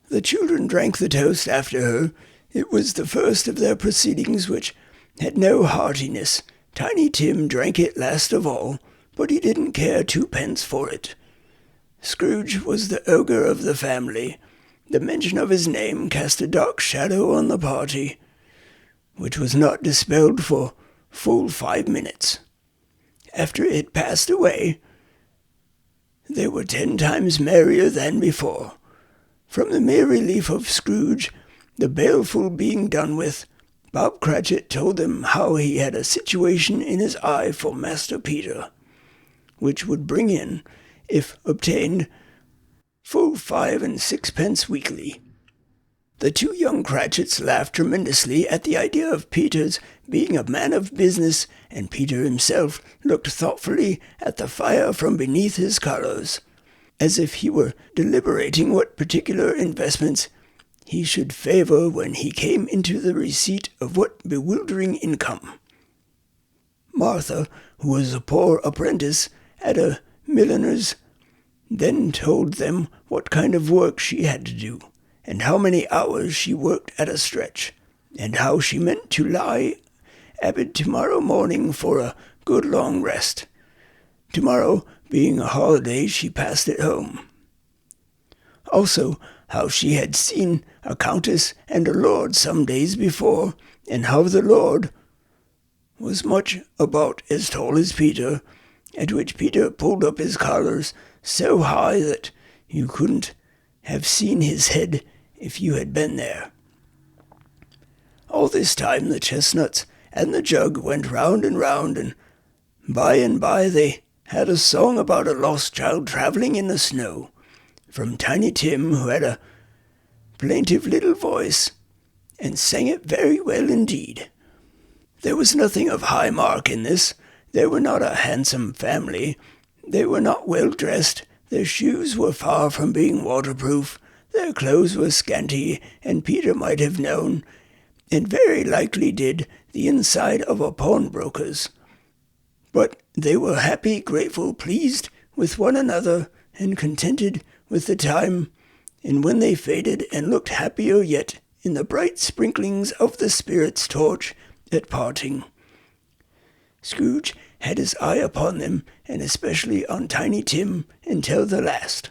S1: The children drank the toast after her. It was the first of their proceedings which had no heartiness. Tiny Tim drank it last of all, but he didn't care twopence for it. Scrooge was the ogre of the family. The mention of his name cast a dark shadow on the party, which was not dispelled for full 5 minutes. After it passed away, they were 10 times merrier than before. From the mere relief of Scrooge, the baleful being done with, Bob Cratchit told them how he had a situation in his eye for Master Peter, which would bring in, if obtained, full 5 and 6 weekly. The 2 young Cratchits laughed tremendously at the idea of Peter's being a man of business, and Peter himself looked thoughtfully at the fire from beneath his collars, as if he were deliberating what particular investments he should favor when he came into the receipt of what bewildering income. Martha, who was a poor apprentice at a milliner's, then told them what kind of work she had to do, and how many hours she worked at a stretch, and how she meant to lie abed tomorrow morning for a good long rest. Tomorrow, being a holiday, she passed at home. Also, how she had seen a countess and a lord some days before, and how the lord was much about as tall as Peter, at which Peter pulled up his collars so high that you couldn't have seen his head if you had been there. All this time the chestnuts and the jug went round, and by they had a song about a lost child travelling in the snow, from Tiny Tim, who had a plaintive little voice, and sang it very well indeed. There was nothing of high mark in this. They were not a handsome family. They were not well dressed. Their shoes were far from being waterproof. Their clothes were scanty, and Peter might have known, and very likely did, the inside of a pawnbroker's. But they were happy, grateful, pleased with one another, and contented with the time, and when they faded, and looked happier yet in the bright sprinklings of the Spirit's torch at parting. Scrooge had his eye upon them, and especially on Tiny Tim, until the last.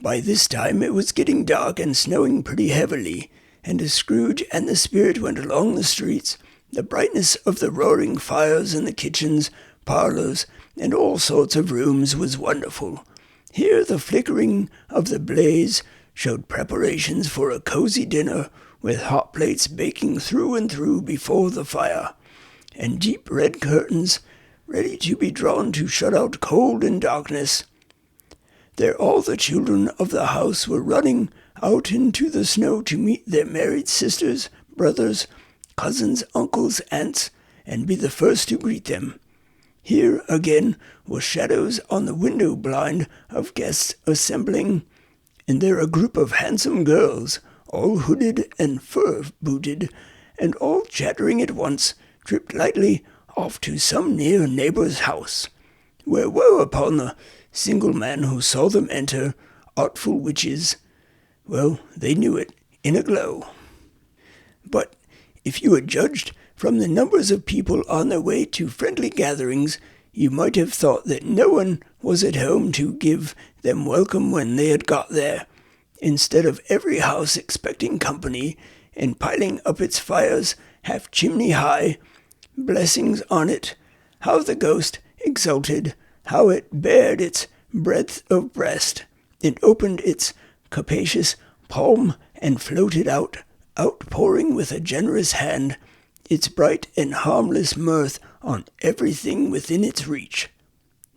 S1: By this time it was getting dark and snowing pretty heavily, and as Scrooge and the Spirit went along the streets, the brightness of the roaring fires in the kitchens, parlors, and all sorts of rooms was wonderful. Here the flickering of the blaze showed preparations for a cozy dinner, with hot plates baking through and through before the fire, and deep red curtains ready to be drawn to shut out cold and darkness. There all the children of the house were running out into the snow to meet their married sisters, brothers, cousins, uncles, aunts, and be the first to greet them. Here, again, were shadows on the window blind of guests assembling, and there a group of handsome girls, all hooded and fur-booted, and all chattering at once, tripped lightly off to some near neighbor's house, where woe upon the single man who saw them enter, artful witches. Well, they knew it in a glow. But if you had judged from the numbers of people on their way to friendly gatherings, you might have thought that no one was at home to give them welcome when they had got there. Instead of every house expecting company, and piling up its fires half chimney high, blessings on it, how the ghost exulted, how it bared its breadth of breast, and opened its capacious palm, and floated out, outpouring with a generous hand, its bright and harmless mirth on everything within its reach.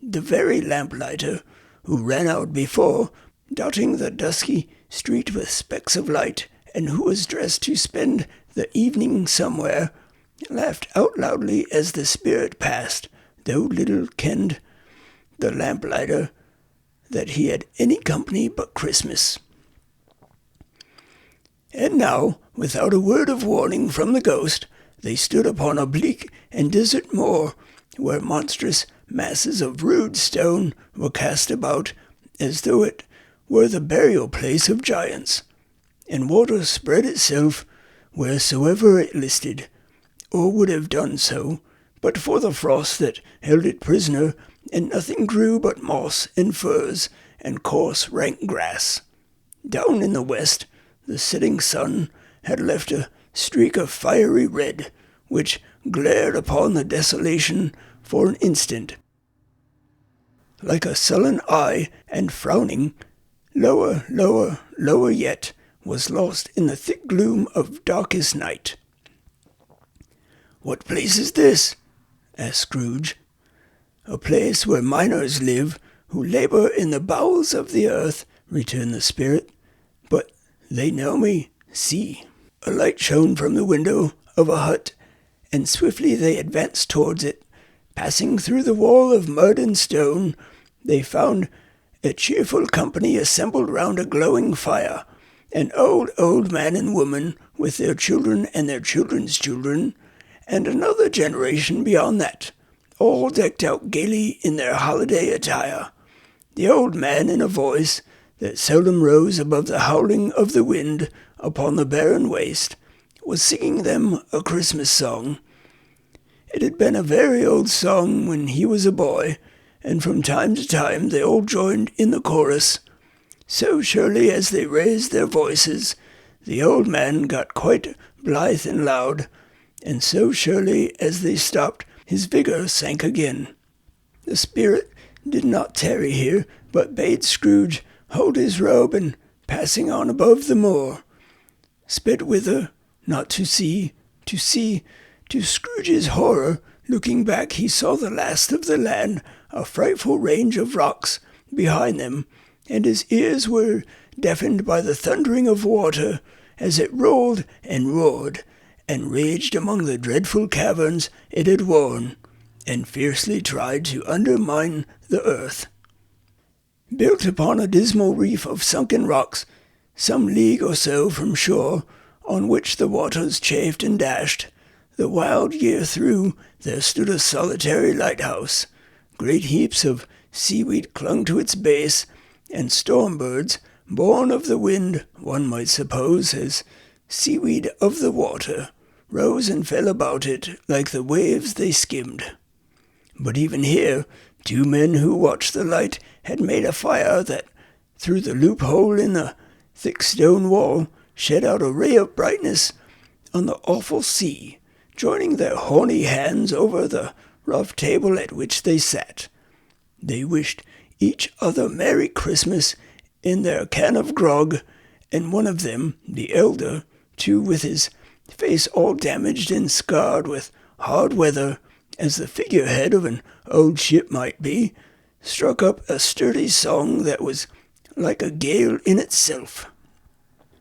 S1: The very lamplighter, who ran out before, dotting the dusky street with specks of light, and who was dressed to spend the evening somewhere, laughed out loudly as the spirit passed, though little kenned the lamplighter that he had any company but Christmas. And now, without a word of warning from the ghost, they stood upon a bleak and desert moor, where monstrous masses of rude stone were cast about, as though it were the burial place of giants, and water spread itself wheresoever it listed, or would have done so, but for the frost that held it prisoner, and nothing grew but moss and furze and coarse rank grass. Down in the west, the setting sun had left a streak of fiery red, which glared upon the desolation for an instant, like a sullen eye, and frowning, lower, lower, lower yet, was lost in the thick gloom of darkest night. "What place is this?" asked Scrooge. "A place where miners live, who labor in the bowels of the earth," returned the spirit. "But they know me. See." A light shone from the window of a hut, and swiftly they advanced towards it. Passing through the wall of mud and stone, they found a cheerful company assembled round a glowing fire, an old man and woman with their children and their children's children, and another generation beyond that, all decked out gaily in their holiday attire. The old man, in a voice that seldom rose above the howling of the wind upon the barren waste, was singing them a Christmas song. It had been a very old song when he was a boy, and from time to time they all joined in the chorus. So surely as they raised their voices, the old man got quite blithe and loud, and so surely as they stopped, his vigor sank again. The spirit did not tarry here, but bade Scrooge hold his robe, and passing on above the moor, sped whither, not to see. To Scrooge's horror, looking back, he saw the last of the land, a frightful range of rocks behind them, and his ears were deafened by the thundering of water as it rolled and roared, and raged among the dreadful caverns it had worn, and fiercely tried to undermine the earth. Built upon a dismal reef of sunken rocks, some league or so from shore, on which the waters chafed and dashed, the wild year through, there stood a solitary lighthouse. Great heaps of seaweed clung to its base, and storm-birds, born of the wind, one might suppose, as seaweed of the water, rose and fell about it like the waves they skimmed. But even here, 2 men who watched the light had made a fire that, through the loophole in the thick stone wall, shed out a ray of brightness on the awful sea, joining their horny hands over the rough table at which they sat. They wished each other Merry Christmas in their can of grog, and one of them, the elder, too, with his face all damaged and scarred with hard weather, as the figurehead of an old ship might be, struck up a sturdy song that was like a gale in itself.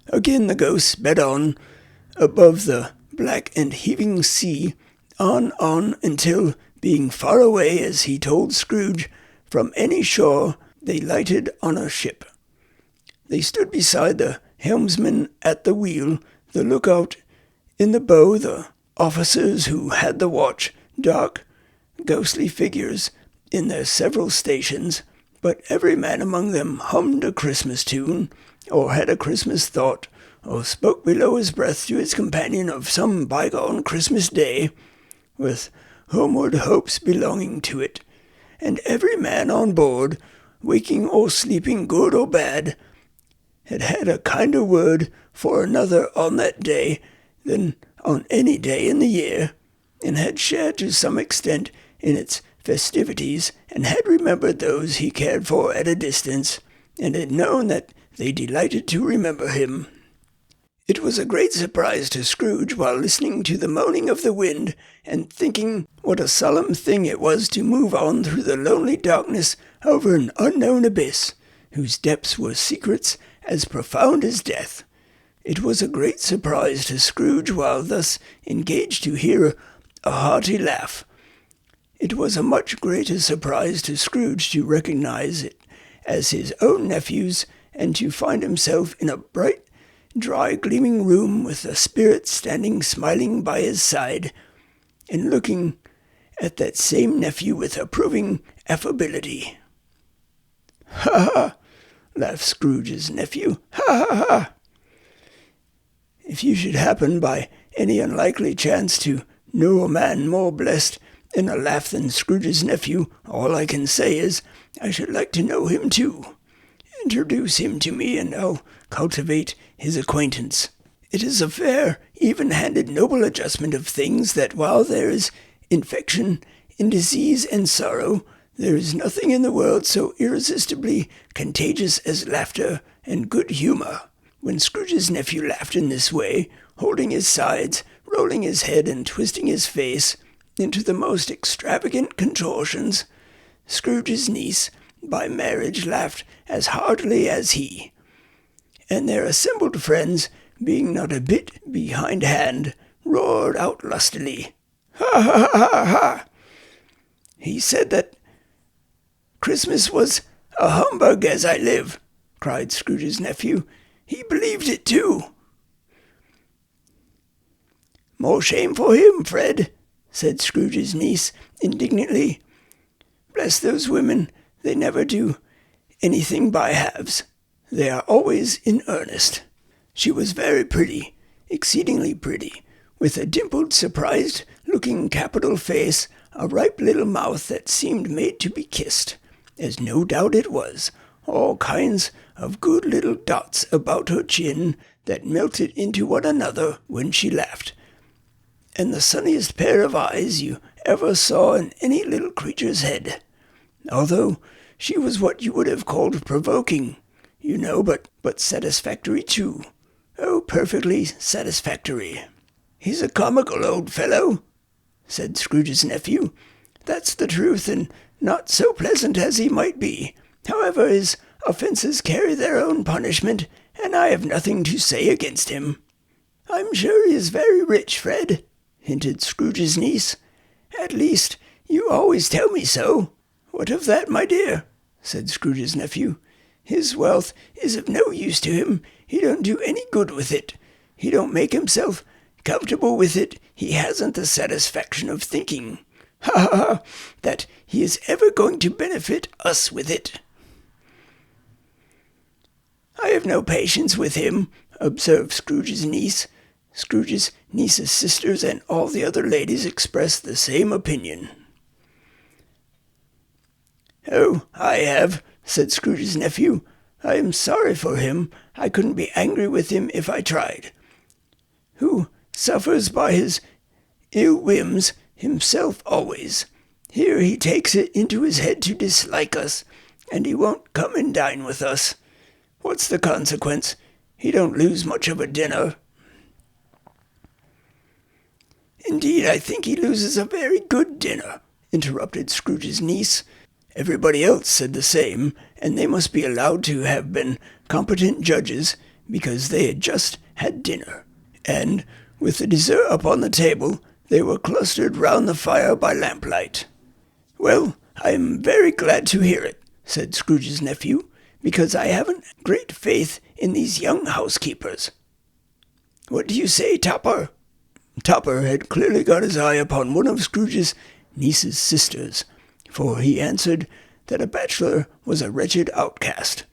S1: Again the ghost sped on, above the black and heaving sea, on, until, being far away, as he told Scrooge, from any shore, they lighted on a ship. They stood beside the helmsman at the wheel, the lookout in the bow, the officers who had the watch, dark, ghostly figures in their several stations, but every man among them hummed a Christmas tune, or had a Christmas thought, or spoke below his breath to his companion of some bygone Christmas day, with homeward hopes belonging to it, and every man on board, waking or sleeping, good or bad, had had a kinder word for another on that day than on any day in the year, and had shared to some extent in its festivities, and had remembered those he cared for at a distance, and had known that they delighted to remember him. It was a great surprise to Scrooge, while listening to the moaning of the wind, and thinking what a solemn thing it was to move on through the lonely darkness over an unknown abyss, whose depths were secrets as profound as death. It was a great surprise to Scrooge, while thus engaged, to hear a hearty laugh. It was a much greater surprise to Scrooge to recognize it as his own nephew's, and to find himself in a bright, dry, gleaming room with a spirit standing smiling by his side, and looking at that same nephew with approving affability. "Ha ha!" laughed Scrooge's nephew. "Ha ha ha! If you should happen by any unlikely chance to know a man more blessed in a laugh than Scrooge's nephew, all I can say is, I should like to know him too. Introduce him to me, and I'll cultivate his acquaintance. It is a fair, even-handed, noble adjustment of things that while there is infection in disease and sorrow, there is nothing in the world so irresistibly contagious as laughter and good humor." When Scrooge's nephew laughed in this way, holding his sides, rolling his head, and twisting his face into the most extravagant contortions, Scrooge's niece, by marriage, laughed as heartily as he, and their assembled friends, being not a bit behindhand, roared out lustily, "Ha ha ha ha! He said that Christmas was a humbug, as I live," cried Scrooge's nephew. "He believed it too." "More shame for him, Fred," said Scrooge's niece indignantly. "Bless those women, they never do anything by halves. They are always in earnest." She was very pretty, exceedingly pretty, with a dimpled, surprised-looking capital face, a ripe little mouth that seemed made to be kissed, as no doubt it was, all kinds of good little dots about her chin that melted into one another when she laughed, and the sunniest pair of eyes you ever saw in any little creature's head, although she was what you would have called provoking, you know, but satisfactory too. Oh, perfectly satisfactory. "He's a comical old fellow," said Scrooge's nephew. "That's the truth, and not so pleasant as he might be. However, his offences carry their own punishment, and I have nothing to say against him." "I'm sure he is very rich, Fred," hinted Scrooge's niece. "At least, you always tell me so." "What of that, my dear?" said Scrooge's nephew. "His wealth is of no use to him. He don't do any good with it. He don't make himself comfortable with it. He hasn't the satisfaction of thinking, ha ha ha, that he is ever going to benefit us with it." "I have no patience with him," observed Scrooge's niece. Scrooge's niece's sisters and all the other ladies expressed the same opinion. "Oh, I have," said Scrooge's nephew. "I am sorry for him. I couldn't be angry with him if I tried. Who suffers by his ill whims himself always. Here he takes it into his head to dislike us, and he won't come and dine with us. What's the consequence? He don't lose much of a dinner." "Indeed, I think he loses a very good dinner," interrupted Scrooge's niece. Everybody else said the same, and they must be allowed to have been competent judges, because they had just had dinner, and, with the dessert upon the table, they were clustered round the fire by lamplight. "Well, I am very glad to hear it," said Scrooge's nephew, "because I haven't great faith in these young housekeepers. What do you say, Topper?" Topper had clearly got his eye upon one of Scrooge's niece's sisters, for he answered that a bachelor was a wretched outcast,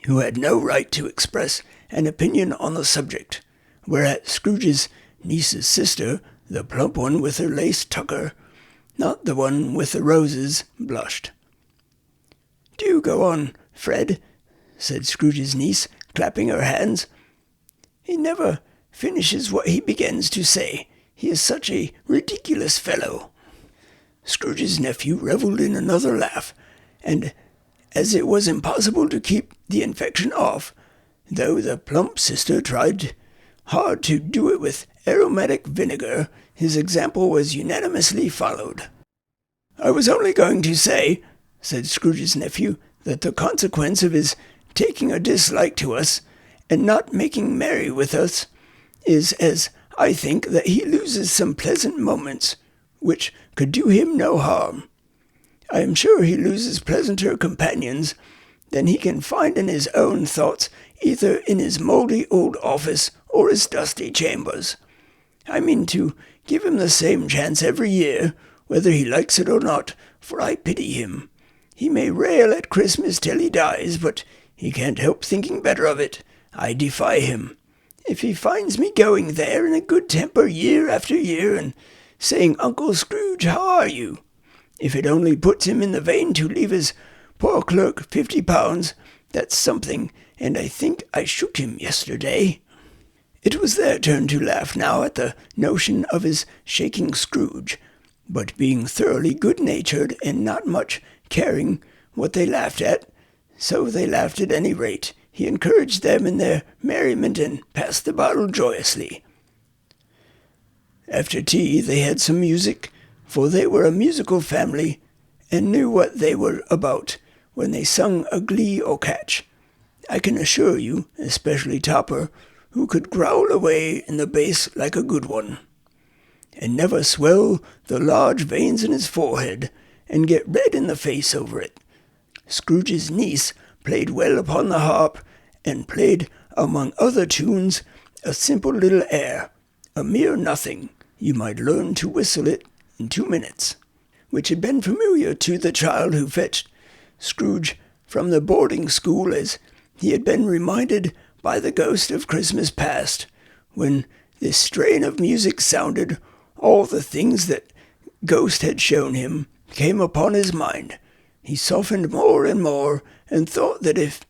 S1: who had no right to express an opinion on the subject, whereat Scrooge's niece's sister, the plump one with her lace tucker, not the one with the roses, blushed. "Do go on, Fred," said Scrooge's niece, clapping her hands. He never finishes what he begins to say. He is such a ridiculous fellow." Scrooge's nephew revelled in another laugh, and as it was impossible to keep the infection off, though the plump sister tried hard to do it with aromatic vinegar, his example was unanimously followed. "I was only going to say," said Scrooge's nephew, "that the consequence of his taking a dislike to us, and not making merry with us, is, as I think, that he loses some pleasant moments, which could do him no harm. I am sure he loses pleasanter companions than he can find in his own thoughts, either in his mouldy old office or his dusty chambers. I mean to give him the same chance every year, whether he likes it or not, for I pity him. He may rail at Christmas till he dies, but he can't help thinking better of it. I defy him. If he finds me going there in a good temper year after year, and saying, 'Uncle Scrooge, how are you?' if it only puts him in the vein to leave his poor clerk £50, that's something, and I think I shook him yesterday." It was their turn to laugh now at the notion of his shaking Scrooge, but being thoroughly good-natured and not much caring what they laughed at, so they laughed at any rate. He encouraged them in their merriment and passed the bottle joyously. After tea they had some music, for they were a musical family, and knew what they were about when they sung a glee or catch. I can assure you, especially Topper, who could growl away in the bass like a good one, and never swell the large veins in his forehead, and get red in the face over it. Scrooge's niece played well upon the harp, and played, among other tunes, a simple little air, a mere nothing, you might learn to whistle it in 2 minutes, which had been familiar to the child who fetched Scrooge from the boarding school, as he had been reminded by the ghost of Christmas past. When this strain of music sounded, all the things that ghost had shown him came upon his mind. He softened more and more, and thought that if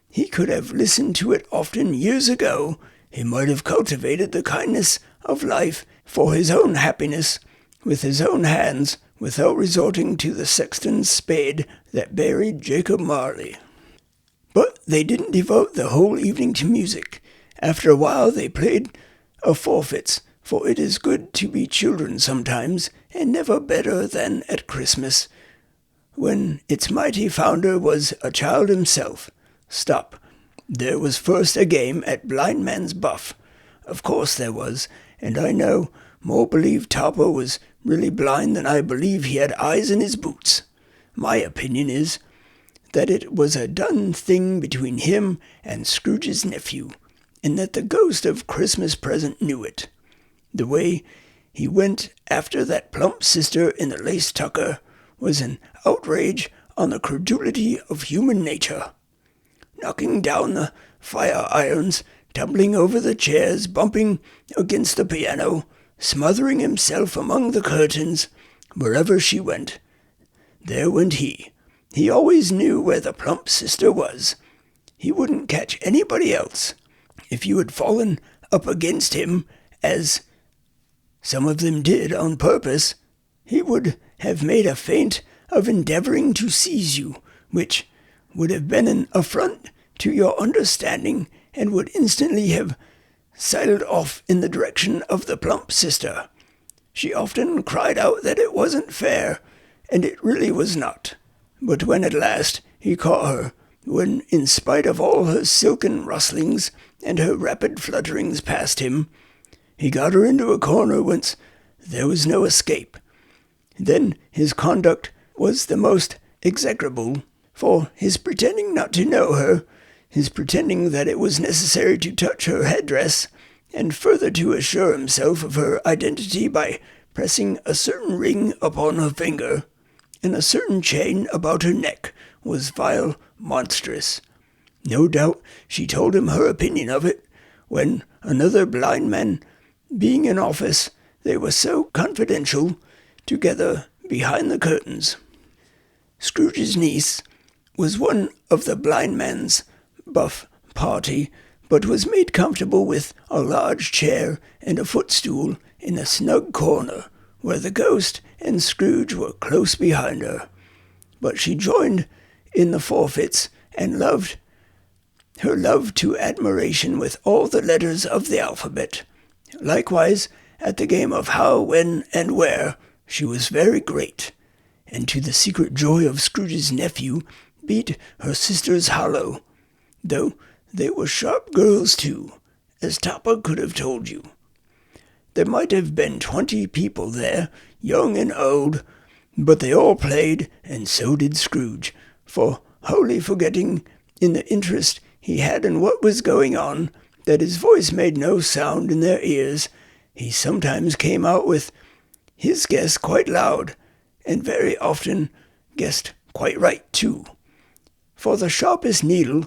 S1: he could have listened to it often years ago, he might have cultivated the kindness of life for his own happiness with his own hands, without resorting to the sexton's spade that buried Jacob Marley. But they didn't devote the whole evening to music. After a while they played a forfeits, for it is good to be children sometimes, and never better than at Christmas, when its mighty founder was a child himself. Stop. There was first a game at Blind Man's Buff. Of course there was, and I know more believe Topper was really blind than I believe he had eyes in his boots. My opinion is that it was a done thing between him and Scrooge's nephew, and that the ghost of Christmas present knew it. The way he went after that plump sister in the lace tucker was an outrage on the credulity of human nature. Knocking down the fire irons, tumbling over the chairs, bumping against the piano, smothering himself among the curtains, wherever she went, there went he. He always knew where the plump sister was. He wouldn't catch anybody else. If you had fallen up against him, as some of them did on purpose, he would have made a feint of endeavoring to seize you, which would have been an affront to your understanding, and would instantly have sidled off in the direction of the plump sister. She often cried out that it wasn't fair, and it really was not. But when at last he caught her, when, in spite of all her silken rustlings and her rapid flutterings past him, he got her into a corner whence there was no escape, then his conduct was the most execrable, for his pretending not to know her, his pretending that it was necessary to touch her headdress, and further to assure himself of her identity by pressing a certain ring upon her finger, and a certain chain about her neck, was vile, monstrous. No doubt she told him her opinion of it, when another blind man being in office, they were so confidential together behind the curtains. Scrooge's niece was one of the blind man's buff party, but was made comfortable with a large chair and a footstool in a snug corner, where the ghost and Scrooge were close behind her. But she joined in the forfeits, and loved her love to admiration with all the letters of the alphabet. Likewise, at the game of how, when, and where, she was very great, and to the secret joy of Scrooge's nephew, beat her sisters hollow, though they were sharp girls too, as Topper could have told you. There might have been 20 people there, young and old, but they all played, and so did Scrooge, for, wholly forgetting, in the interest he had in what was going on, that his voice made no sound in their ears, he sometimes came out with his guess quite loud, and very often guessed quite right too. For the sharpest needle,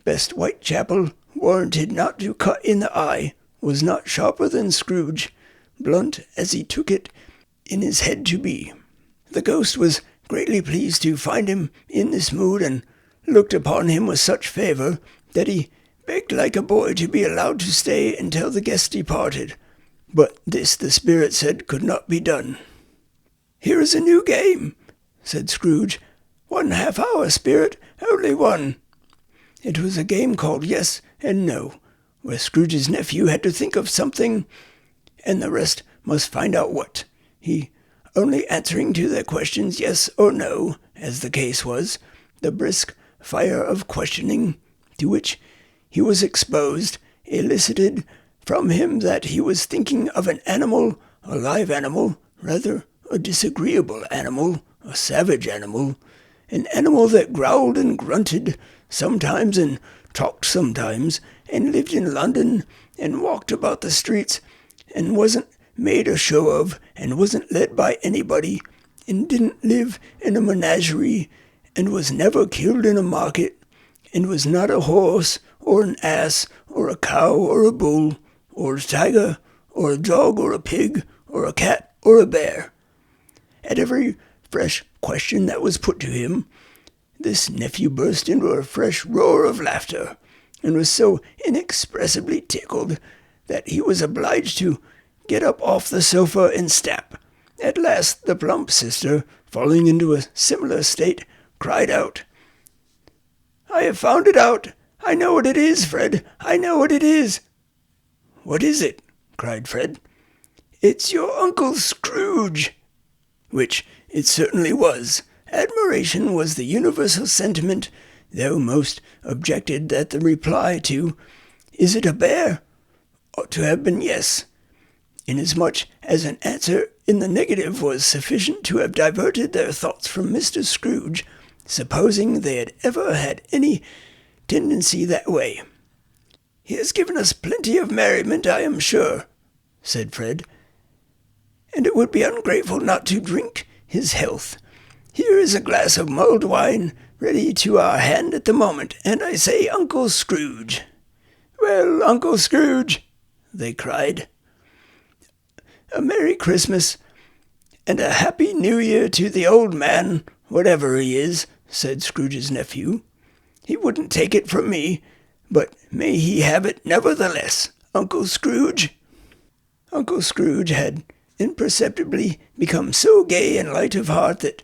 S1: best Whitechapel warranted not to cut in the eye, was not sharper than Scrooge, blunt as he took it in his head to be. The ghost was greatly pleased to find him in this mood, and looked upon him with such favour that he begged like a boy to be allowed to stay until the guest departed. But this, the spirit said, could not be done. "Here is a new game," said Scrooge. "1 half-hour, spirit, only one." It was a game called Yes and No, where Scrooge's nephew had to think of something, and the rest must find out what, he only answering to their questions yes or no, as the case was. The brisk fire of questioning to which he was exposed elicited from him that he was thinking of an animal, a live animal, rather a disagreeable animal, a savage animal, an animal that growled and grunted sometimes and talked sometimes, and lived in London, and walked about the streets, and wasn't made a show of, and wasn't led by anybody, and didn't live in a menagerie, and was never killed in a market, and was not a horse, or an ass, or a cow, or a bull, or a tiger, or a dog, or a pig, or a cat, or a bear. At every fresh question that was put to him, this nephew burst into a fresh roar of laughter, and was so inexpressibly tickled that he was obliged to get up off the sofa and stap. At last the plump sister, falling into a similar state, cried out, "I have found it out! I know what it is, Fred! I know what it is!" "What is it?" cried Fred. "It's your Uncle Scrooge!" Which it certainly was. Admiration was the universal sentiment, though most objected that the reply to, "Is it a bear?" ought to have been yes, inasmuch as an answer in the negative was sufficient to have diverted their thoughts from Mr. Scrooge, supposing they had ever had any tendency that way. "He has given us plenty of merriment, I am sure," said Fred, "and it would be ungrateful not to drink his health. Here is a glass of mulled wine ready to our hand at the moment, and I say, Uncle Scrooge." "Well, Uncle Scrooge," they cried, "a Merry Christmas and a Happy New Year to the old man, whatever he is," said Scrooge's nephew. "He wouldn't take it from me, but may he have it nevertheless, Uncle Scrooge." Uncle Scrooge had imperceptibly become so gay and light of heart that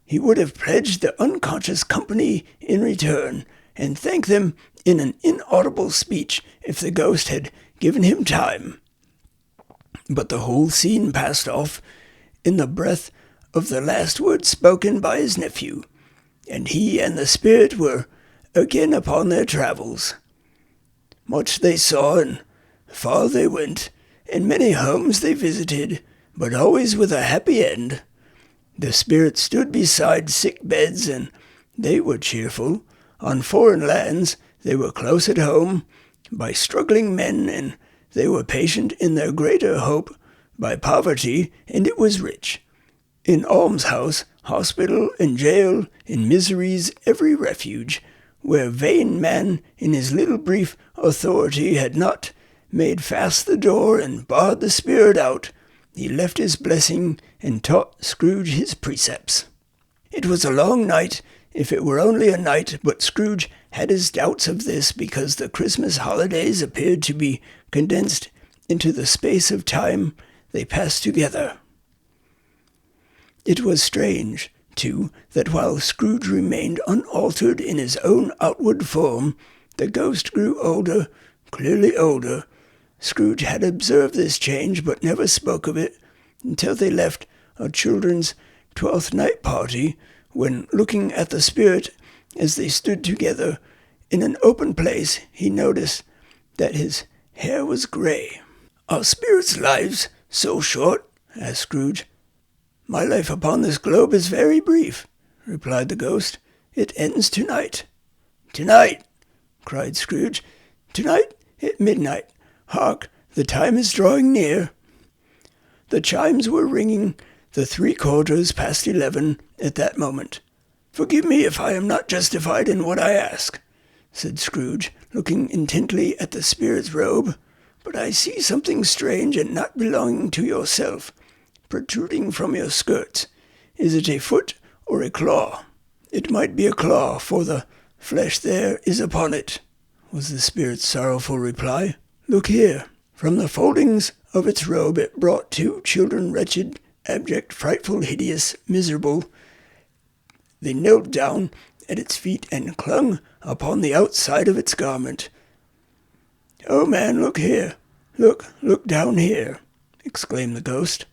S1: he would have pledged the unconscious company in return, and thanked them in an inaudible speech if the ghost had given him time. But the whole scene passed off in the breath of the last word spoken by his nephew, and he and the spirit were again upon their travels. Much they saw, and far they went, and many homes they visited, but always with a happy end. The spirit stood beside sick beds, and they were cheerful. On foreign lands they were close at home by struggling men, and they were patient in their greater hope by poverty, and it was rich. In almshouse, hospital, and jail, in misery's every refuge, where vain man in his little brief authority had not made fast the door and barred the spirit out, he left his blessing and taught Scrooge his precepts. It was a long night, if it were only a night, but Scrooge had his doubts of this because the Christmas holidays appeared to be condensed into the space of time they passed together. It was strange, too, that while Scrooge remained unaltered in his own outward form, the ghost grew older, clearly older. Scrooge had observed this change, but never spoke of it until they left a children's 12th night party, when, looking at the spirit as they stood together in an open place, he noticed that his hair was grey. "Are spirits' lives so short?" asked Scrooge. "My life upon this globe is very brief," replied the ghost. "It ends tonight." "Tonight!" cried Scrooge. "Tonight at midnight. Hark, the time is drawing near." The chimes were ringing the 11:15 at that moment. "Forgive me if I am not justified in what I ask," said Scrooge, looking intently at the spirit's robe, "but I see something strange and not belonging to yourself, protruding from your skirts. Is it a foot or a claw?" "It might be a claw, for the flesh there is upon it," was the spirit's sorrowful reply. "Look here." From the foldings of its robe it brought 2 children, wretched, abject, frightful, hideous, miserable. They knelt down at its feet and clung upon the outside of its garment. "Oh, man, look here. Look down here," exclaimed the ghost.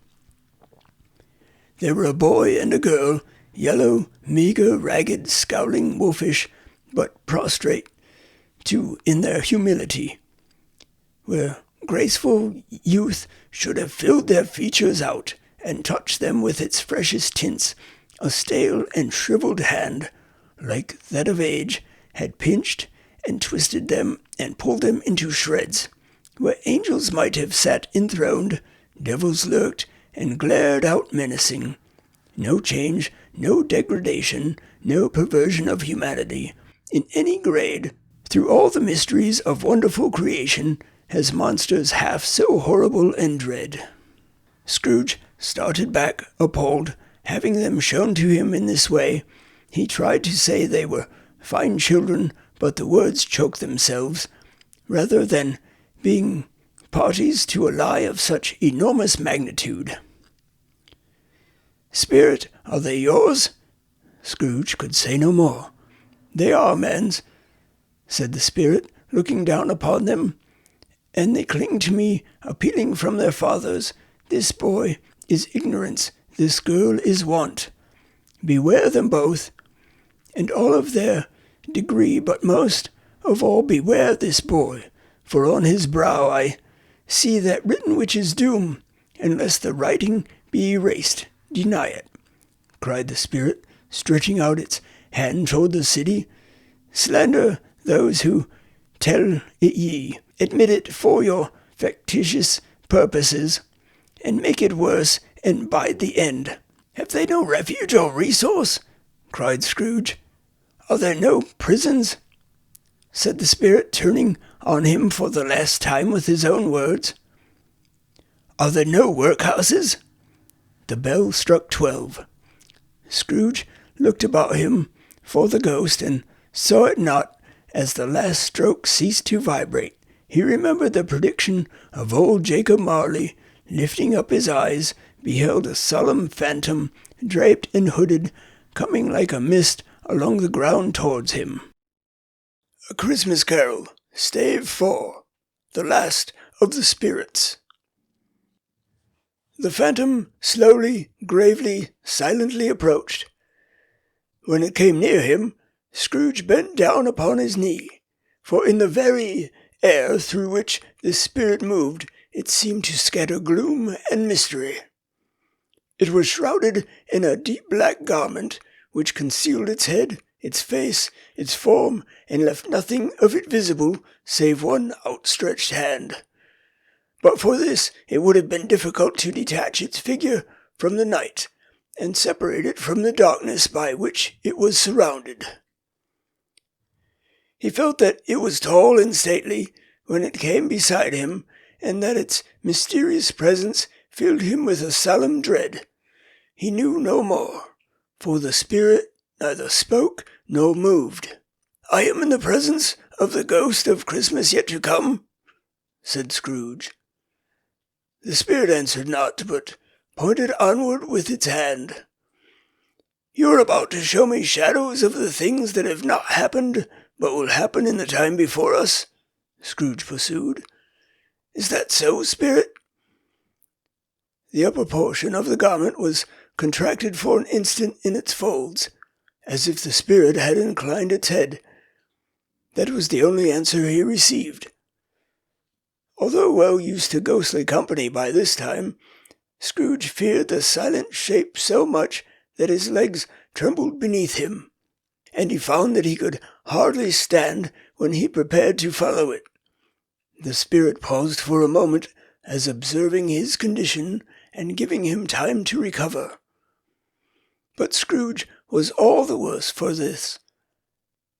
S1: There were a boy and a girl, yellow, meagre, ragged, scowling, wolfish, but prostrate, too, in their humility, where graceful youth should have filled their features out and touched them with its freshest tints. A stale and shriveled hand, like that of age, had pinched and twisted them and pulled them into shreds. Where angels might have sat enthroned, devils lurked and glared out menacing. No change, no degradation, no perversion of humanity, in any grade, through all the mysteries of wonderful creation, has monsters half so horrible and dread. Scrooge started back, appalled, having them shown to him in this way. He tried to say they were fine children, but the words choked themselves, rather than being parties to a lie of such enormous magnitude. "Spirit, are they yours?" Scrooge could say no more. "They are man's," said the spirit, looking down upon them, "and they cling to me, appealing from their fathers. This boy is ignorance, this girl is want. Beware them both, and all of their degree, but most of all beware this boy, for on his brow I see that written which is doom, unless the writing be erased. Deny it," cried the spirit, stretching out its hand toward the city. "Slander those who tell it ye. Admit it for your factitious purposes, and make it worse, and bide the end." "Have they no refuge or resource?" cried Scrooge. "Are there no prisons?" said the spirit, turning on him for the last time with his own words. "Are there no workhouses?" The bell struck 12. Scrooge looked about him for the ghost, and saw it not. As the last stroke ceased to vibrate, he remembered the prediction of old Jacob Marley. Lifting up his eyes, beheld a solemn phantom, draped and hooded, coming like a mist along the ground towards him. A Christmas Carol, Stave 4, The Last of the Spirits. The phantom slowly, gravely, silently approached. When it came near him, Scrooge bent down upon his knee, for in the very air through which the spirit moved, it seemed to scatter gloom and mystery. It was shrouded in a deep black garment, which concealed its head, its face, its form, and left nothing of it visible save one outstretched hand. But for this it would have been difficult to detach its figure from the night, and separate it from the darkness by which it was surrounded. He felt that it was tall and stately when it came beside him, and that its mysterious presence filled him with a solemn dread. He knew no more, for the spirit neither spoke nor moved. I am in the presence of the ghost of Christmas yet to come, said Scrooge. The spirit answered not, but pointed onward with its hand. You are about to show me shadows of the things that have not happened, but will happen in the time before us, Scrooge pursued. Is that so, spirit? The upper portion of the garment was contracted for an instant in its folds, as if the spirit had inclined its head. That was the only answer he received. Although well used to ghostly company by this time, Scrooge feared the silent shape so much that his legs trembled beneath him, and he found that he could hardly stand when he prepared to follow it. The spirit paused for a moment, as observing his condition and giving him time to recover. But Scrooge was all the worse for this.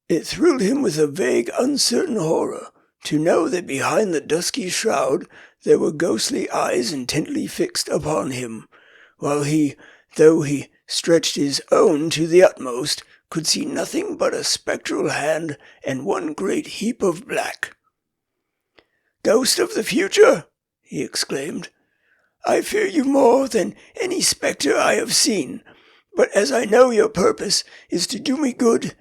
S1: It thrilled him with a vague, uncertain horror to know that behind the dusky shroud there were ghostly eyes intently fixed upon him, while he, though he stretched his own to the utmost, could see nothing but a spectral hand and one great heap of black. "Ghost of the future!" he exclaimed. "I fear you more than any spectre I have seen, but as I know your purpose is to do me good,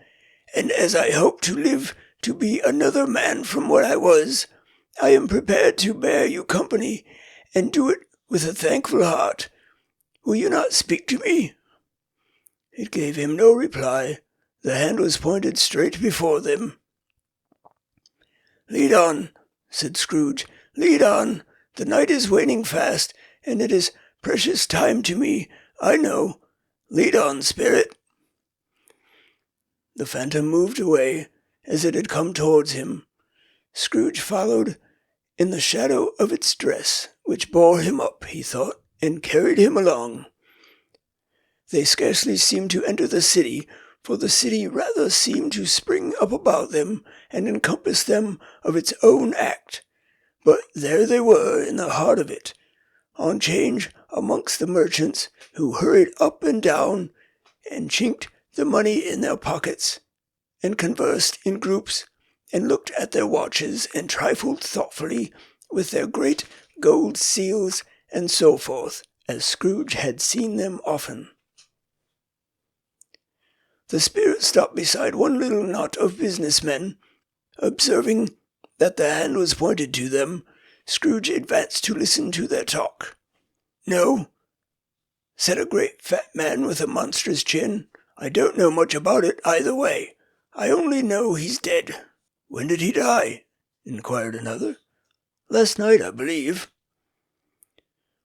S1: and as I hope to live to be another man from what I was, I am prepared to bear you company, and do it with a thankful heart. Will you not speak to me?" It gave him no reply. The hand was pointed straight before them. "Lead on," said Scrooge. "Lead on. The night is waning fast, and it is precious time to me, I know. Lead on, spirit." The phantom moved away as it had come towards him. Scrooge followed in the shadow of its dress, which bore him up, he thought, and carried him along. They scarcely seemed to enter the city, for the city rather seemed to spring up about them and encompass them of its own act. But there they were in the heart of it, on change amongst the merchants, who hurried up and down and chinked the money in their pockets, and conversed in groups, and looked at their watches, and trifled thoughtfully with their great gold seals, and so forth, as Scrooge had seen them often. The spirit stopped beside one little knot of businessmen. Observing that the hand was pointed to them, Scrooge advanced to listen to their talk. "No," said a great fat man with a monstrous chin. "I don't know much about it either way. I only know he's dead." "When did he die?" inquired another. "Last night, I believe."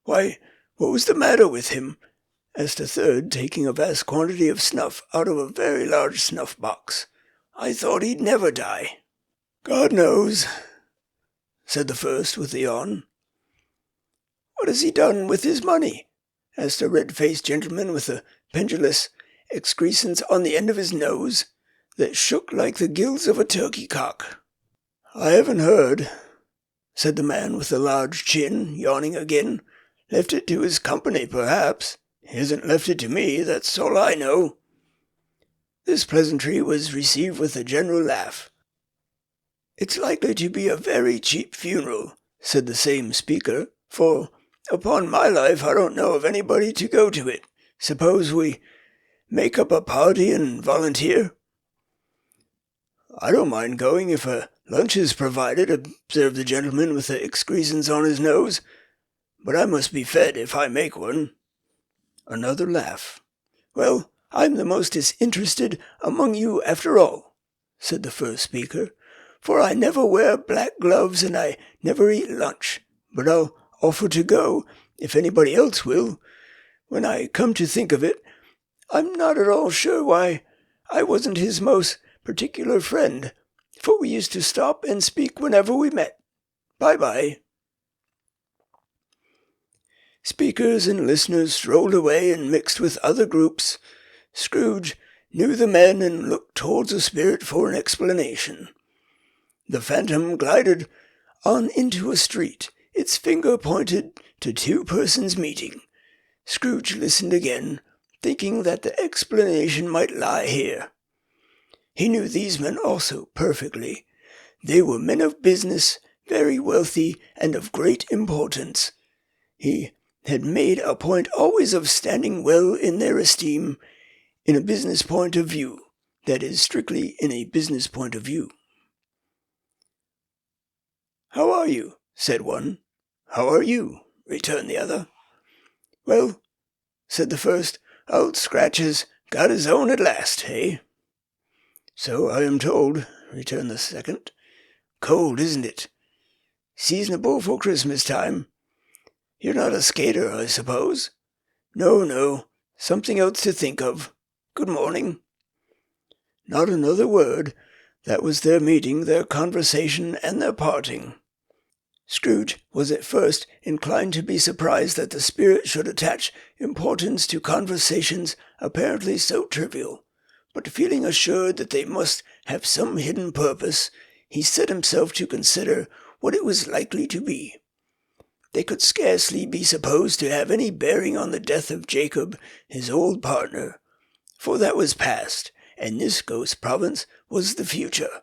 S1: "Why, what was the matter with him?" asked a third, taking a vast quantity of snuff out of a very large snuff-box. "I thought he'd never die." "God knows," said the first with a yawn. "What has he done with his money?" asked a red-faced gentleman with a pendulous excrescence on the end of his nose that shook like the gills of a turkey-cock. "I haven't heard," said the man with the large chin, yawning again. "Left it to his company, perhaps. He hasn't left it to me, that's all I know." This pleasantry was received with a general laugh. "It's likely to be a very cheap funeral," said the same speaker, "for, upon my life, I don't know of anybody to go to it. Suppose we make up a party and volunteer?" "I don't mind going if a lunch is provided," observed the gentleman with the excrescence on his nose. "But I must be fed if I make one." Another laugh. "Well, I'm the most disinterested among you after all," said the first speaker, "for I never wear black gloves and I never eat lunch, but I'll offer to go, if anybody else will. When I come to think of it, I'm not at all sure why I wasn't his most particular friend, for we used to stop and speak whenever we met. Bye-bye." Speakers and listeners strolled away and mixed with other groups. Scrooge knew the men and looked towards the spirit for an explanation. The phantom glided on into a street. Its finger pointed to two persons meeting. Scrooge listened again, thinking that the explanation might lie here. He knew these men also perfectly. They were men of business, very wealthy, and of great importance. He had made a point always of standing well in their esteem in a business point of view. That is, strictly in a business point of view. "How are you?" said one. "How are you?" returned the other. "Well," said the first, "Old Scratch has got his own at last, eh?" "So I am told," returned the second. "Cold, isn't it? Seasonable for Christmas time. You're not a skater, I suppose?" "No, no. Something else to think of. Good morning." Not another word. That was their meeting, their conversation, and their parting. Scrooge was at first inclined to be surprised that the spirit should attach importance to conversations apparently so trivial, but feeling assured that they must have some hidden purpose, he set himself to consider what it was likely to be. They could scarcely be supposed to have any bearing on the death of Jacob, his old partner, for that was past, and this ghost province was the future.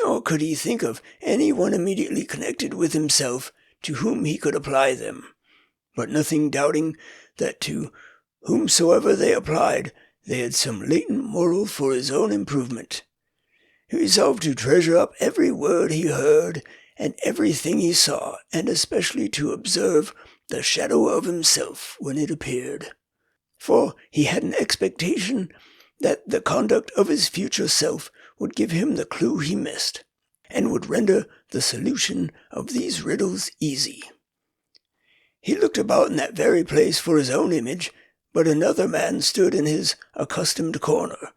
S1: Nor could he think of any one immediately connected with himself to whom he could apply them, but nothing doubting that to whomsoever they applied, they had some latent moral for his own improvement. He resolved to treasure up every word he heard and everything he saw, and especially to observe the shadow of himself when it appeared. For he had an expectation that the conduct of his future self would give him the clue he missed, and would render the solution of these riddles easy. He looked about in that very place for his own image, but another man stood in his accustomed corner,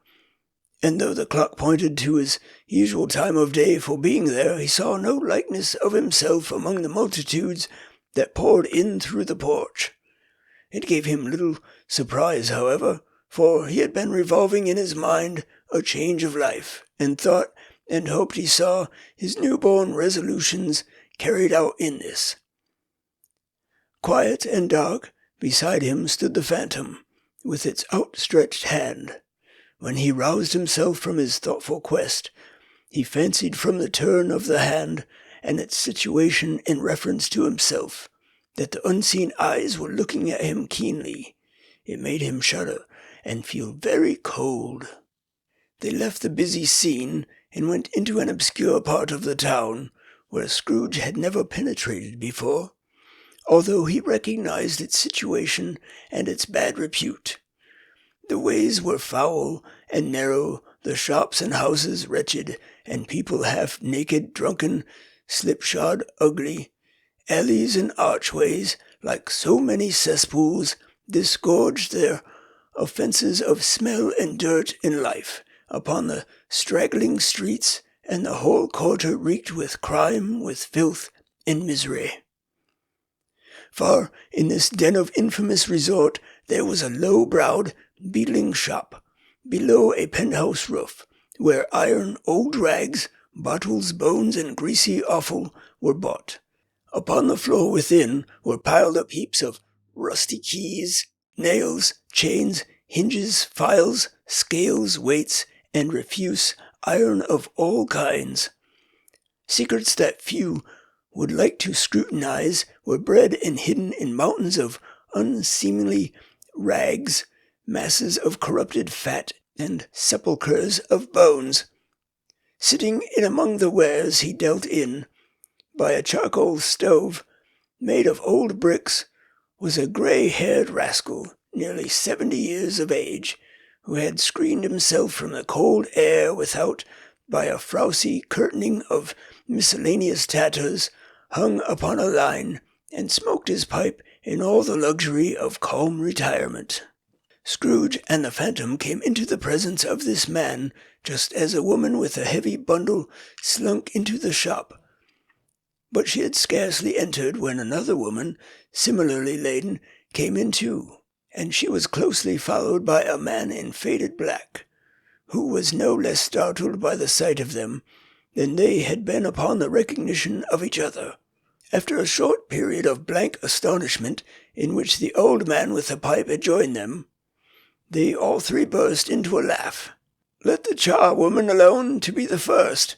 S1: and though the clock pointed to his usual time of day for being there, he saw no likeness of himself among the multitudes that poured in through the porch. It gave him little surprise, however, for he had been revolving in his mind a change of life, and thought and hoped he saw his newborn resolutions carried out in this. Quiet and dark, beside him stood the phantom, with its outstretched hand. When he roused himself from his thoughtful quest, he fancied from the turn of the hand and its situation in reference to himself, that the unseen eyes were looking at him keenly. It made him shudder and feel very cold. They left the busy scene and went into an obscure part of the town, where Scrooge had never penetrated before, although he recognized its situation and its bad repute. The ways were foul and narrow, the shops and houses wretched, and people half naked, drunken, slipshod, ugly. Alleys and archways, like so many cesspools, disgorged their offences of smell and dirt in life upon the straggling streets, and the whole quarter reeked with crime, with filth, and misery. For in this den of infamous resort there was a low-browed, beetling shop, below a penthouse roof, where iron, old rags, bottles, bones, and greasy offal were bought. Upon the floor within were piled up heaps of rusty keys, nails, chains, hinges, files, scales, weights, and refuse iron of all kinds. Secrets that few would like to scrutinize were bred and hidden in mountains of unseemly rags, masses of corrupted fat, and sepulchres of bones. Sitting in among the wares he dealt in, by a charcoal stove made of old bricks, was a grey-haired rascal, nearly 70 years of age, who had screened himself from the cold air without by a frowsy curtaining of miscellaneous tatters hung upon a line, and smoked his pipe in all the luxury of calm retirement. Scrooge and the phantom came into the presence of this man, just as a woman with a heavy bundle slunk into the shop. But she had scarcely entered when another woman, similarly laden, came in too, and she was closely followed by a man in faded black, who was no less startled by the sight of them than they had been upon the recognition of each other. After a short period of blank astonishment, in which the old man with the pipe had joined them, they all three burst into a laugh. "Let the charwoman alone to be the first,"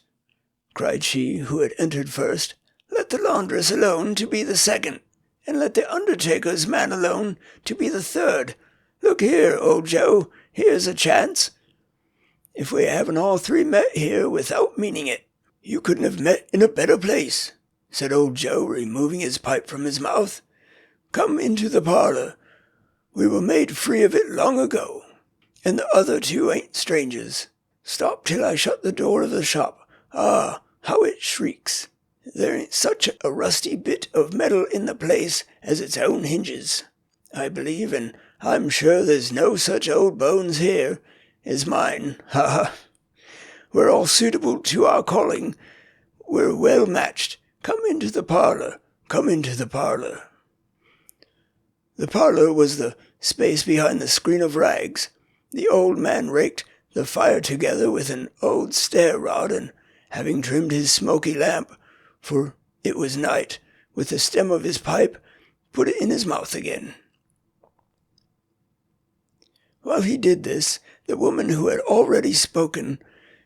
S1: cried she who had entered first. "Let the laundress alone to be the second, and let the undertaker's man alone to be the third. Look here, old Joe, here's a chance. If we haven't all three met here without meaning it." "You couldn't have met in a better place," said old Joe, removing his pipe from his mouth. "Come into the parlour. We were made free of it long ago, and the other two ain't strangers. Stop till I shut the door of the shop. Ah, how it shrieks! There ain't such a rusty bit of metal in the place as its own hinges, I believe, and I'm sure there's no such old bones here as mine. Ha ha! We're all suitable to our calling. We're well matched. Come into the parlour. Come into the parlour." The parlour was the space behind the screen of rags. The old man raked the fire together with an old stair-rod, and having trimmed his smoky lamp, for it was night, with the stem of his pipe, put it in his mouth again. While he did this, the woman who had already spoken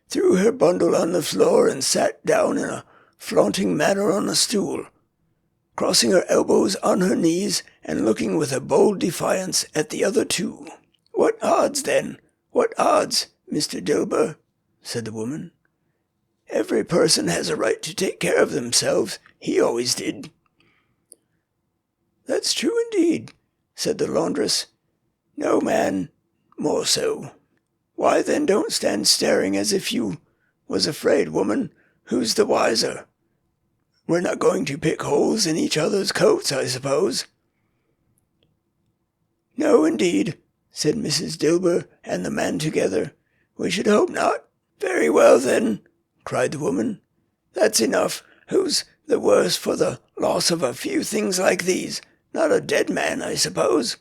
S1: threw her bundle on the floor and sat down in a flaunting manner on a stool, crossing her elbows on her knees and looking with a bold defiance at the other two. "What odds, then? What odds, Mr. Dilber?" said the woman. "Every person has a right to take care of themselves. He always did." "That's true indeed," said the laundress. "No man more so." "Why then don't stand staring as if you was afraid, woman. Who's the wiser? We're not going to pick holes in each other's coats, I suppose." "No, indeed," said Mrs. Dilber and the man together. "We should hope not." "Very well, then," cried the woman. "That's enough. Who's the worse for the loss of a few things like these? Not a dead man, I suppose."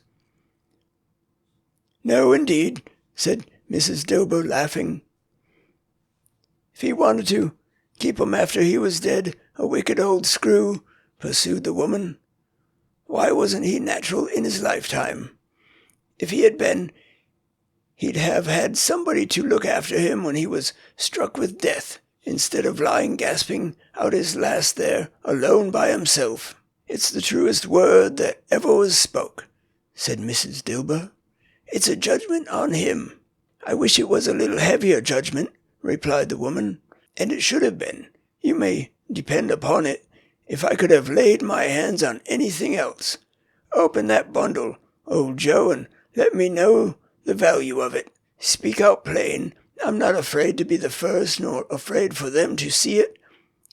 S1: "No, indeed," said Mrs. Dilber, laughing. "If he wanted to keep him after he was dead, a wicked old screw," pursued the woman. "Why wasn't he natural in his lifetime? If he had been, he'd have had somebody to look after him when he was struck with death, instead of lying gasping out his last there, alone by himself." "It's the truest word that ever was spoke," said Mrs. Dilber. "It's a judgment on him." "I wish it was a little heavier judgment," replied the woman, "and it should have been. You may depend upon it, if I could have laid my hands on anything else. Open that bundle, old Joe, and let me know the value of it. Speak out plain. I'm not afraid to be the first, nor afraid for them to see it.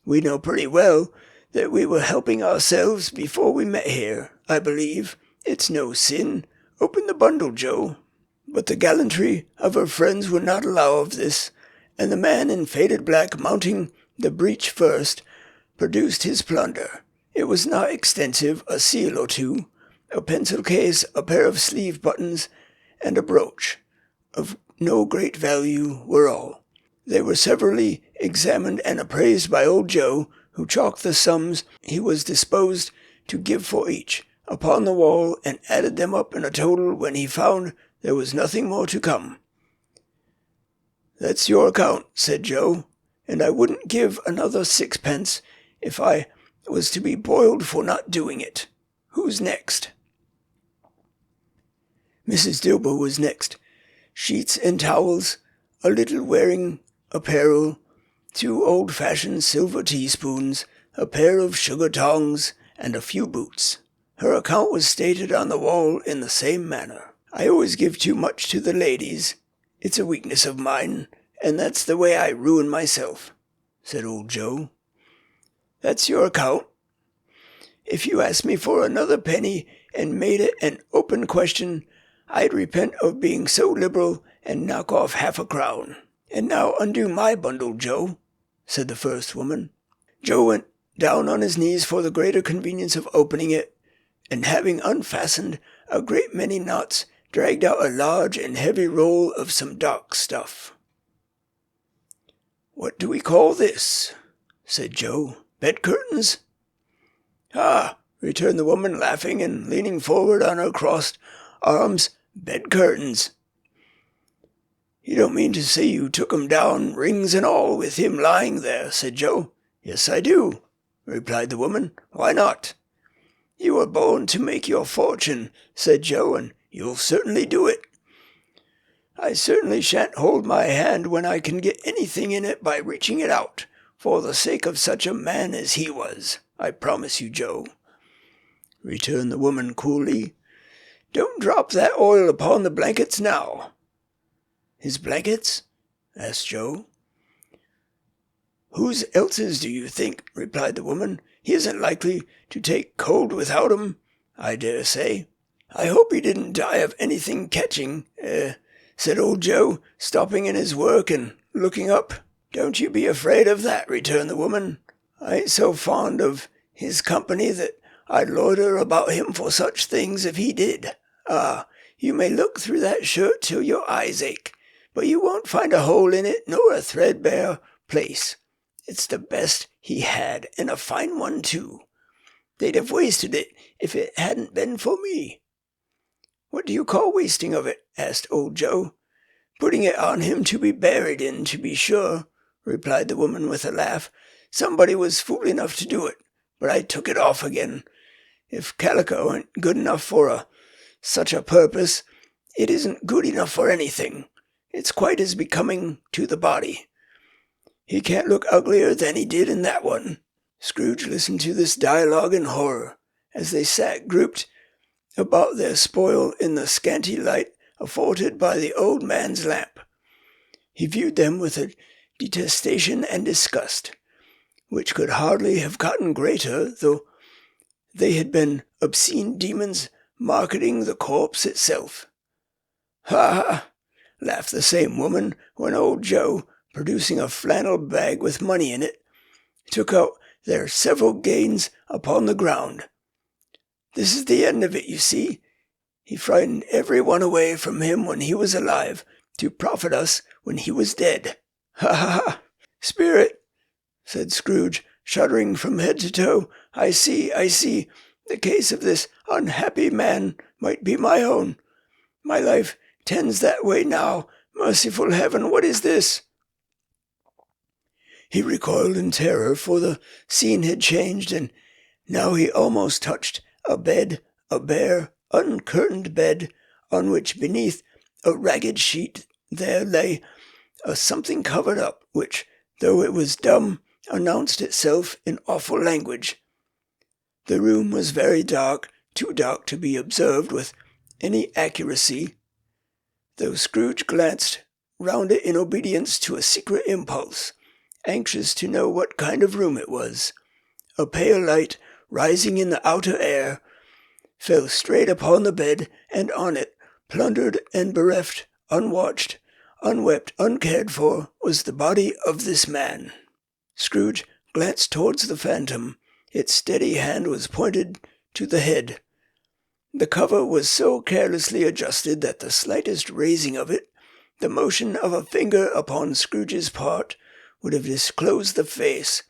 S1: We know pretty well that we were helping ourselves before we met here, I believe. It's no sin. Open the bundle, Joe." But the gallantry of her friends would not allow of this, and the man in faded black, mounting the breach first, produced his plunder. It was not extensive, a seal or two, a pencil case, a pair of sleeve buttons, and a brooch, of no great value, were all. They were severally examined and appraised by old Joe, who chalked the sums he was disposed to give for each upon the wall, and added them up in a total when he found there was nothing more to come. "That's your account," said Joe, "and I wouldn't give another sixpence if I was to be boiled for not doing it. Who's next?" Mrs. Dilber was next. Sheets and towels, a little wearing apparel, 2 old-fashioned silver teaspoons, a pair of sugar tongs, and a few boots. Her account was stated on the wall in the same manner. "I always give too much to the ladies. It's a weakness of mine, and that's the way I ruin myself," said old Joe. "That's your account. If you asked me for another penny and made it an open question, I'd repent of being so liberal and knock off half a crown. And now undo my bundle, Joe," said the first woman. Joe went down on his knees for the greater convenience of opening it, and having unfastened a great many knots, dragged out a large and heavy roll of some dark stuff. "What do we call this?" said Joe. "Bed curtains?" "Ah," returned the woman, laughing and leaning forward on her crossed arms, "bed curtains." "You don't mean to say you took 'em down, rings and all, with him lying there," said Joe. "Yes, I do," replied the woman. "Why not?" "You were born to make your fortune," said Joe, "and you'll certainly do it." "I certainly shan't hold my hand when I can get anything in it by reaching it out, for the sake of such a man as he was. I promise you, Joe," returned the woman coolly. "Don't drop that oil upon the blankets now." "His blankets?" asked Joe. "Whose else's do you think?" replied the woman. "He isn't likely to take cold without 'em, I dare say." "I hope he didn't die of anything catching, said old Joe, stopping in his work and looking up. "Don't you be afraid of that," returned the woman. "I ain't so fond of his company that I'd loiter about him for such things if he did. Ah, you may look through that shirt till your eyes ache, but you won't find a hole in it nor a threadbare place. It's the best he had, and a fine one too. They'd have wasted it if it hadn't been for me." "What do you call wasting of it?" asked old Joe. "Putting it on him to be buried in, to be sure," replied the woman with a laugh. "Somebody was fool enough to do it, but I took it off again. If calico ain't good enough for such a purpose, it isn't good enough for anything. It's quite as becoming to the body. He can't look uglier than he did in that one." Scrooge listened to this dialogue in horror, as they sat grouped about their spoil in the scanty light afforded by the old man's lamp. He viewed them with a detestation and disgust, which could hardly have gotten greater, though they had been obscene demons marketing the corpse itself. "Ha ha!" laughed the same woman, when old Joe, producing a flannel bag with money in it, took out their several gains upon the ground. "This is the end of it, you see. He frightened every one away from him when he was alive, to profit us when he was dead. Ha ha ha!" "Spirit," said Scrooge, shuddering from head to toe, I see. The case of this unhappy man might be my own. My life tends that way now. Merciful heaven, what is this?" He recoiled in terror, for the scene had changed, and now he almost touched a bed, a bare, uncurtained bed, on which, beneath a ragged sheet, there lay a something covered up, which, though it was dumb, announced itself in awful language. The room was very dark, too dark to be observed with any accuracy, though Scrooge glanced round it in obedience to a secret impulse, anxious to know what kind of room it was. A pale light, rising in the outer air, fell straight upon the bed, and on it, plundered and bereft, unwatched, unwept, uncared for, was the body of this man. Scrooge glanced towards the phantom. Its steady hand was pointed to the head. The cover was so carelessly adjusted that the slightest raising of it, the motion of a finger upon Scrooge's part, would have disclosed the face.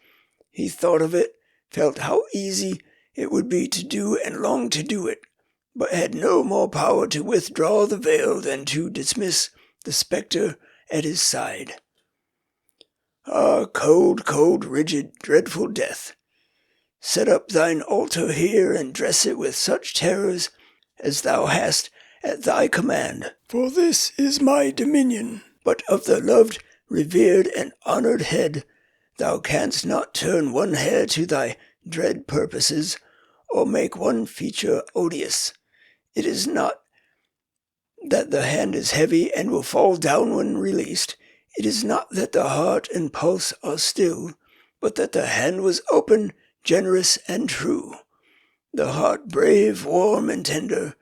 S1: He thought of it, felt how easy it would be to do, and longed to do it, but had no more power to withdraw the veil than to dismiss the spectre at his side. "Ah, cold, cold, rigid, dreadful death! Set up thine altar here, and dress it with such terrors as thou hast at thy command. For this is my dominion. But of the loved, revered, and honoured head, thou canst not turn one hair to thy dread purposes, or make one feature odious. It is not that the hand is heavy and will fall down when released. It is not that the heart and pulse are still, but that the hand was open, generous, and true. The heart brave, warm, and tender,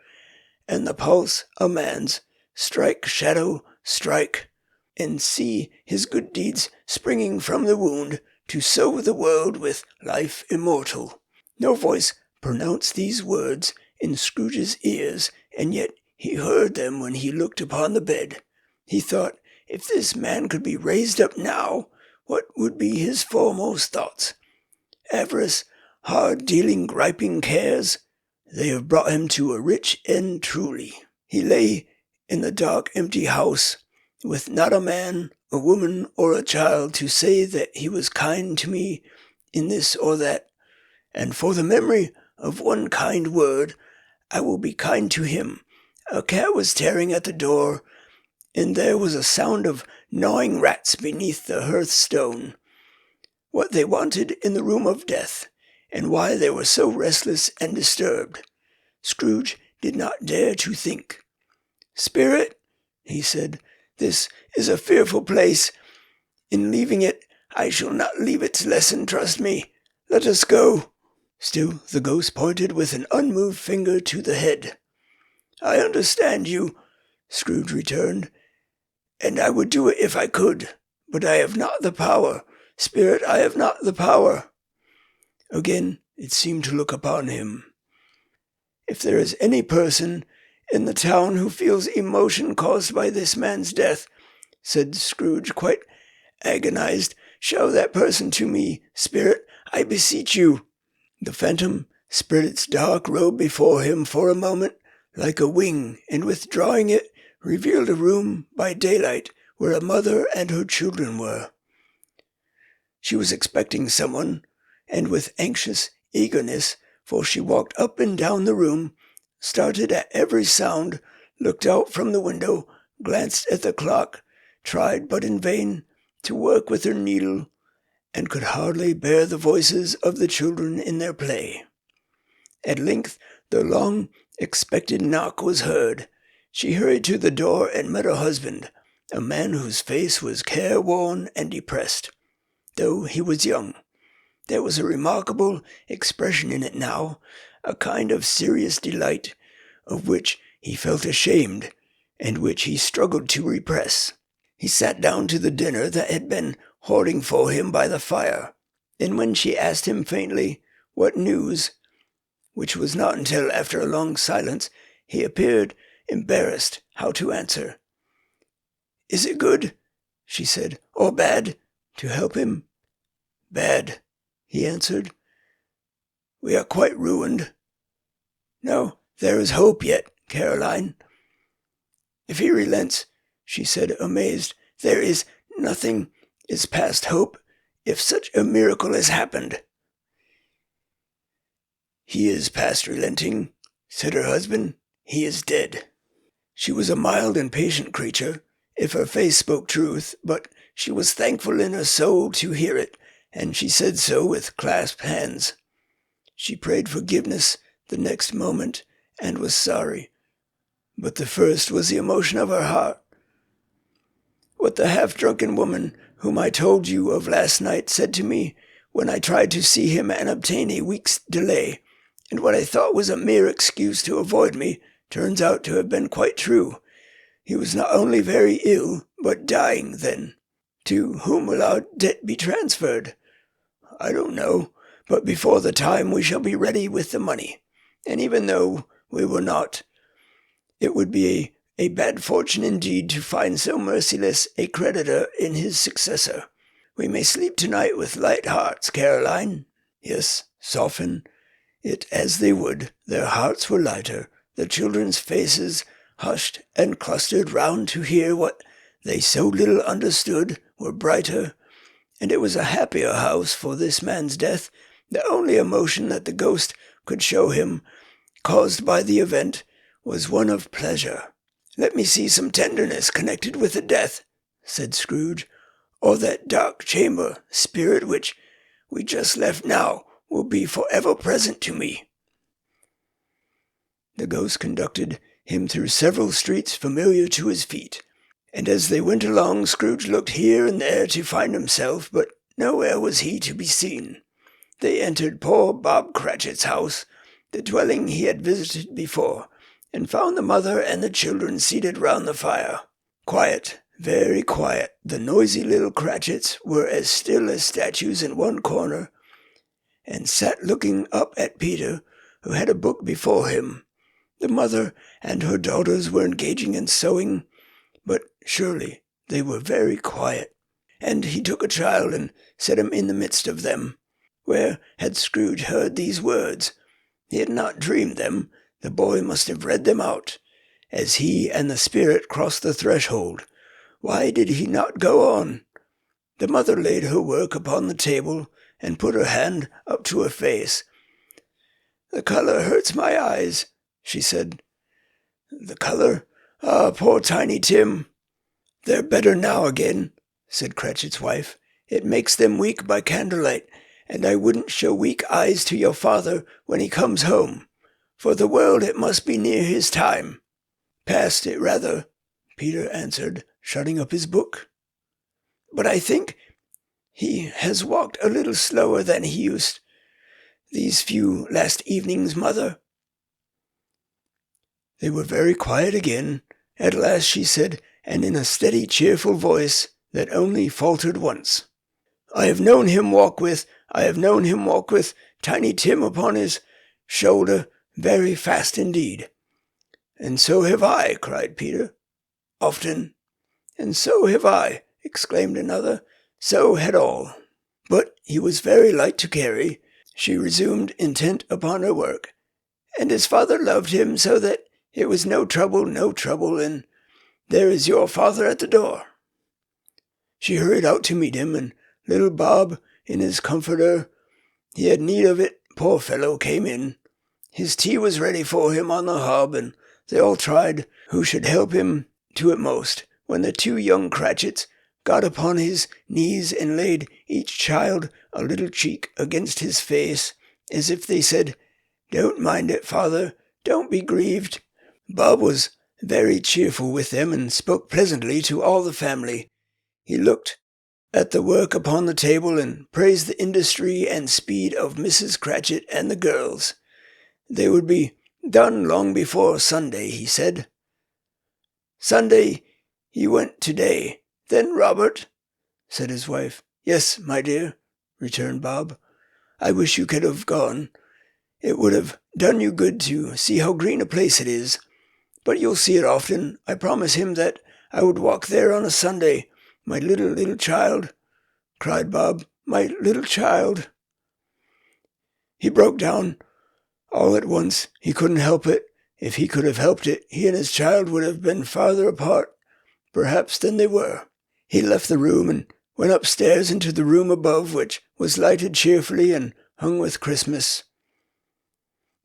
S1: and the pulse a man's. Strike, shadow, strike, and see his good deeds springing from the wound, to sow the world with life immortal. No voice pronounced these words in Scrooge's ears, and yet he heard them when he looked upon the bed. He thought, if this man could be raised up now, what would be his foremost thoughts? Avarice, hard-dealing, griping cares, they have brought him to a rich end truly. He lay in the dark, empty house, with not a man, a woman, or a child to say that he was kind to me in this or that, and for the memory of one kind word, I will be kind to him. A cat was tearing at the door, and there was a sound of gnawing rats beneath the hearthstone. What they wanted in the room of death, and why they were so restless and disturbed, Scrooge did not dare to think. "Spirit," he said, "this is a fearful place. In leaving it, I shall not leave its lesson, trust me. Let us go." Still the ghost pointed with an unmoved finger to the head. "I understand you," Scrooge returned, "and I would do it if I could, but I have not the power. Spirit, I have not the power." Again it seemed to look upon him. "If there is any person in the town who feels emotion caused by this man's death," said Scrooge, quite agonized, "show that person to me, Spirit, I beseech you." The phantom spread its dark robe before him for a moment, like a wing, and withdrawing it, revealed a room by daylight where a mother and her children were. She was expecting someone, and with anxious eagerness, for she walked up and down the room, started at every sound, looked out from the window, glanced at the clock, tried but in vain to work with her needle, and could hardly bear the voices of the children in their play. At length the long-expected knock was heard. She hurried to the door and met her husband, a man whose face was careworn and depressed, though he was young. There was a remarkable expression in it now, a kind of serious delight, of which he felt ashamed, and which he struggled to repress. He sat down to the dinner that had been hoarding for him by the fire, and when she asked him faintly, "What news?" which was not until after a long silence, he appeared embarrassed how to answer. "Is it good?" she said, "or bad? To help him?" "Bad," he answered. "We are quite ruined." "No, there is hope yet, Caroline." "If he relents," she said, amazed, "there is nothing is past hope if such a miracle has happened." "He is past relenting," said her husband. "He is dead." She was a mild and patient creature, if her face spoke truth, but she was thankful in her soul to hear it, and she said so with clasped hands. She prayed forgiveness the next moment, and was sorry, but the first was the emotion of her heart. "What the half-drunken woman whom I told you of last night said to me when I tried to see him and obtain a week's delay, and what I thought was a mere excuse to avoid me, turns out to have been quite true. He was not only very ill, but dying then. To whom will our debt be transferred? I don't know, but before the time we shall be ready with the money, and even though we were not, it would be a bad fortune indeed to find so merciless a creditor in his successor. We may sleep tonight with light hearts, Caroline." Yes, soften it as they would, their hearts were lighter, the children's faces hushed and clustered round to hear what they so little understood were brighter, and it was a happier house for this man's death. The only emotion that the ghost could show him, caused by the event, was one of pleasure. "Let me see some tenderness connected with the death," said Scrooge, "or that dark chamber, spirit, which we just left now, will be forever present to me." The ghost conducted him through several streets familiar to his feet, and as they went along, Scrooge looked here and there to find himself, but nowhere was he to be seen. They entered poor Bob Cratchit's house, the dwelling he had visited before, and found the mother and the children seated round the fire. Quiet, very quiet. The noisy little Cratchits were as still as statues in one corner, and sat looking up at Peter, who had a book before him. The mother and her daughters were engaging in sewing, but surely they were very quiet. And he took a child and set him in the midst of them. Where had Scrooge heard these words? He had not dreamed them. The boy must have read them out, as he and the spirit crossed the threshold, Why did he not go on? The mother laid her work upon the table and put her hand up to her face. "The colour hurts my eyes," she said. "The colour? Ah, poor Tiny Tim." "They're better now again," said Cratchit's wife. "It makes them weak by candlelight, and I wouldn't show weak eyes to your father when he comes home. For the world it must be near his time." "Past it, rather," Peter answered, shutting up his book. "But I think he has walked a little slower than he used these few last evenings, mother." They were very quiet again. At last she said, and in a steady, cheerful voice that only faltered once, I have known him walk with Tiny Tim upon his shoulder very fast indeed." "And so have I," cried Peter. "Often." "And so have I," exclaimed another. So had all. "But he was very light to carry," she resumed, intent upon her work. "And his father loved him so that it was no trouble, and there is your father at the door." She hurried out to meet him, and little Bob, in his comforter, he had need of it, poor fellow, came in. His tea was ready for him on the hob, and they all tried who should help him to it most, when the two young Cratchits got upon his knees and laid each child a little cheek against his face, as if they said, "Don't mind it, father, don't be grieved." Bob was very cheerful with them, and spoke pleasantly to all the family. He looked at the work upon the table, and praised the industry and speed of Mrs. Cratchit and the girls. They would be done long before Sunday, he said. "Sunday he went to-day, then, Robert?" said his wife. "Yes, my dear," returned Bob. "I wish you could have gone. It would have done you good to see how green a place it is. But you'll see it often. I promised him that I would walk there on a Sunday. My little child," cried Bob. "My little child." He broke down all at once. He couldn't help it. If he could have helped it, he and his child would have been farther apart, perhaps, than they were. He left the room and went upstairs into the room above, which was lighted cheerfully and hung with Christmas.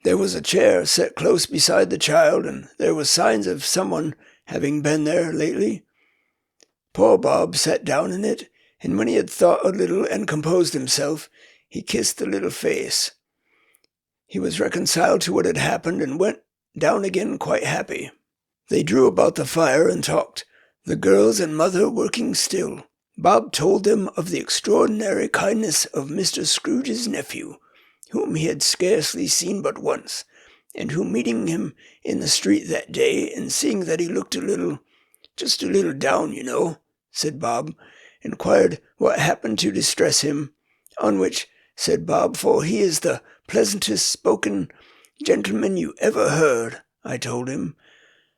S1: There was a chair set close beside the child, and there were signs of someone having been there lately. Poor Bob sat down in it, and when he had thought a little and composed himself, he kissed the little face. He was reconciled to what had happened, and went down again quite happy. They drew about the fire and talked, the girls and mother working still. Bob told them of the extraordinary kindness of Mr. Scrooge's nephew, whom he had scarcely seen but once, and who, meeting him in the street that day, and seeing that he looked just a little down, you know, said Bob, inquired what happened to distress him, on which, said Bob, for he is the pleasantest spoken gentleman you ever heard, I told him,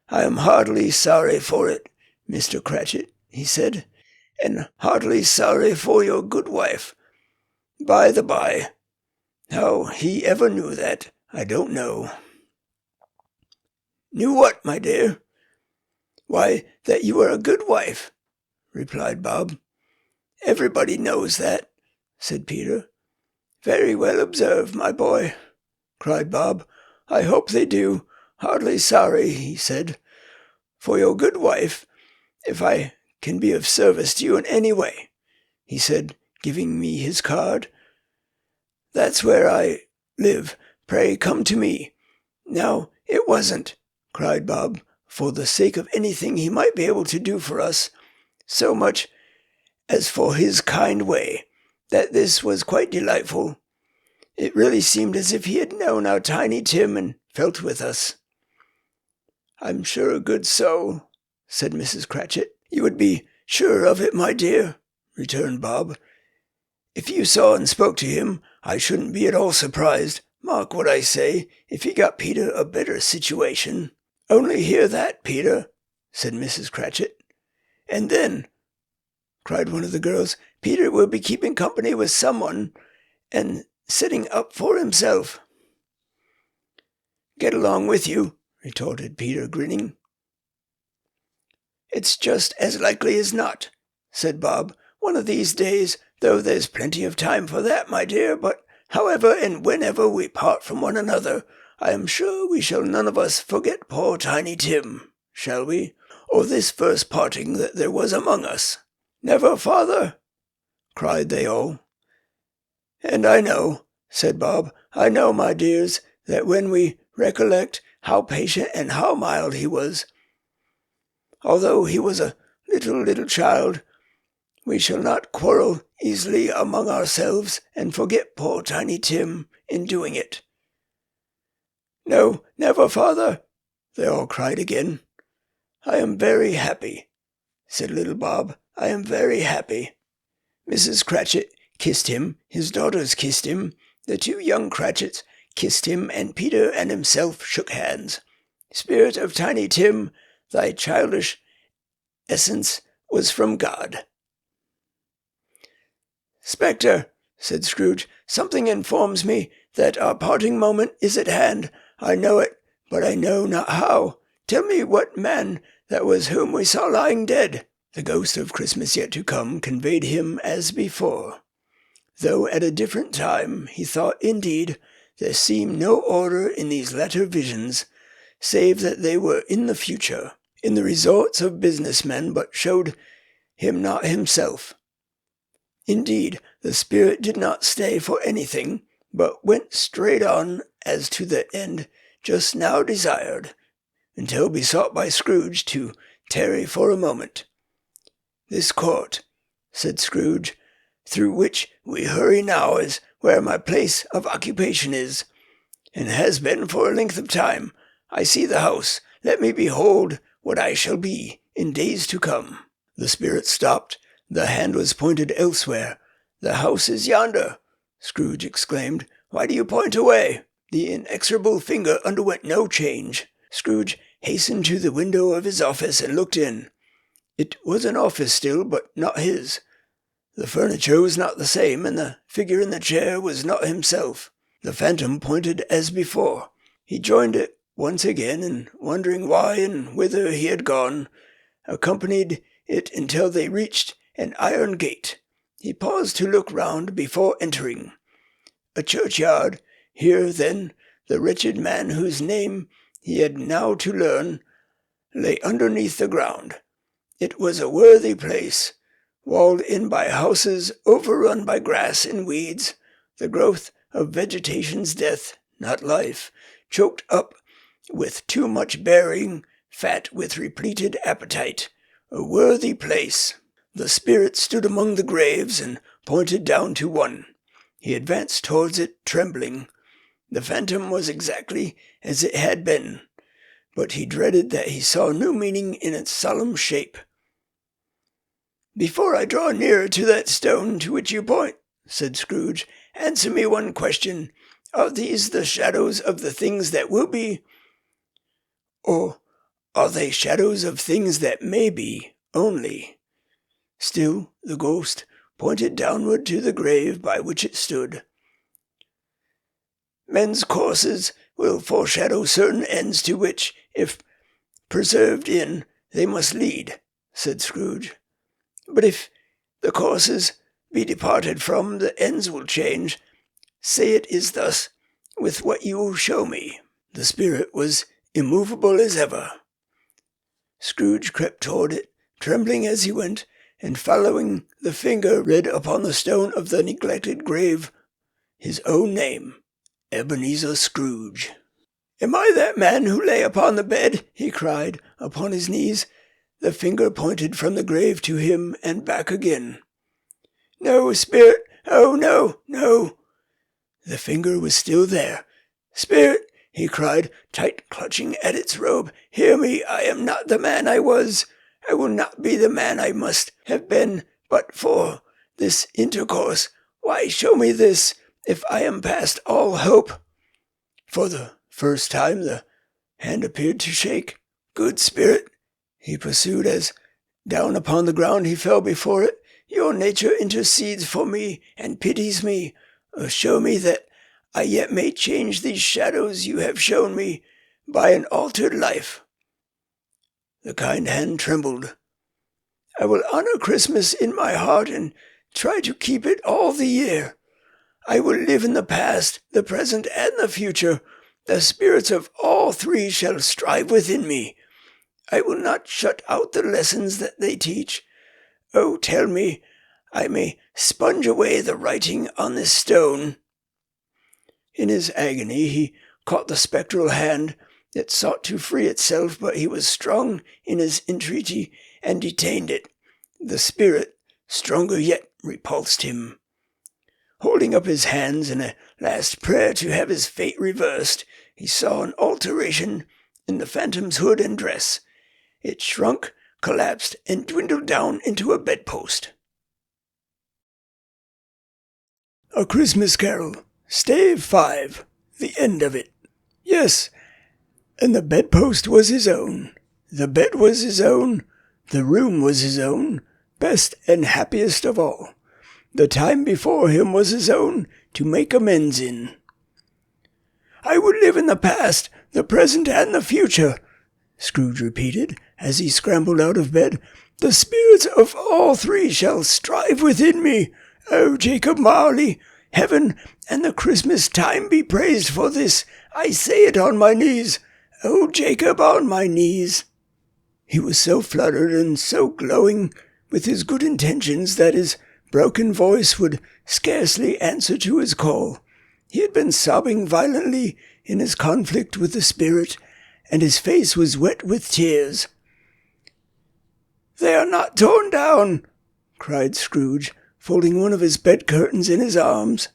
S1: I am heartily sorry for it, Mr. Cratchit, he said, and heartily sorry for your good wife. By the by, how he ever knew that, I don't know. Knew what, my dear? Why, that you are a good wife, replied Bob. Everybody knows that, said Peter. Very well observed, my boy, cried Bob. I hope they do. Heartily sorry, he said, for your good wife, if I can be of service to you in any way, he said, giving me his card. That's where I live. Pray come to me. Now, it wasn't, cried Bob, for the sake of anything he might be able to do for us, so much as for his kind way, that this was quite delightful. It really seemed as if he had known our Tiny Tim and felt with us. I'm sure a good soul, said Mrs. Cratchit. You would be sure of it, my dear, returned Bob. If you saw and spoke to him, I shouldn't be at all surprised, mark what I say, if he got Peter a better situation. Only hear that, Peter, said Mrs. Cratchit. And then, cried one of the girls, Peter will be keeping company with someone, and sitting up for himself. Get along with you, retorted Peter, grinning. "It's just as likely as not," said Bob. "One of these days, though there's plenty of time for that, my dear, but however and whenever we part from one another, I am sure we shall none of us forget poor Tiny Tim, shall we? Or this first parting that there was among us." "Never, father!" cried they all. "And I know," said Bob, "I know, my dears, that when we recollect how patient and how mild he was, although he was a little child, we shall not quarrel easily among ourselves and forget poor Tiny Tim in doing it." "No, never, father!" they all cried again. "I am very happy," said little Bob. "I am very happy." Mrs. Cratchit kissed him, his daughters kissed him, the 2 young Cratchits kissed him, and Peter and himself shook hands. "Spirit of Tiny Tim, thy childish essence was from God." "Spectre," said Scrooge, "something informs me that our parting moment is at hand. I know it, but I know not how. Tell me what man that was whom we saw lying dead." The ghost of Christmas yet to come conveyed him as before, though at a different time. He thought, indeed, there seemed no order in these latter visions, save that they were in the future, in the resorts of business men, but showed him not himself. Indeed, the spirit did not stay for anything, but went straight on as to the end just now desired, until besought by Scrooge to tarry for a moment. "This court," said Scrooge, "through which we hurry now is where my place of occupation is, and has been for a length of time. I see the house. Let me behold what I shall be in days to come." The spirit stopped. The hand was pointed elsewhere. "The house is yonder," Scrooge exclaimed. "Why do you point away?" The inexorable finger underwent no change. Scrooge hastened to the window of his office and looked in. It was an office still, but not his. The furniture was not the same, and the figure in the chair was not himself. The phantom pointed as before. He joined it once again, and wondering why and whither he had gone, accompanied it until they reached an iron gate. He paused to look round before entering. A churchyard. Here, then, the wretched man whose name he had now to learn lay underneath the ground. It was a worthy place, walled in by houses, overrun by grass and weeds, the growth of vegetation's death, not life, choked up with too much bearing, fat with repleted appetite. A worthy place. The spirit stood among the graves and pointed down to one. He advanced towards it, trembling. The phantom was exactly as it had been, but he dreaded that he saw new meaning in its solemn shape. "Before I draw nearer to that stone to which you point," said Scrooge, "answer me one question. Are these the shadows of the things that will be, or are they shadows of things that may be only?" Still the ghost pointed downward to the grave by which it stood. "Men's courses will foreshadow certain ends to which, if persevered in, they must lead," said Scrooge. "But if the courses be departed from, the ends will change. Say it is thus with what you show me." The spirit was immovable as ever. Scrooge crept toward it, trembling as he went, and following the finger read upon the stone of the neglected grave his own name, Ebenezer Scrooge. "Am I that man who lay upon the bed?" he cried, upon his knees. The finger pointed from the grave to him and back again. "No, spirit! Oh, no, no!" The finger was still there. "Spirit!" he cried, tight clutching at its robe. "Hear me! I am not the man I was. I will not be the man I must have been but for this intercourse. Why show me this, if I am past all hope?" For the first time the hand appeared to shake. "Good spirit," he pursued, as down upon the ground he fell before it, "your nature intercedes for me and pities me. Assure me that I yet may change these shadows you have shown me by an altered life." The kind hand trembled. "I will honor Christmas in my heart and try to keep it all the year. I will live in the past, the present, and the future. The spirits of all three shall strive within me. I will not shut out the lessons that they teach. Oh, tell me, I may sponge away the writing on this stone." In his agony he caught the spectral hand. It sought to free itself, but he was strong in his entreaty and detained it. The spirit, stronger yet, repulsed him. Holding up his hands in a last prayer to have his fate reversed, he saw an alteration in the phantom's hood and dress. It shrunk, collapsed, and dwindled down into a bedpost. A Christmas Carol, Stave 5, the end of it. Yes, and the bedpost was his own. The bed was his own. The room was his own, best and happiest of all. The time before him was his own to make amends in. "I will live in the past, the present, and the future," Scrooge repeated, as he scrambled out of bed. "The spirits of all three shall strive within me. Oh, Jacob Marley, heaven and the Christmas time be praised for this. I say it on my knees. Oh, Jacob, on my knees." He was so fluttered and so glowing with his good intentions that his broken voice would scarcely answer to his call. He had been sobbing violently in his conflict with the spirit, and his face was wet with tears. "They are not torn down," cried Scrooge, folding one of his bed curtains in his arms.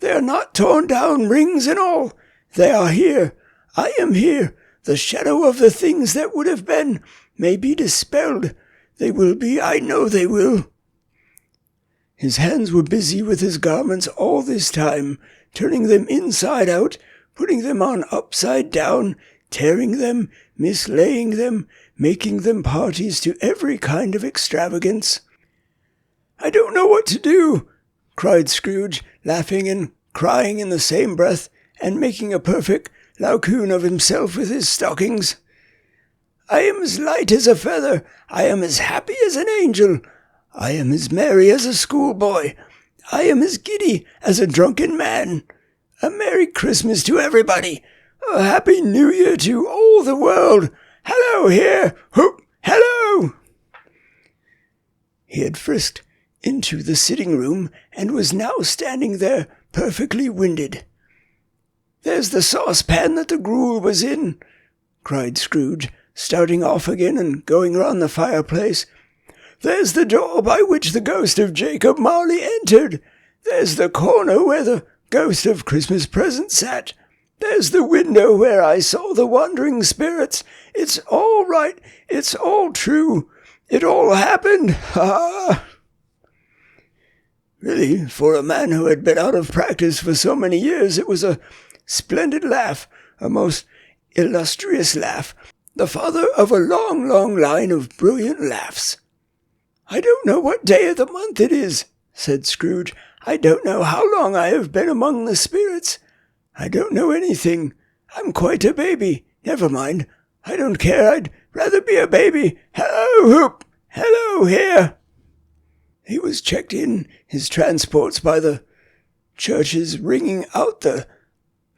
S1: "They are not torn down, rings and all. They are here. I am here. The shadow of the things that would have been may be dispelled. They will be, I know they will." His hands were busy with his garments all this time, turning them inside out, putting them on upside down, tearing them, mislaying them, making them parties to every kind of extravagance. "I don't know what to do," cried Scrooge, laughing and crying in the same breath, and making a perfect Laocoon of himself with his stockings. "I am as light as a feather. I am as happy as an angel. I am as merry as a schoolboy. I am as giddy as a drunken man. A Merry Christmas to everybody. A Happy New Year to all the world. Hello here! Whoop! Hello!" He had frisked into the sitting-room and was now standing there perfectly winded. "There's the saucepan that the gruel was in," cried Scrooge, starting off again and going round the fireplace. "There's the door by which the ghost of Jacob Marley entered. There's the corner where the ghost of Christmas present sat. There's the window where I saw the wandering spirits. It's all right. It's all true. It all happened. Ha!" Really, for a man who had been out of practice for so many years, it was a splendid laugh, a most illustrious laugh, the father of a long, long line of brilliant laughs. "I don't know what day of the month it is," said Scrooge. "I don't know how long I have been among the spirits. I don't know anything. I'm quite a baby. Never mind. I don't care. I'd rather be a baby. Hello, Hoop! Hello, here!" He was checked in his transports by the churches ringing out the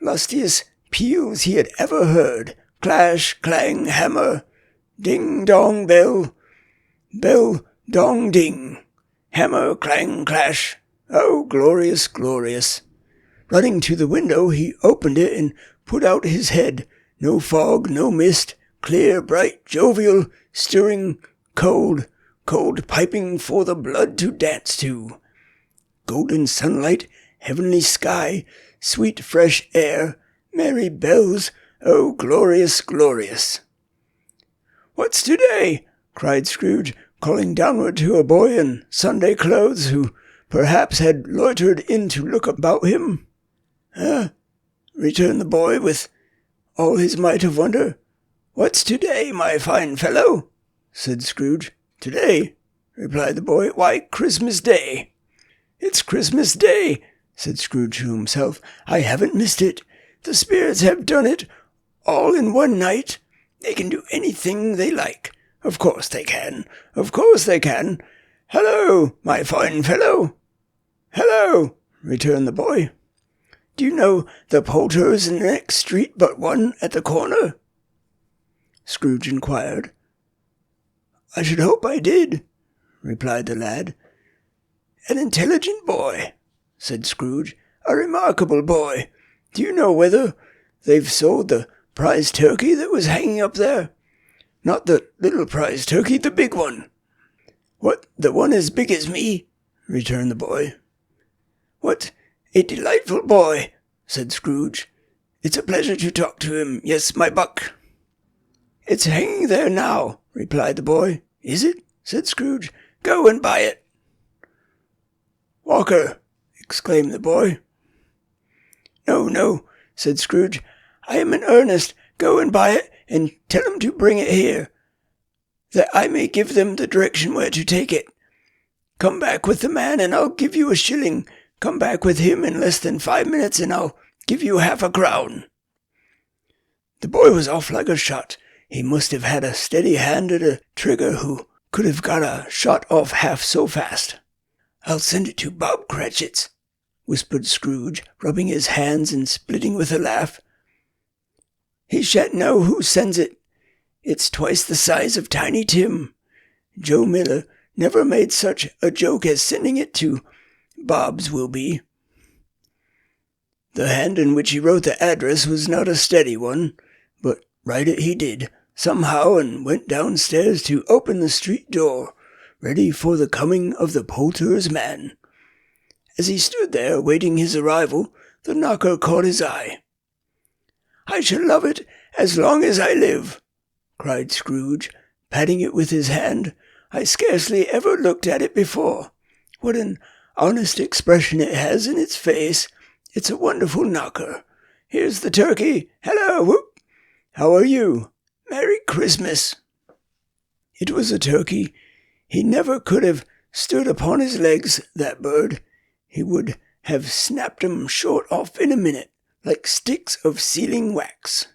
S1: lustiest peals he had ever heard. Clash, clang, hammer, ding, dong, bell, bell, dong, ding, hammer, clang, clash. Oh, glorious, glorious. Running to the window, he opened it and put out his head. No fog, no mist, clear, bright, jovial, stirring, cold, cold, piping for the blood to dance to. Golden sunlight, heavenly sky, sweet fresh air, merry bells, oh, glorious, glorious. "What's today?" cried Scrooge, calling downward to a boy in Sunday clothes who perhaps had loitered in to look about him. Returned the boy with all his might of wonder. "What's today, my fine fellow?" said Scrooge. "Today?" replied the boy. "Why, Christmas Day." "It's Christmas Day," said Scrooge to himself. "I haven't missed it. The spirits have done it all in one night. They can do anything they like. Of course they can. Of course they can. Hello, my fine fellow. Hello, returned the boy. Do you know the poulterers in the next street but one at the corner? Scrooge inquired. I should hope I did, replied the lad. An intelligent boy, said Scrooge. A remarkable boy. Do you know whether they've sold the prize turkey that was hanging up there? Not the little prize turkey, the big one. What, the one as big as me? Returned the boy. What a delightful boy, said Scrooge. It's a pleasure to talk to him. Yes, my buck. It's hanging there now, replied the boy. Is it? Said Scrooge. Go and buy it. Walker, exclaimed the boy. No, no, said Scrooge. I am in earnest. Go and buy it, and tell them to bring it here, that I may give them the direction where to take it. Come back with the man, and I'll give you a shilling. Come back with him in less than 5 minutes, and I'll give you half a crown. The boy was off like a shot. He must have had a steady hand at a trigger who could have got a shot off half so fast. I'll send it to Bob Cratchit's, whispered Scrooge, rubbing his hands and splitting with a laugh. He shan't know who sends it. It's twice the size of Tiny Tim. Joe Miller never made such a joke as sending it to Bob's will be. The hand in which he wrote the address was not a steady one, but write it he did, somehow, and went downstairs to open the street door, ready for the coming of the poulterer's man. As he stood there awaiting his arrival, the knocker caught his eye. I shall love it as long as I live, cried Scrooge, patting it with his hand. I scarcely ever looked at it before. What an honest expression it has in its face. It's a wonderful knocker. Here's the turkey. Hello, whoop. How are you? Merry Christmas. It was a turkey. He never could have stood upon his legs, that bird. He would have snapped 'em short off in a minute, like sticks of sealing wax.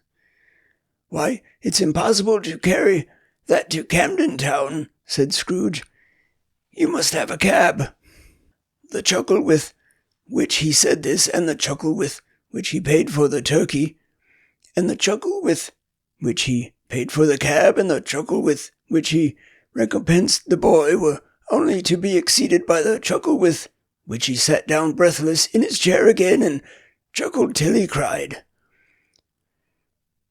S1: Why, it's impossible to carry that to Camden Town, said Scrooge. You must have a cab. The chuckle with which he said this, and the chuckle with which he paid for the turkey, and the chuckle with which he paid for the cab, and the chuckle with which he recompensed the boy were only to be exceeded by the chuckle with which he sat down breathless in his chair again and chuckled till he cried.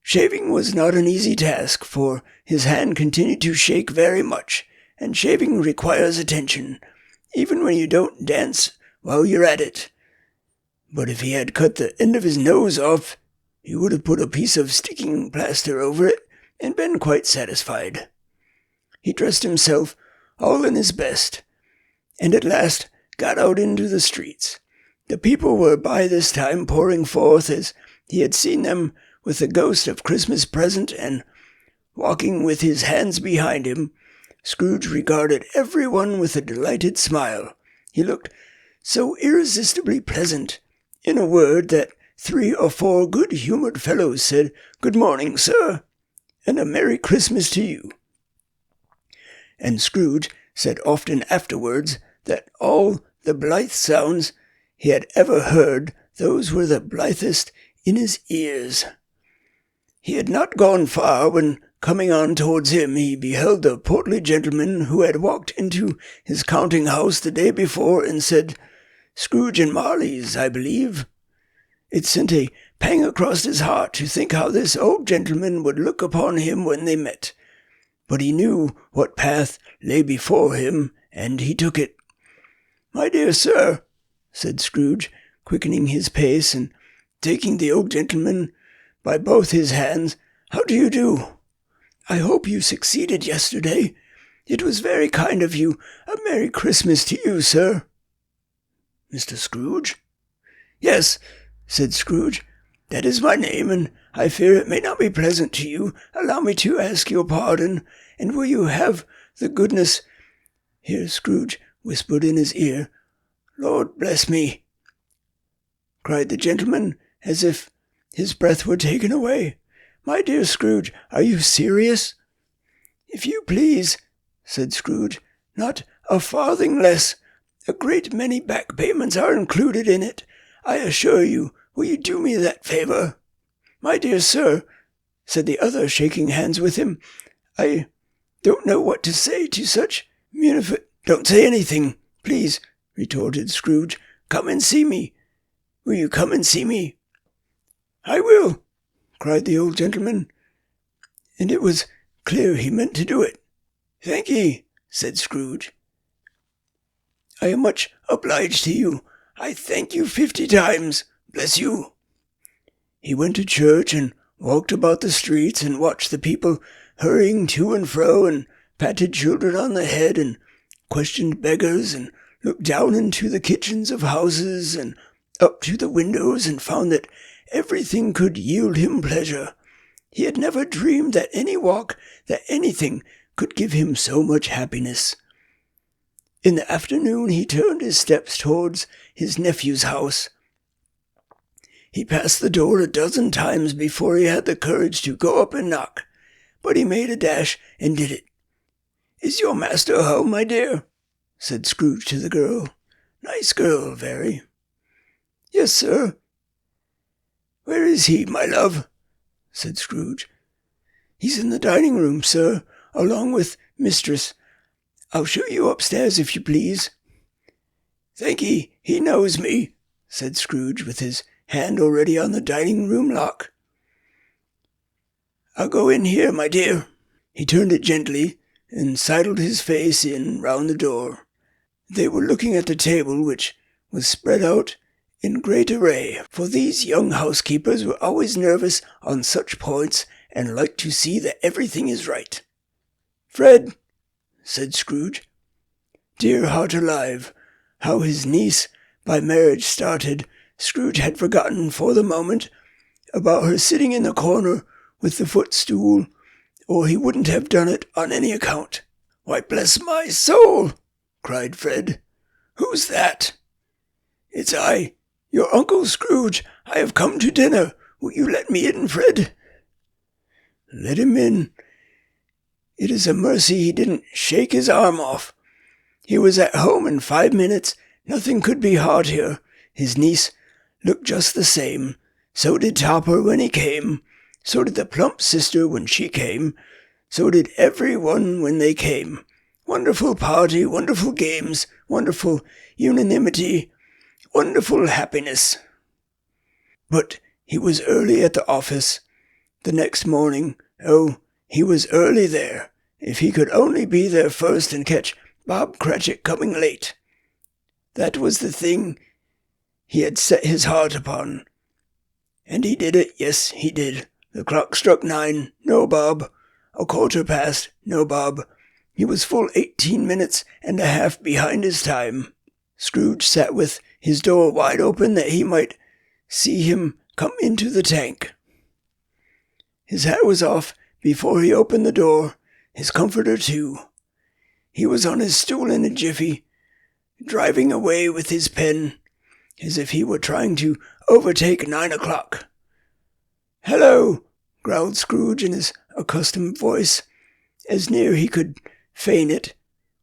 S1: Shaving was not an easy task, for his hand continued to shake very much, and shaving requires attention, even when you don't dance while you're at it. But if he had cut the end of his nose off, he would have put a piece of sticking plaster over it and been quite satisfied. He dressed himself all in his best, and at last got out into the streets. The people were by this time pouring forth as he had seen them, with the ghost of Christmas present, and walking with his hands behind him. Scrooge regarded everyone with a delighted smile. He looked so irresistibly pleasant, in a word, that 3 or 4 good-humoured fellows said, "Good morning, sir," and "A Merry Christmas to you." And Scrooge said often afterwards that all the blithe sounds he had ever heard, those were the blithest in his ears. He had not gone far when, coming on towards him, he beheld a portly gentleman who had walked into his counting-house the day before and said, "Scrooge and Marley's, I believe." It sent a pang across his heart to think how this old gentleman would look upon him when they met. But he knew what path lay before him, and he took it. "My dear sir," said Scrooge, quickening his pace and taking the old gentleman by both his hands, "how do you do? I hope you succeeded yesterday. It was very kind of you. A Merry Christmas to you, sir." "Mr. Scrooge?" "Yes," said Scrooge. "That is my name, and I fear it may not be pleasant to you. Allow me to ask your pardon, and will you have the goodness—" Here Scrooge whispered in his ear, "Lord bless me!" cried the gentleman, as if his breath were taken away. My dear Scrooge, are you serious?" "If you please," said Scrooge, "not a farthing less. A great many back payments are included in it, I assure you. Will you do me that favour?" "My dear sir," said the other, shaking hands with him, "I don't know what to say to such "Don't say anything, please," retorted Scrooge. "Come and see me. Will you come and see me?" "I will," cried the old gentleman, and it was clear he meant to do it. "Thank ye," said Scrooge. "I am much obliged to you. I thank you 50 times. Bless you." He went to church and walked about the streets and watched the people hurrying to and fro, and patted children on the head and questioned beggars, and looked down into the kitchens of houses and up to the windows, and found that everything could yield him pleasure. He had never dreamed that anything could give him so much happiness. In the afternoon he turned his steps towards his nephew's house. He passed the door a dozen times before he had the courage to go up and knock, but he made a dash and did it. "Is your master home, my dear?" said Scrooge to the girl. "Nice girl, very." "Yes, sir." "Where is he, my love?" said Scrooge. "He's in the dining room, sir, along with mistress. I'll show you upstairs, if you please." "Thank ye, he knows me," said Scrooge, with his hand already on the dining room lock. "I'll go in here, my dear." He turned it gently, and sidled his face in round the door. They were looking at the table, which was spread out in great array, for these young housekeepers were always nervous on such points, and like to see that everything is right. "Fred," said Scrooge. Dear heart alive, how his niece by marriage started, Scrooge had forgotten for the moment about her sitting in the corner with the footstool, or he wouldn't have done it on any account. "Why, bless my soul!" cried Fred. "Who's that?" "It's I, your Uncle Scrooge. I have come to dinner. Will you let me in, Fred?" Let him in. It is a mercy he didn't shake his arm off. He was at home in 5 minutes. Nothing could be heartier. His niece looked just the same. So did Topper when he came. So did the plump sister when she came. So did everyone when they came. Wonderful party, wonderful games, wonderful unanimity, wonderful happiness. But he was early at the office the next morning. Oh, he was early there. If he could only be there first and catch Bob Cratchit coming late. That was the thing he had set his heart upon. And he did it, yes, he did. The clock struck 9, no Bob. 1/4 past, no Bob. He was full 18 minutes and a half behind his time. Scrooge sat with his door wide open that he might see him come into the tank. His hat was off before he opened the door, his comforter too. He was on his stool in a jiffy, driving away with his pen, as if he were trying to overtake 9 o'clock. "Hello," growled Scrooge in his accustomed voice, as near he could feign it.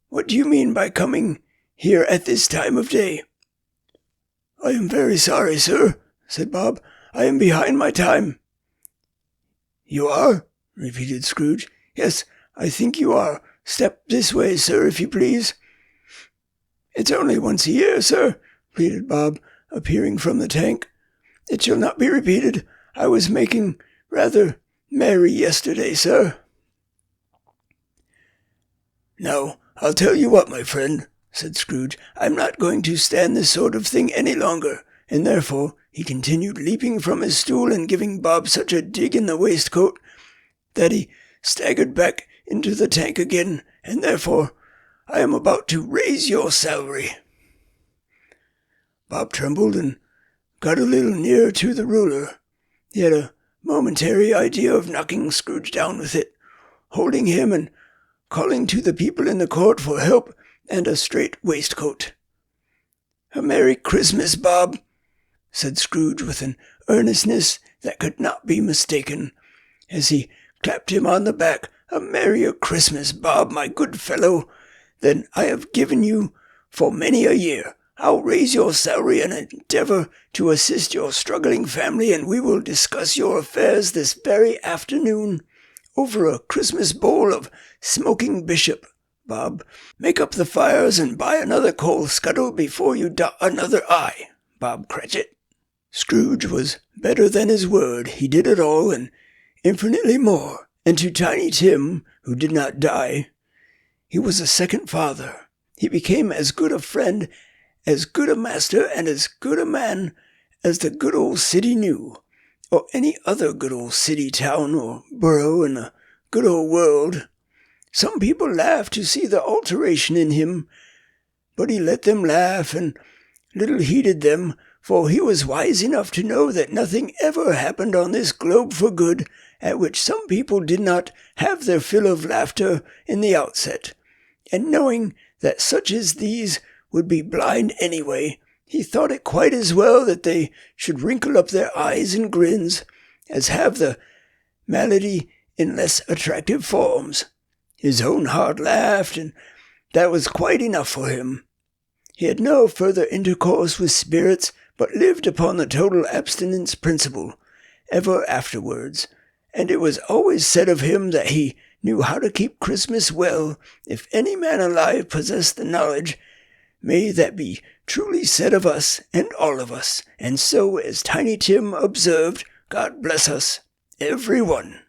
S1: "What do you mean by coming here at this time of day?" "I am very sorry, sir," said Bob. "I am behind my time." "You are?" repeated Scrooge. "Yes, I think you are. Step this way, sir, if you please." "It's only once a year, sir," pleaded Bob, appearing from the tank. "It shall not be repeated. I was making rather merry yesterday, sir." "Now, I'll tell you what, my friend," said Scrooge. "I'm not going to stand this sort of thing any longer, and therefore," he continued, leaping from his stool and giving Bob such a dig in the waistcoat that he staggered back into the tank again, "and therefore I am about to raise your salary." Bob trembled and got a little nearer to the ruler. He had a momentary idea of knocking Scrooge down with it, holding him and calling to the people in the court for help and a straight waistcoat. "A Merry Christmas, Bob," said Scrooge with an earnestness that could not be mistaken, as he clapped him on the back. "A merrier Christmas, Bob, my good fellow, than I have given you for many a year. I'll raise your salary and endeavour to assist your struggling family, and we will discuss your affairs this very afternoon over a Christmas bowl of smoking bishop. Bob, make up the fires and buy another coal scuttle before you dot another I, Bob Cratchit." Scrooge was better than his word. He did it all, and infinitely more. And to Tiny Tim, who did not die, he was a second father. He became as good a friend, as good a master, and as good a man as the good old city knew, or any other good old city, town, or borough in the good old world. Some people laughed to see the alteration in him, but he let them laugh, and little heeded them, for he was wise enough to know that nothing ever happened on this globe for good, at which some people did not have their fill of laughter in the outset. And knowing that such as these would be blind anyway, he thought it quite as well that they should wrinkle up their eyes and grins, as have the malady in less attractive forms. His own heart laughed, and that was quite enough for him. He had no further intercourse with spirits, but lived upon the total abstinence principle ever afterwards, and it was always said of him that he knew how to keep Christmas well. If any man alive possessed the knowledge, may that be truly said of us and all of us. And so, as Tiny Tim observed, God bless us, every one.